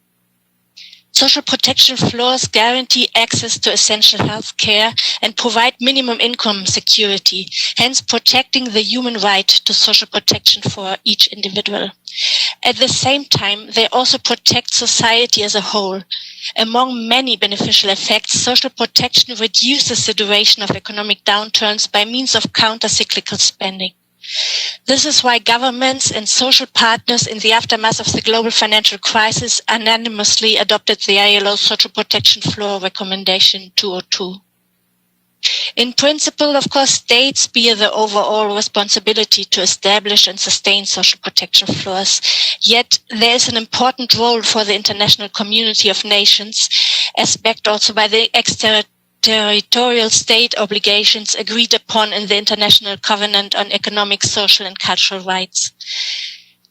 Social protection floors guarantee access to essential health care and provide minimum income security, hence protecting the human right to social protection for each individual. At the same time, they also protect society as a whole. Among many beneficial effects, social protection reduces the duration of economic downturns by means of counter-cyclical spending. This is why governments and social partners in the aftermath of the global financial crisis unanimously adopted the ILO Social Protection Floor Recommendation 202. In principle, of course, states bear the overall responsibility to establish and sustain social protection floors. Yet there is an important role for the international community of nations, as backed also by the extraterritorial state obligations agreed upon in the International Covenant on Economic, Social and Cultural Rights.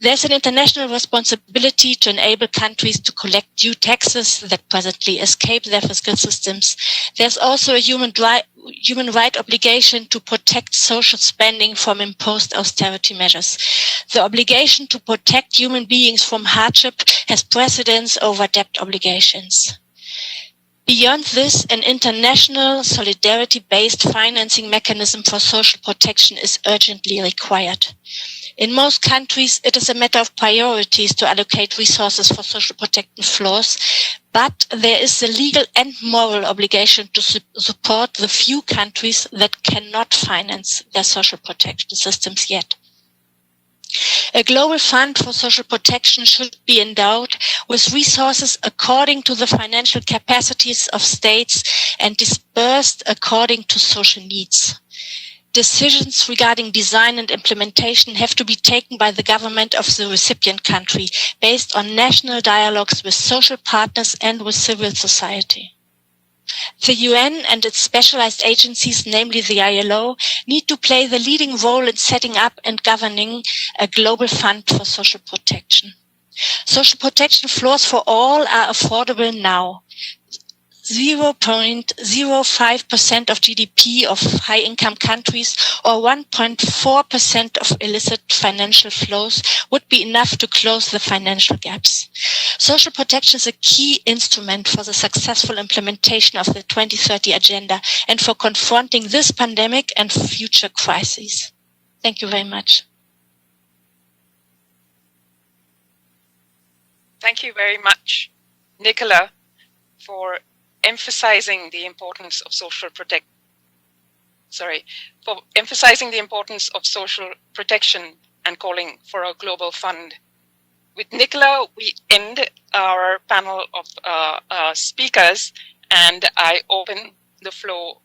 There's an international responsibility to enable countries to collect due taxes that presently escape their fiscal systems. There's also a human right obligation to protect social spending from imposed austerity measures. The obligation to protect human beings from hardship has precedence over debt obligations. Beyond this, an international solidarity-based financing mechanism for social protection is urgently required. In most countries, it is a matter of priorities to allocate resources for social protection floors, but there is the legal and moral obligation to support the few countries that cannot finance their social protection systems yet. A global fund for social protection should be endowed with resources according to the financial capacities of states and dispersed according to social needs. Decisions regarding design and implementation have to be taken by the government of the recipient country based on national dialogues with social partners and with civil society. The UN and its specialized agencies, namely the ILO, need to play the leading role in setting up and governing a global fund for social protection. Social protection floors for all are affordable now. 0.05% of GDP of high-income countries or 1.4% of illicit financial flows would be enough to close the financial gaps. Social protection is a key instrument for the successful implementation of the 2030 Agenda and for confronting this pandemic and future crises. Thank you very much. Thank you very much, Nicola, for emphasizing the importance of social protection and calling for a global fund. With Nicola, we end our panel of speakers, and I open the floor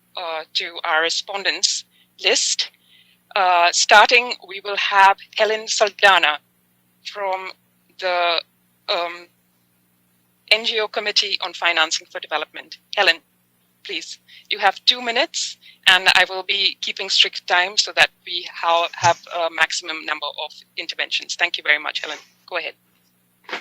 to our respondents list. Starting, we will have Helen Saldana from the NGO Committee on Financing for Development. Helen, please. You have 2 minutes, and I will be keeping strict time so that we have a maximum number of interventions. Thank you very much, Helen. Go ahead.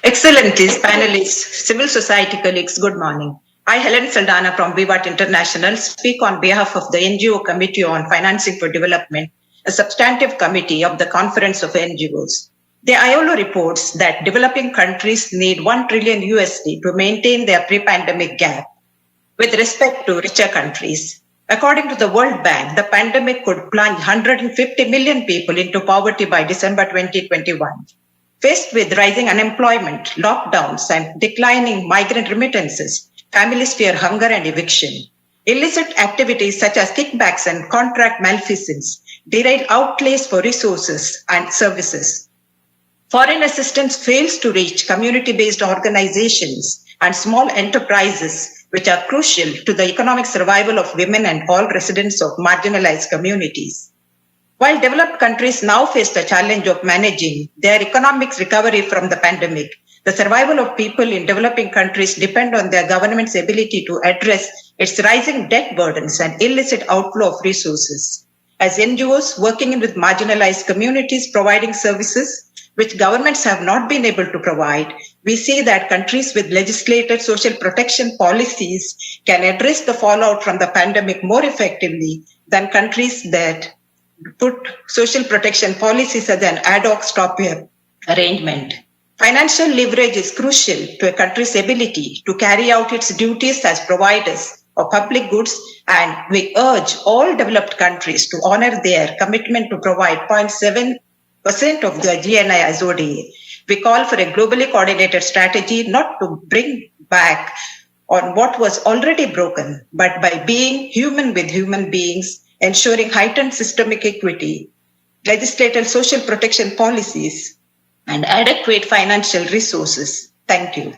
Excellencies, panelists, civil society colleagues, good morning. I, Helen Saldana from Vivat International, speak on behalf of the NGO Committee on Financing for Development, a substantive committee of the Conference of NGOs. The ILO reports that developing countries need $1 trillion to maintain their pre-pandemic gap with respect to richer countries. According to the World Bank, the pandemic could plunge 150 million people into poverty by December 2021. Faced with rising unemployment, lockdowns, and declining migrant remittances, families fear hunger and eviction. Illicit activities such as kickbacks and contract malfeasance derail outlays for resources and services. Foreign assistance fails to reach community-based organizations and small enterprises, which are crucial to the economic survival of women and all residents of marginalized communities. While developed countries now face the challenge of managing their economic recovery from the pandemic, the survival of people in developing countries depend on their government's ability to address its rising debt burdens and illicit outflow of resources. As NGOs working with marginalized communities providing services which governments have not been able to provide, we see that countries with legislated social protection policies can address the fallout from the pandemic more effectively than countries that put social protection policies as an ad hoc stopgap arrangement. Financial leverage is crucial to a country's ability to carry out its duties as providers of public goods, and we urge all developed countries to honor their commitment to provide 0.7% of the GNI as ODA. We call for a globally coordinated strategy not to bring back on what was already broken, but by being human with human beings, ensuring heightened systemic equity, legislated social protection policies, and adequate financial resources. Thank you.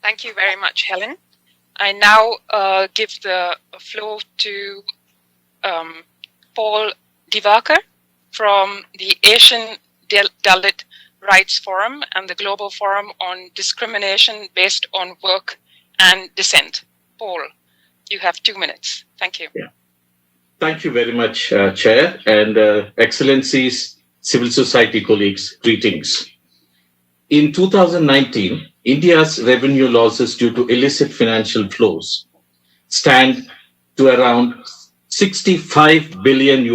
Thank you very much, Helen. I now give the floor to Paul Divakar from the Asian Dalit Rights Forum and the Global Forum on Discrimination Based on Work and Dissent. Paul, you have 2 minutes. Thank you. Yeah. Thank you very much, Chair, and Excellencies, civil society colleagues, greetings. In 2019, India's revenue losses due to illicit financial flows stand to around $65 billion,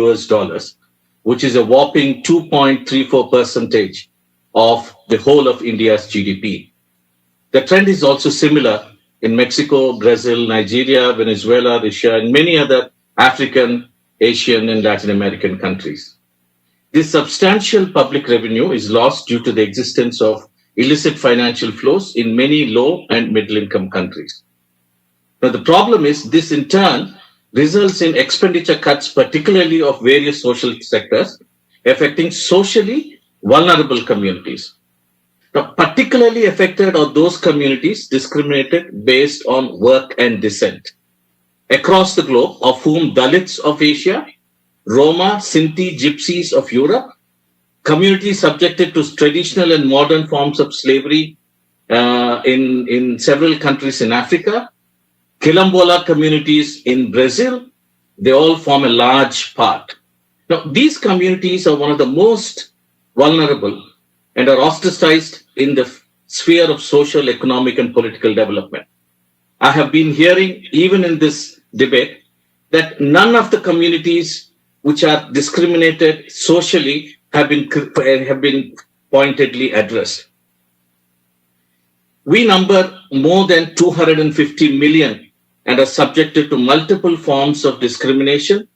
which is a whopping 2.34% of the whole of India's GDP. The trend is also similar in Mexico, Brazil, Nigeria, Venezuela, Russia, and many other African, Asian, and Latin American countries. This substantial public revenue is lost due to the existence of illicit financial flows in many low and middle-income countries. Now, the problem is this in turn results in expenditure cuts, particularly of various social sectors, affecting socially vulnerable communities. Now, particularly affected are those communities discriminated based on work and descent. Across the globe, of whom Dalits of Asia, Roma, Sinti, Gypsies of Europe, communities subjected to traditional and modern forms of slavery in several countries in Africa, Quilombola communities in Brazil, they all form a large part. Now, these communities are one of the most vulnerable and are ostracized in the sphere of social, economic, and political development. I have been hearing, even in this debate, that none of the communities which are discriminated socially have been pointedly addressed. We number more than 250 million and are subjected to multiple forms of discrimination,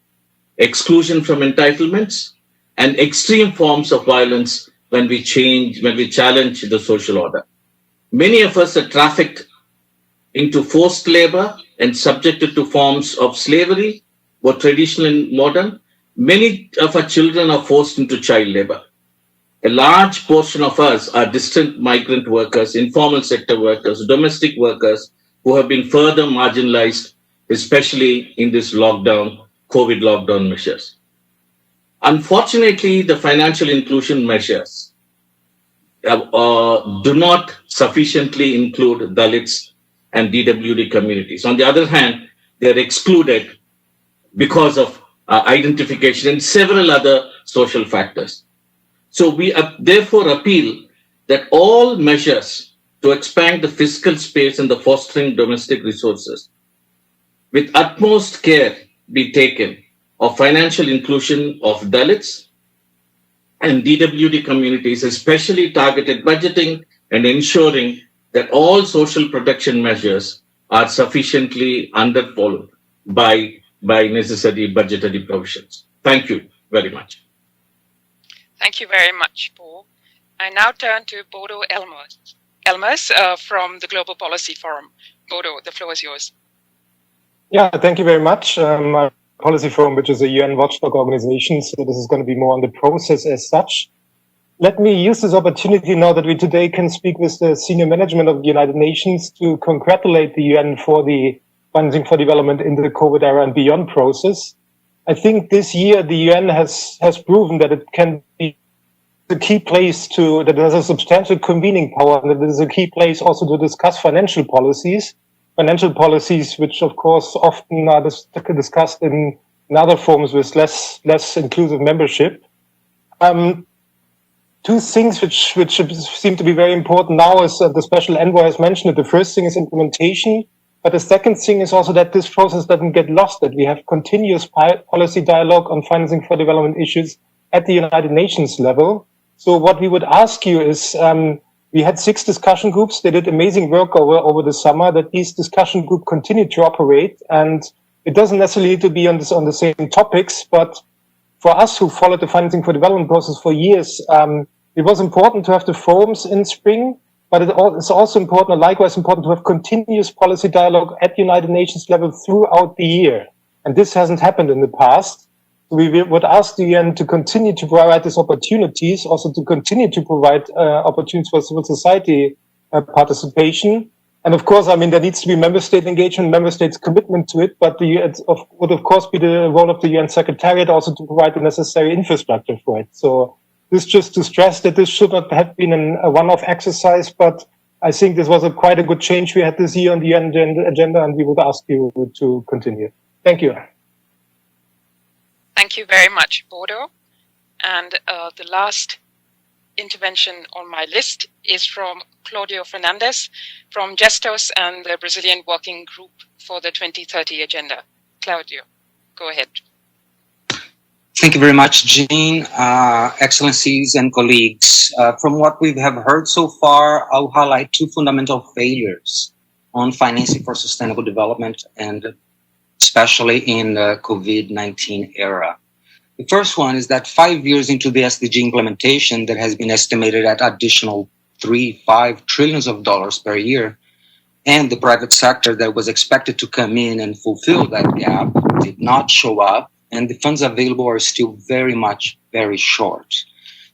exclusion from entitlements, and extreme forms of violence when we challenge the social order. Many of us are trafficked into forced labor and subjected to forms of slavery, both traditional and modern. Many of our children are forced into child labor. A large portion of us are distant migrant workers, informal sector workers, domestic workers who have been further marginalized, especially in this COVID lockdown measures. Unfortunately, the financial inclusion measures do not sufficiently include Dalits and DWD communities. On the other hand, they are excluded because of identification and several other social factors. So we therefore appeal that all measures to expand the fiscal space and the fostering domestic resources with utmost care be taken of financial inclusion of Dalits and DWD communities, especially targeted budgeting and ensuring that all social protection measures are sufficiently underfollowed by necessary budgetary provisions. Thank you very much. Thank you very much, Paul. I now turn to Bodo Elmers. From the Global Policy Forum. Bodo, the floor is yours. Yeah, thank you very much. Policy Forum, which is a UN watchdog organization, so this is going to be more on the process as such. Let me use this opportunity now that we today can speak with the senior management of the United Nations to congratulate the UN for the Financing for Development in the COVID era and beyond process. I think this year the UN has proven that it can be the key place that it has a substantial convening power, and that it is a key place also to discuss financial policies which of course often are discussed in other forms with less inclusive membership. Two things which seem to be very important now is the special envoy has mentioned it. The first thing is implementation, but the second thing is also that this process doesn't get lost, that we have continuous policy dialogue on financing for development issues at the United Nations level. So what we would ask you is, we had 6 discussion groups. They did amazing work over the summer, that these discussion groups continue to operate. And it doesn't necessarily need to be on the same topics, but for us who followed the financing for development process for years, it was important to have the forums in spring, but it's also important, likewise important, to have continuous policy dialogue at the United Nations level throughout the year. And this hasn't happened in the past. So we would ask the UN to continue to provide these opportunities, also to continue to provide opportunities for civil society participation. And of course, I mean, there needs to be member state engagement, member states' commitment to it, but it would of course be the role of the UN Secretariat also to provide the necessary infrastructure for it. So this just to stress that this should not have been a one-off exercise, but I think this was quite a good change we had this year on the UN agenda, and we would ask you to continue. Thank you. Thank you very much, Bodo. And the last intervention on my list is from Claudio Fernandes from Gestos and the Brazilian Working Group for the 2030 Agenda. Claudio, go ahead. Thank you very much, Jean, Excellencies and colleagues. From what we have heard so far, I'll highlight 2 fundamental failures on financing for sustainable development, and especially in the COVID-19 era. The first one is that 5 years into the SDG implementation that has been estimated at additional $3-5 trillions per year, and the private sector that was expected to come in and fulfill that gap did not show up, and the funds available are still very much very short.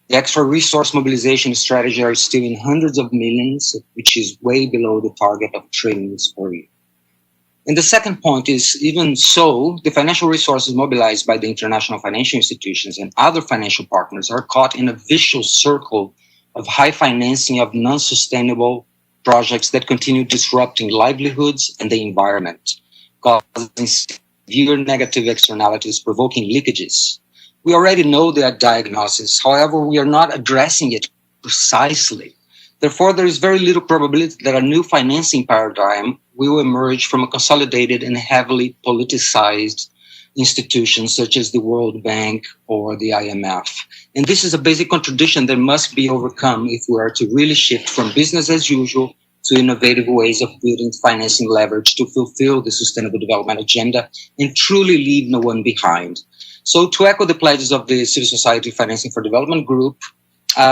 The extra resource mobilization strategy are still in hundreds of millions, which is way below the target of trillions per year. And the second point is, even so, the financial resources mobilized by the international financial institutions and other financial partners are caught in a vicious circle of high financing of non-sustainable projects that continue disrupting livelihoods and the environment, causing severe negative externalities, provoking leakages. We already know that diagnosis, however, we are not addressing it precisely. Therefore, there is very little probability that a new financing paradigm will emerge from a consolidated and heavily politicized institutions such as the World Bank or the IMF. And this is a basic contradiction that must be overcome if we are to really shift from business as usual to innovative ways of building financing leverage to fulfill the Sustainable Development Agenda and truly leave no one behind. So to echo the pledges of the Civil Society Financing for Development Group,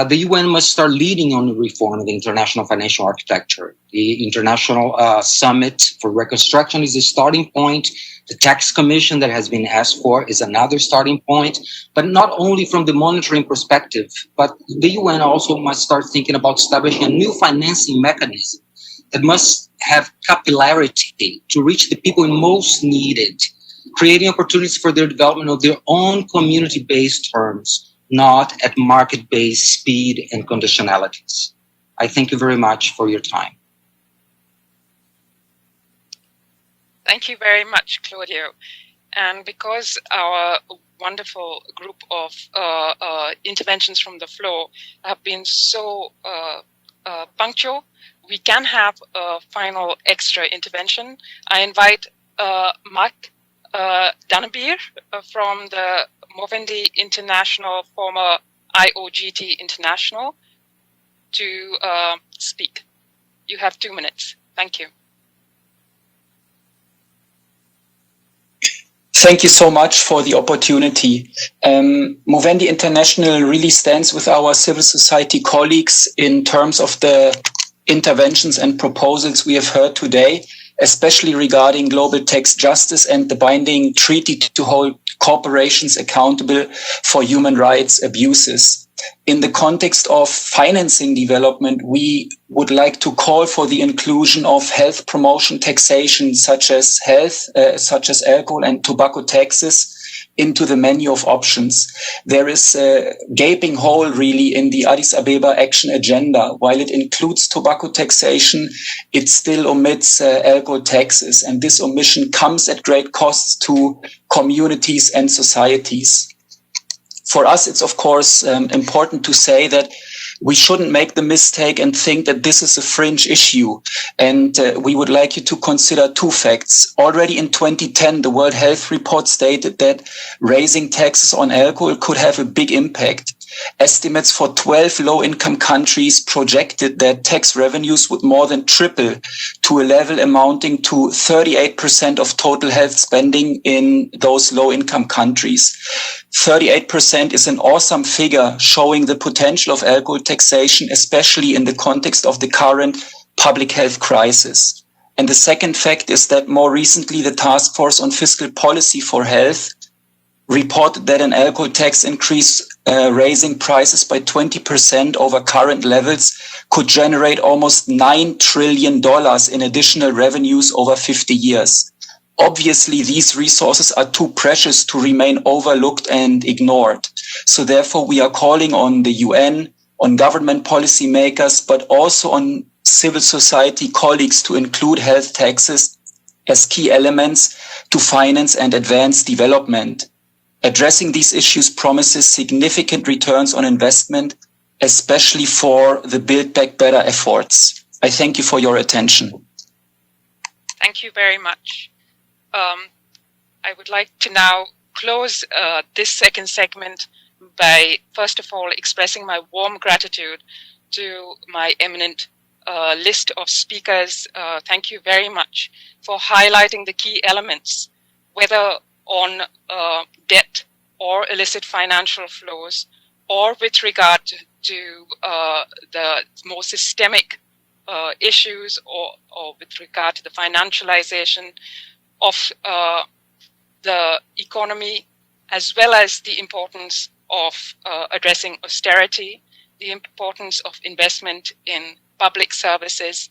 the UN must start leading on the reform of the international financial architecture. The International Summit for Reconstruction is a starting point. The Tax Commission that has been asked for is another starting point, but not only from the monitoring perspective, but the UN also must start thinking about establishing a new financing mechanism that must have capillarity to reach the people most needed, creating opportunities for their development of their own community-based terms, not at market-based speed and conditionalities. I thank you very much for your time. Thank you very much, Claudio. And because our wonderful group of interventions from the floor have been so punctual, we can have a final extra intervention. I invite Mark Dannebier from the Movendi International, former IOGT International, to speak. You have 2 minutes. Thank you. Thank you so much for the opportunity. Movendi International really stands with our civil society colleagues in terms of the interventions and proposals we have heard today, especially regarding global tax justice and the binding treaty to hold corporations accountable for human rights abuses. In the context of financing development, we would like to call for the inclusion of health promotion taxation, such as alcohol and tobacco taxes, into the menu of options. There is a gaping hole really in the Addis Abeba Action Agenda. While it includes tobacco taxation, it still omits alcohol taxes, and this omission comes at great costs to communities and societies. For us, it's of course important to say that we shouldn't make the mistake and think that this is a fringe issue. And we would like you to consider two facts. Already in 2010, the World Health Report stated that raising taxes on alcohol could have a big impact. Estimates for 12 low-income countries projected that tax revenues would more than triple to a level amounting to 38% of total health spending in those low-income countries. 38% is an awesome figure showing the potential of alcohol taxation, especially in the context of the current public health crisis. And the second fact is that more recently, the Task Force on Fiscal Policy for Health reported that an alcohol tax increase raising prices by 20% over current levels could generate almost $9 trillion in additional revenues over 50 years. Obviously, these resources are too precious to remain overlooked and ignored. So therefore, we are calling on the UN, on government policymakers, but also on civil society colleagues to include health taxes as key elements to finance and advance development. Addressing these issues promises significant returns on investment, especially for the Build Back Better efforts. I thank you for your attention. Thank you very much. I would like to now close this second segment by, first of all, expressing my warm gratitude to my eminent list of speakers. Thank you very much for highlighting the key elements, whether on debt or illicit financial flows, or with regard to the more systemic issues, or with regard to the financialization of the economy, as well as the importance of addressing austerity, the importance of investment in public services,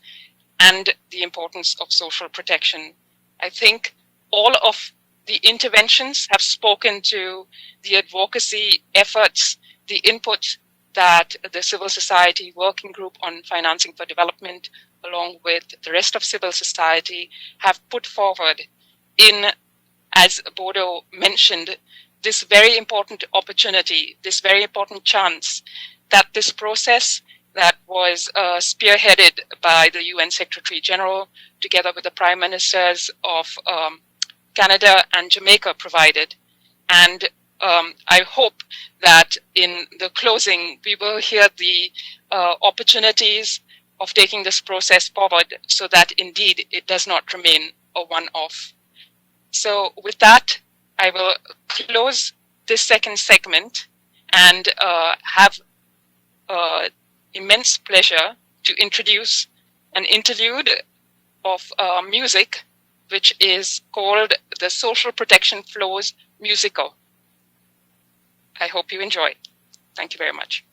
and the importance of social protection. I think all of the interventions have spoken to the advocacy efforts, the input that the Civil Society Working Group on Financing for Development, along with the rest of civil society, have put forward in, as Bodo mentioned, this very important opportunity, this very important chance that this process that was spearheaded by the UN Secretary General, together with the Prime Ministers of Canada and Jamaica provided. And I hope that in the closing, we will hear the opportunities of taking this process forward so that indeed it does not remain a one-off. So with that, I will close this second segment and have immense pleasure to introduce an interlude of music, which is called the Social Protection Flows Musical. I hope you enjoy. Thank you very much.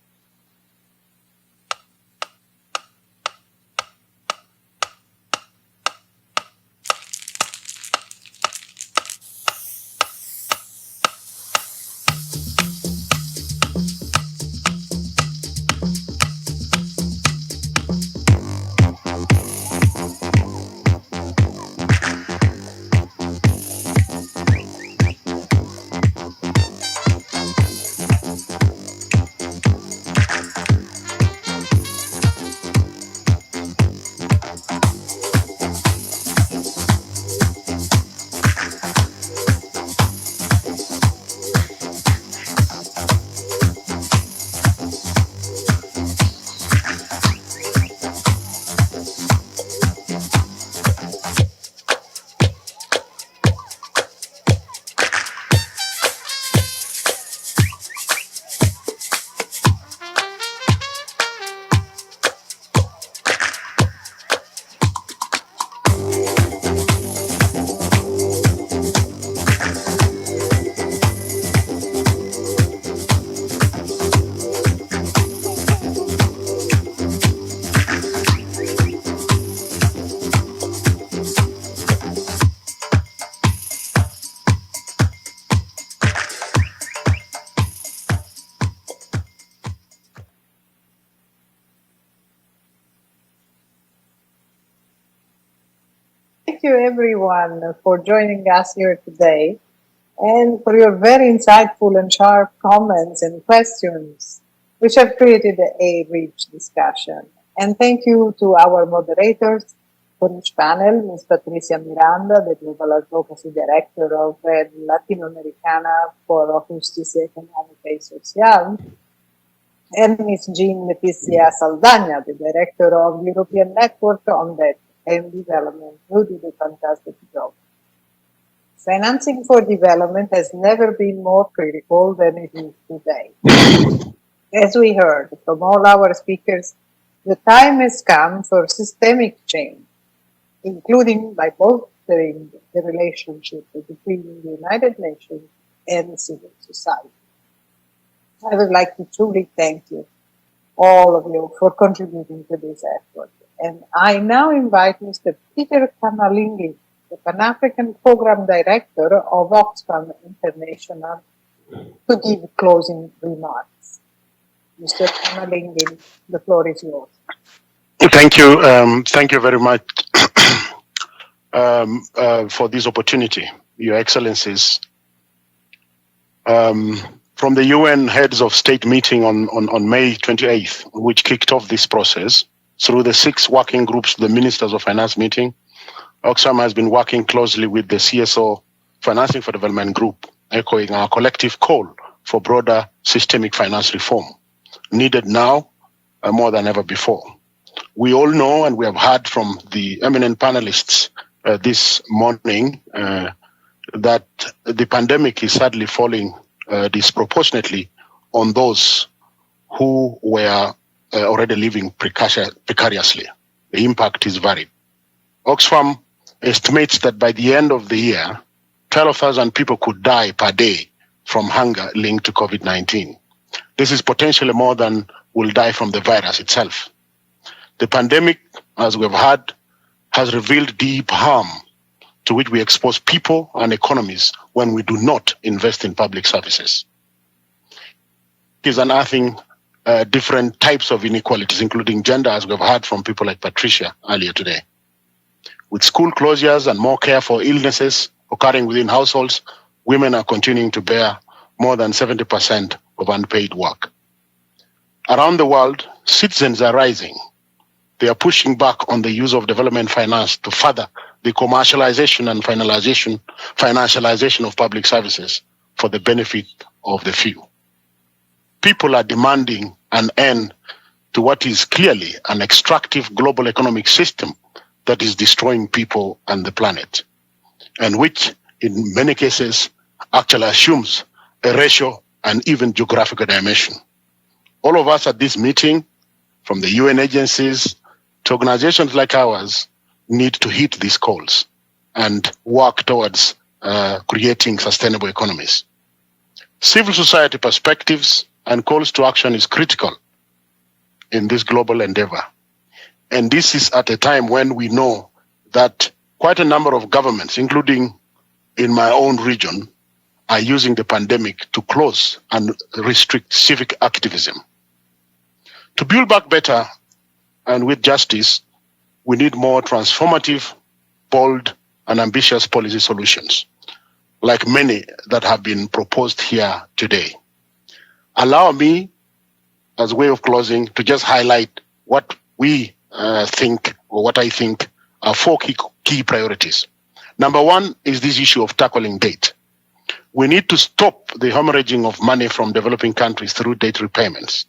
Thank you everyone for joining us here today and for your very insightful and sharp comments and questions, which have created a rich discussion. And thank you to our moderators for each panel, Ms. Patricia Miranda, the Global Advocacy Director of Red Latinoamericana for Justicia Económica y Social, and Ms. Jean Leticia Saldaña, the Director of European Network on Debt and Development, who did a fantastic job. Financing for development has never been more critical than it is today. As we heard from all our speakers, the time has come for systemic change, including by bolstering the relationship between the United Nations and civil society. I would like to truly thank you, all of you, for contributing to this effort. And I now invite Mr. Peter Kamalingi, the Pan-African Program Director of Oxfam International, to give closing remarks. Mr. Kamalingi, the floor is yours. Thank you. Thank you very much for this opportunity, Your Excellencies. From the UN Heads of State meeting on May 28th, which kicked off this process, through the 6 working groups, the Ministers of Finance meeting, Oxfam has been working closely with the CSO Financing for Development Group, echoing our collective call for broader systemic finance reform, needed now more than ever before. We all know, and we have heard from the eminent panelists this morning, that the pandemic is sadly falling disproportionately on those who were already living precariously. The impact is varied. Oxfam estimates that by the end of the year, 12,000 people could die per day from hunger linked to COVID-19. This is potentially more than will die from the virus itself. The pandemic, as we've heard, has revealed deep harm to which we expose people and economies when we do not invest in public services. It is unearthing different types of inequalities, including gender, as we've heard from people like Patricia earlier today. With school closures and more care for illnesses occurring within households, women are continuing to bear more than 70% of unpaid work. Around the world, citizens are rising. They are pushing back on the use of development finance to further the commercialization and financialization of public services for the benefit of the few. People are demanding an end to what is clearly an extractive global economic system that is destroying people and the planet, and which, in many cases, actually assumes a racial and even geographical dimension. All of us at this meeting, from the UN agencies to organizations like ours, need to hit these calls and work towards creating sustainable economies. Civil society perspectives and calls to action is critical in this global endeavor. And this is at a time when we know that quite a number of governments, including in my own region, are using the pandemic to close and restrict civic activism. To build back better and with justice, we need more transformative, bold, and ambitious policy solutions, like many that have been proposed here today. Allow me, as a way of closing, to just highlight what we think, or what I think, are four key priorities. Number one is this issue of tackling debt. We need to stop the hemorrhaging of money from developing countries through debt repayments.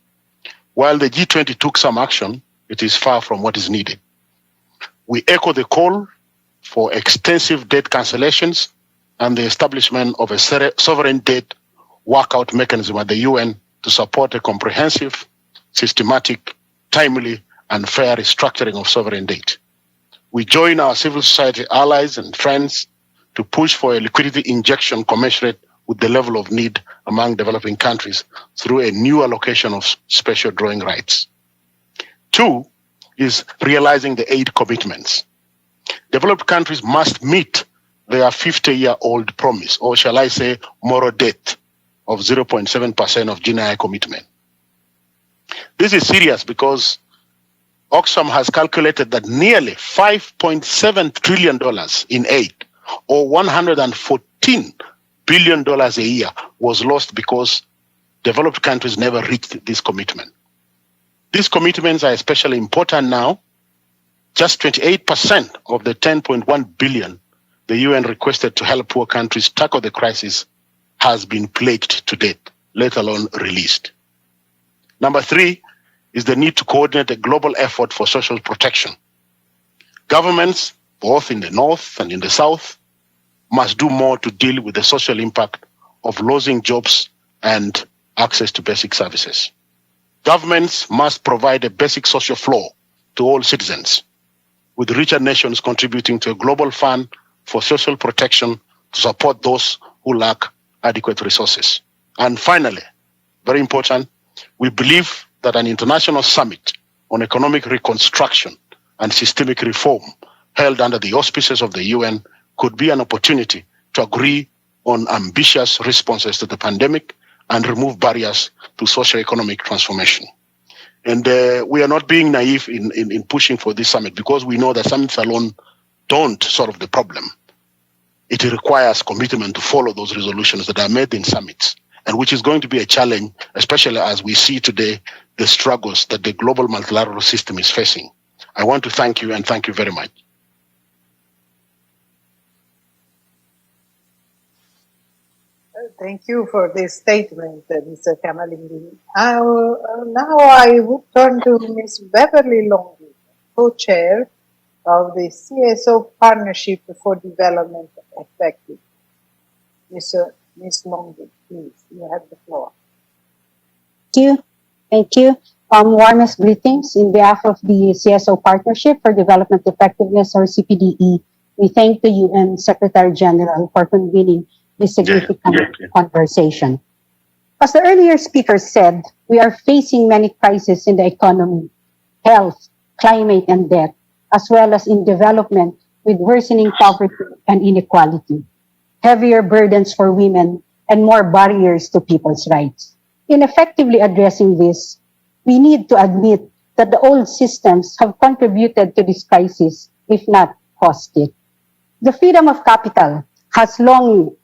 While the G20 took some action, it is far from what is needed. We echo the call for extensive debt cancellations and the establishment of a sovereign debt workout mechanism at the UN to support a comprehensive, systematic, timely, and fair restructuring of sovereign debt. We join our civil society allies and friends to push for a liquidity injection commensurate with the level of need among developing countries through a new allocation of special drawing rights. Two is realizing the aid commitments. Developed countries must meet their 50-year-old promise, or shall I say, moral debt of 0.7% of GNI commitment. This is serious because Oxfam has calculated that nearly $5.7 trillion in aid, or $114 billion a year, was lost because developed countries never reached this commitment. These commitments are especially important now. Just 28% of the 10.1 billion the UN requested to help poor countries tackle the crisis has been pledged to date, let alone released. Number three is the need to coordinate a global effort for social protection. Governments, both in the north and in the south, must do more to deal with the social impact of losing jobs and access to basic services. Governments must provide a basic social floor to all citizens, with richer nations contributing to a global fund for social protection to support those who lack adequate resources. And finally, very important, we believe that an international summit on economic reconstruction and systemic reform held under the auspices of the UN could be an opportunity to agree on ambitious responses to the pandemic and remove barriers to socio-economic transformation. And we are not being naive in pushing for this summit, because we know that summits alone don't solve the problem. It requires commitment to follow those resolutions that are made in summits, and which is going to be a challenge, especially as we see today the struggles that the global multilateral system is facing. I want to thank you, and thank you very much. Thank you for this statement, Mr. Kamalingini. Now I would turn to Ms. Beverly Longi, co-chair of the CSO Partnership for Development Effective. Ms. Longi, please, you have the floor. Thank you. Warmest greetings in behalf of the CSO Partnership for Development Effectiveness, or CPDE. We thank the UN Secretary General for convening this significant conversation. As the earlier speaker said, we are facing many crises in the economy, health, climate, and debt, as well as in development with worsening poverty and inequality, heavier burdens for women, and more barriers to people's rights. In effectively addressing this, we need to admit that the old systems have contributed to this crisis, if not caused it. The freedom of capital has long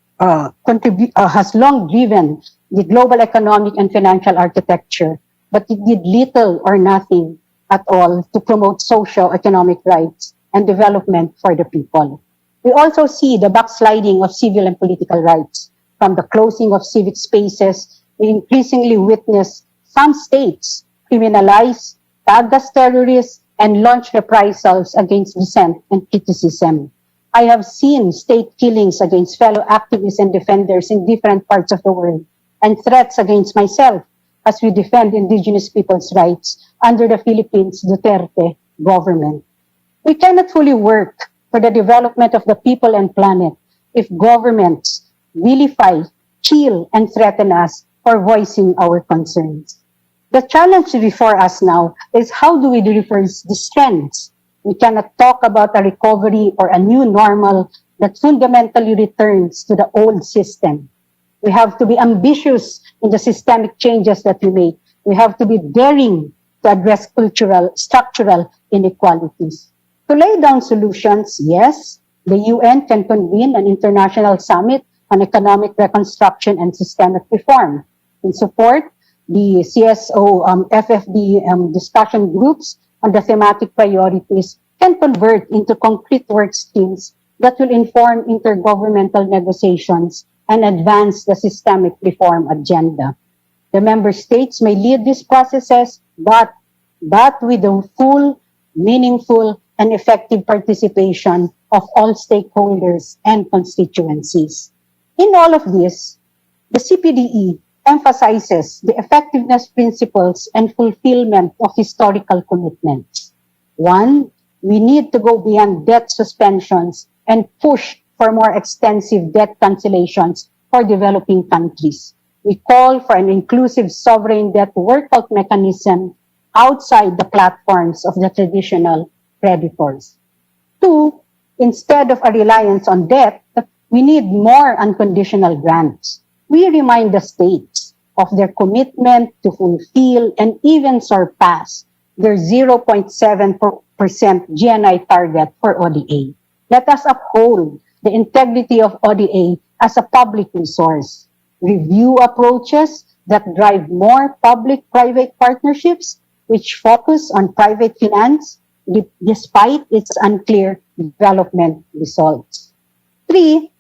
driven the global economic and financial architecture, but it did little or nothing at all to promote socio-economic rights and development for the people. We also see the backsliding of civil and political rights. From the closing of civic spaces, we increasingly witness some states criminalize, tag as terrorists, and launch reprisals against dissent and criticism. I have seen state killings against fellow activists and defenders in different parts of the world, and threats against myself as we defend indigenous people's rights under the Philippines Duterte government. We cannot fully work for the development of the people and planet if governments vilify, kill, and threaten us for voicing our concerns. The challenge before us now is how do we reverse these trends? We cannot talk about a recovery or a new normal that fundamentally returns to the old system. We have to be ambitious in the systemic changes that we make. We have to be daring to address structural inequalities. To lay down solutions, yes, the UN can convene an international summit on economic reconstruction and systemic reform. In support, the CSO FFD discussion groups on the thematic priorities can convert into concrete work streams that will inform intergovernmental negotiations and advance the systemic reform agenda. The member states may lead these processes, but with the full, meaningful, and effective participation of all stakeholders and constituencies. In all of this, the CPDE emphasizes the effectiveness principles and fulfillment of historical commitments. One, we need to go beyond debt suspensions and push for more extensive debt cancellations for developing countries. We call for an inclusive sovereign debt workout mechanism outside the platforms of the traditional creditors. Two, instead of a reliance on debt, we need more unconditional grants. We remind the states of their commitment to fulfill and even surpass their 0.7% GNI target for ODA. Let us uphold the integrity of ODA as a public resource. Review approaches that drive more public-private partnerships which focus on private finance despite its unclear development results. Three,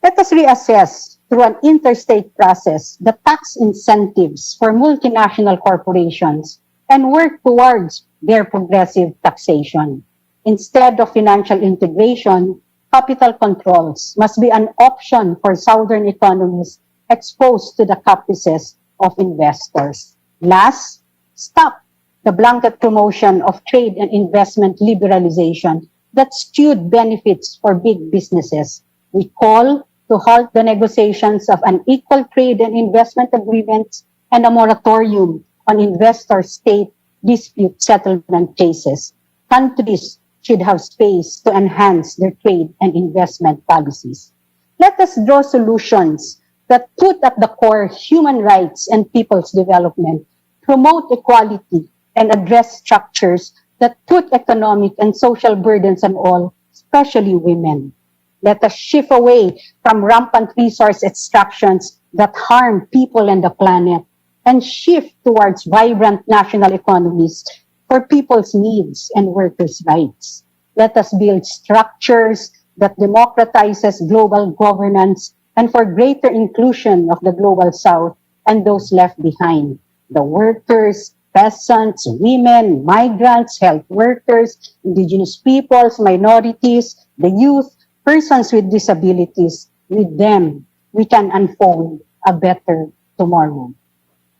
let us reassess through an interstate process the tax incentives for multinational corporations and work towards their progressive taxation. Instead of financial integration, capital controls must be an option for southern economies exposed to the caprices of investors. Last, stop the blanket promotion of trade and investment liberalization that skewed benefits for big businesses. We call to halt the negotiations of unequal trade and investment agreements and a moratorium on investor-state dispute settlement cases. Countries should have space to enhance their trade and investment policies. Let us draw solutions that put at the core human rights and people's development, promote equality, and address structures that put economic and social burdens on all, especially women. Let us shift away from rampant resource extractions that harm people and the planet and shift towards vibrant national economies for people's needs and workers' rights. Let us build structures that democratizes global governance and for greater inclusion of the global south and those left behind, the workers, peasants, women, migrants, health workers, indigenous peoples, minorities, the youth, persons with disabilities. With them, we can unfold a better tomorrow.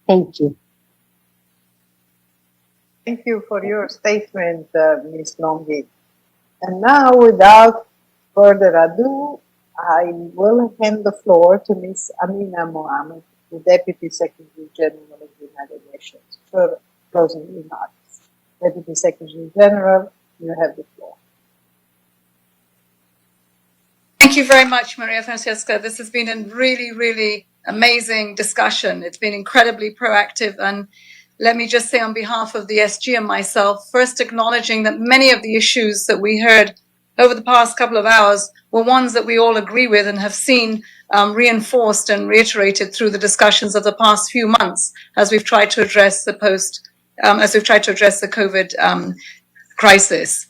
Thank you. Thank you for your statement, Ms. Longate. And now, without further ado, I will hand the floor to Ms. Amina Mohammed, the Deputy Secretary General of the United Nations, for closing remarks. Deputy Secretary General, you have the floor. Thank you very much, Maria Francesca. This has been a really, really amazing discussion. It's been incredibly proactive. And let me just say on behalf of the SG and myself, first acknowledging that many of the issues that we heard over the past couple of hours were ones that we all agree with and have seen reinforced and reiterated through the discussions of the past few months as we've tried to address the COVID crisis.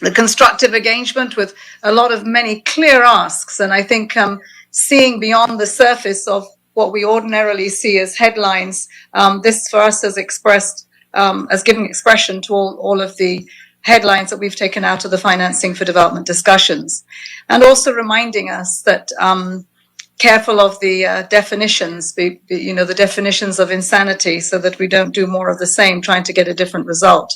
The constructive engagement with a lot of many clear asks, and I think seeing beyond the surface of what we ordinarily see as headlines, this for us has expressed, as giving expression to all of the headlines that we've taken out of the Financing for Development discussions, and also reminding us that careful of the definitions, the definitions of insanity, so that we don't do more of the same, trying to get a different result.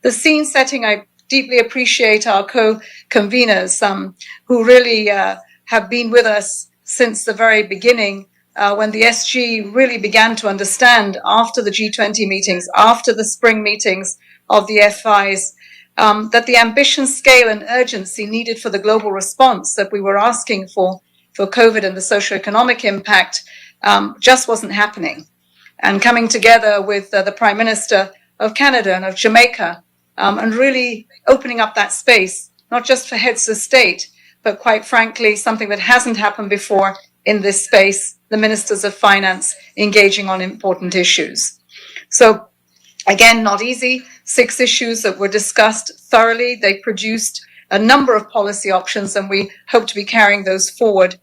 The scene setting, I deeply appreciate our co-conveners who really have been with us since the very beginning, when the SG really began to understand after the G20 meetings, after the spring meetings of the FIs, that the ambition, scale and urgency needed for the global response that we were asking for COVID and the socioeconomic impact just wasn't happening. And coming together with the Prime Minister of Canada and of Jamaica, and really opening up that space, not just for heads of state, but quite frankly, something that hasn't happened before in this space, the ministers of finance engaging on important issues. So again, not easy, 6 issues that were discussed thoroughly. They produced a number of policy options, and we hope to be carrying those forward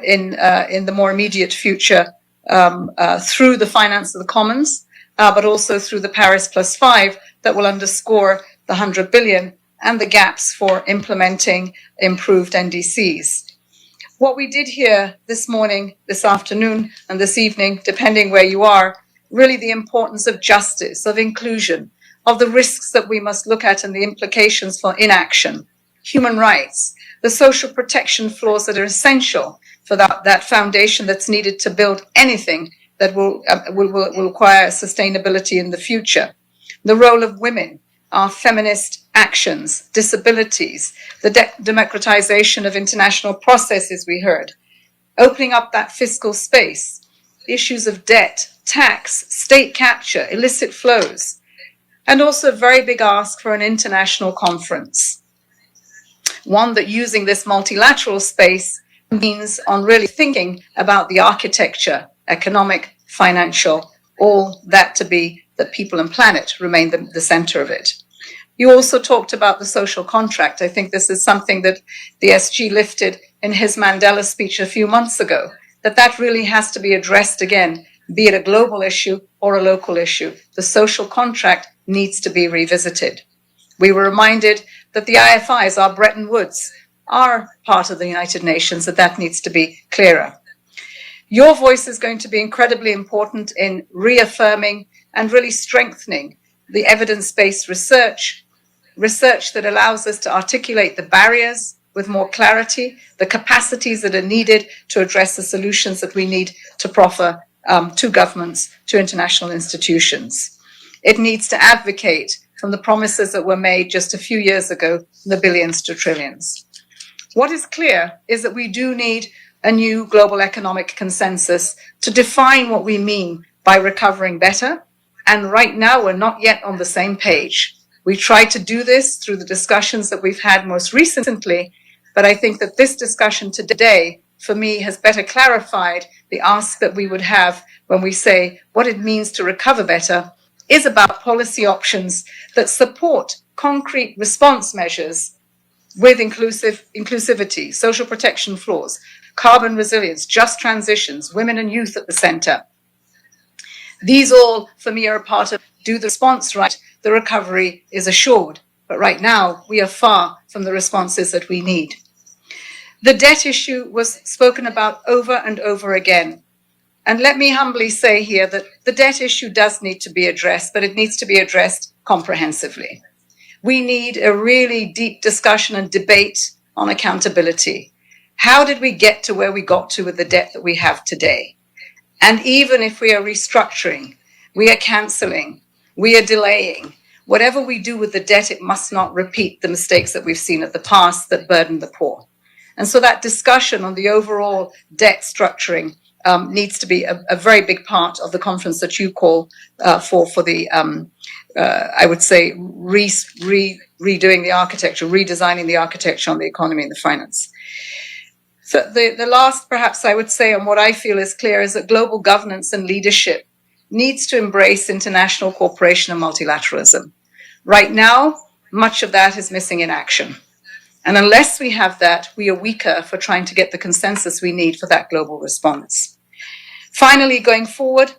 in the more immediate future through the finance of the commons, but also through the Paris +5 that will underscore the 100 billion and the gaps for implementing improved NDCs. What we did here this morning, this afternoon, and this evening, depending where you are, really the importance of justice, of inclusion, of the risks that we must look at and the implications for inaction, human rights, the social protection floors that are essential for that foundation that's needed to build anything that will require sustainability in the future. The role of women, our feminist actions, disabilities, the democratization of international processes we heard, opening up that fiscal space, issues of debt, tax, state capture, illicit flows, and also a very big ask for an international conference. One that using this multilateral space means on really thinking about the architecture, economic, financial, all that to be that people and planet remain the center of it. You also talked about the social contract. I think this is something that the SG lifted in his Mandela speech a few months ago, that really has to be addressed again, be it a global issue or a local issue. The social contract needs to be revisited. We were reminded that the IFIs, our Bretton Woods, are part of the United Nations, that needs to be clearer. Your voice is going to be incredibly important in reaffirming and really strengthening the evidence-based research that allows us to articulate the barriers with more clarity, the capacities that are needed to address the solutions that we need to proffer to governments, to international institutions. It needs to advocate from the promises that were made just a few years ago, the billions to trillions. What is clear is that we do need a new global economic consensus to define what we mean by recovering better. And right now, we're not yet on the same page. We tried to do this through the discussions that we've had most recently, but I think that this discussion today, for me, has better clarified the ask that we would have when we say what it means to recover better is about policy options that support concrete response measures with inclusivity, social protection floors, carbon resilience, just transitions, women and youth at the center. These all, for me, are a part of do the response right, the recovery is assured. But right now, we are far from the responses that we need. The debt issue was spoken about over and over again. And let me humbly say here that the debt issue does need to be addressed, but it needs to be addressed comprehensively. We need a really deep discussion and debate on accountability. How did we get to where we got to with the debt that we have today? And even if we are restructuring, we are cancelling, we are delaying, whatever we do with the debt, it must not repeat the mistakes that we've seen in the past that burden the poor. And so that discussion on the overall debt structuring needs to be a very big part of the conference that you call for the, I would say, redoing the architecture, redesigning the architecture on the economy and the finance. So the last, perhaps I would say, on what I feel is clear is that global governance and leadership needs to embrace international cooperation and multilateralism. Right now, much of that is missing in action. And unless we have that, we are weaker for trying to get the consensus we need for that global response. Finally, going forward,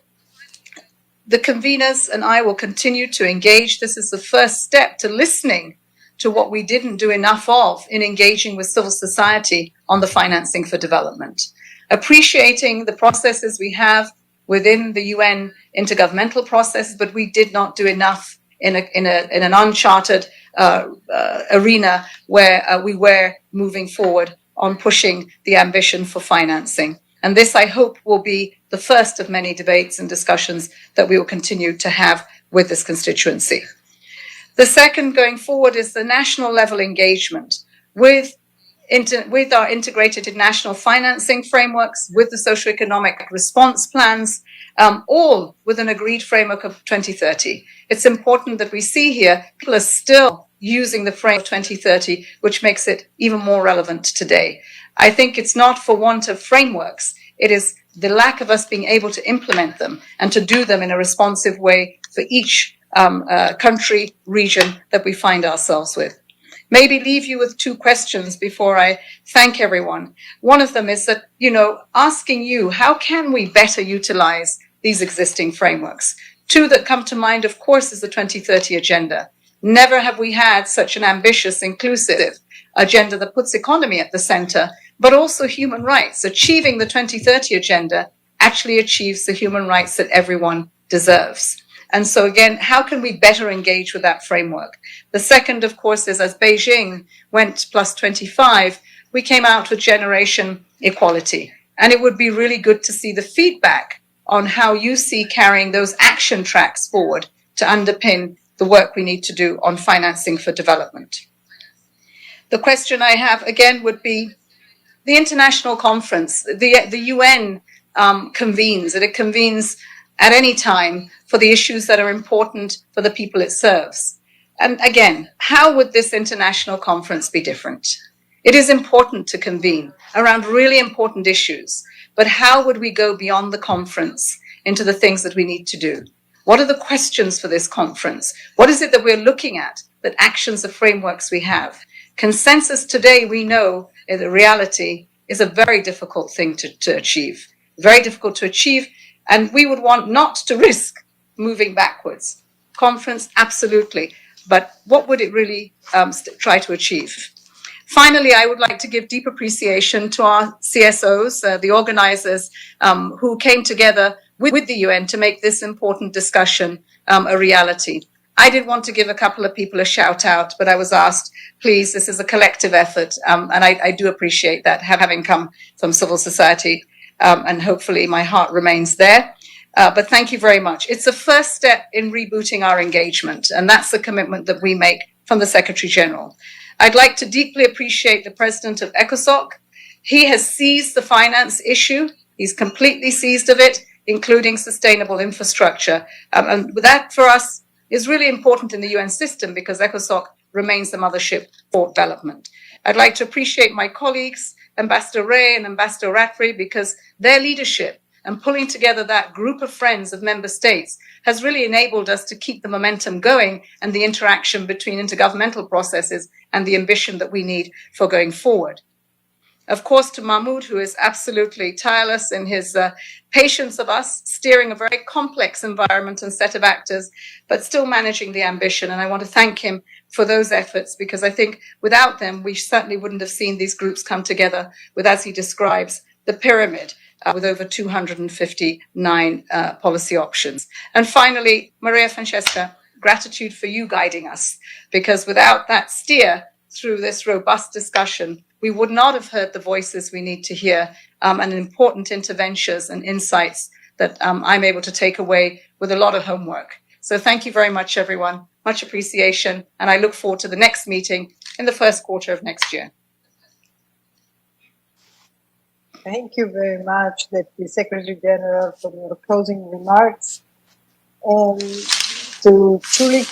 the conveners and I will continue to engage. This is the first step to listening to what we didn't do enough of in engaging with civil society on the financing for development. Appreciating the processes we have within the UN intergovernmental process, but we did not do enough in an uncharted arena where we were moving forward on pushing the ambition for financing. And this, I hope, will be the first of many debates and discussions that we will continue to have with this constituency. The second going forward is the national level engagement with our integrated national financing frameworks, with the socioeconomic response plans, all with an agreed framework of 2030. It's important that we see here people are still using the frame of 2030, which makes it even more relevant today. I think it's not for want of frameworks. It is the lack of us being able to implement them and to do them in a responsive way for each country, region that we find ourselves with. Maybe leave you with two questions before I thank everyone. One of them is that, asking you, how can we better utilize these existing frameworks? Two that come to mind, of course, is the 2030 agenda. Never have we had such an ambitious, inclusive agenda that puts economy at the center, but also human rights. Achieving the 2030 agenda actually achieves the human rights that everyone deserves. And so again, how can we better engage with that framework? The second, of course, is as Beijing went plus 25, we came out with generation equality. And it would be really good to see the feedback on how you see carrying those action tracks forward to underpin the work we need to do on financing for development. The question I have again would be the international conference, the UN convenes, and it convenes at any time for the issues that are important for the people it serves. And again, how would this international conference be different? It is important to convene around really important issues, but how would we go beyond the conference into the things that we need to do? What are the questions for this conference? What is it that we're looking at, that actions or frameworks we have? Consensus today, we know, in the reality, is a very difficult thing to achieve. Very difficult to achieve, and we would want not to risk moving backwards. Conference, absolutely, but what would it really try to achieve? Finally, I would like to give deep appreciation to our CSOs, the organizers who came together with the UN to make this important discussion a reality. I did want to give a couple of people a shout out, but I was asked, please, this is a collective effort, and I do appreciate that, having come from civil society, and hopefully my heart remains there. But thank you very much. It's the first step in rebooting our engagement, and that's the commitment that we make from the Secretary General. I'd like to deeply appreciate the President of ECOSOC. He has seized the finance issue. He's completely seized of it, including sustainable infrastructure. And that, for us, is really important in the UN system because ECOSOC remains the mothership for development. I'd like to appreciate my colleagues, Ambassador Ray and Ambassador Ratry, because their leadership and pulling together that group of friends of member states has really enabled us to keep the momentum going and the interaction between intergovernmental processes and the ambition that we need for going forward. Of course, to Mahmoud, who is absolutely tireless in his patience of us, steering a very complex environment and set of actors, but still managing the ambition. And I want to thank him for those efforts, because I think without them, we certainly wouldn't have seen these groups come together with, as he describes, the pyramid with over 259 policy options. And finally, Maria Francesca, gratitude for you guiding us, because without that steer through this robust discussion, we would not have heard the voices we need to hear and important interventions and insights that I'm able to take away with a lot of homework. So thank you very much, everyone. Much appreciation. And I look forward to the next meeting in the first quarter of next year. Thank you very much, Deputy Secretary General, for your closing remarks. And to truly,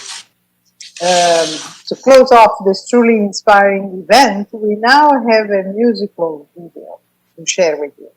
to close off this truly inspiring event, we now have a musical video to share with you.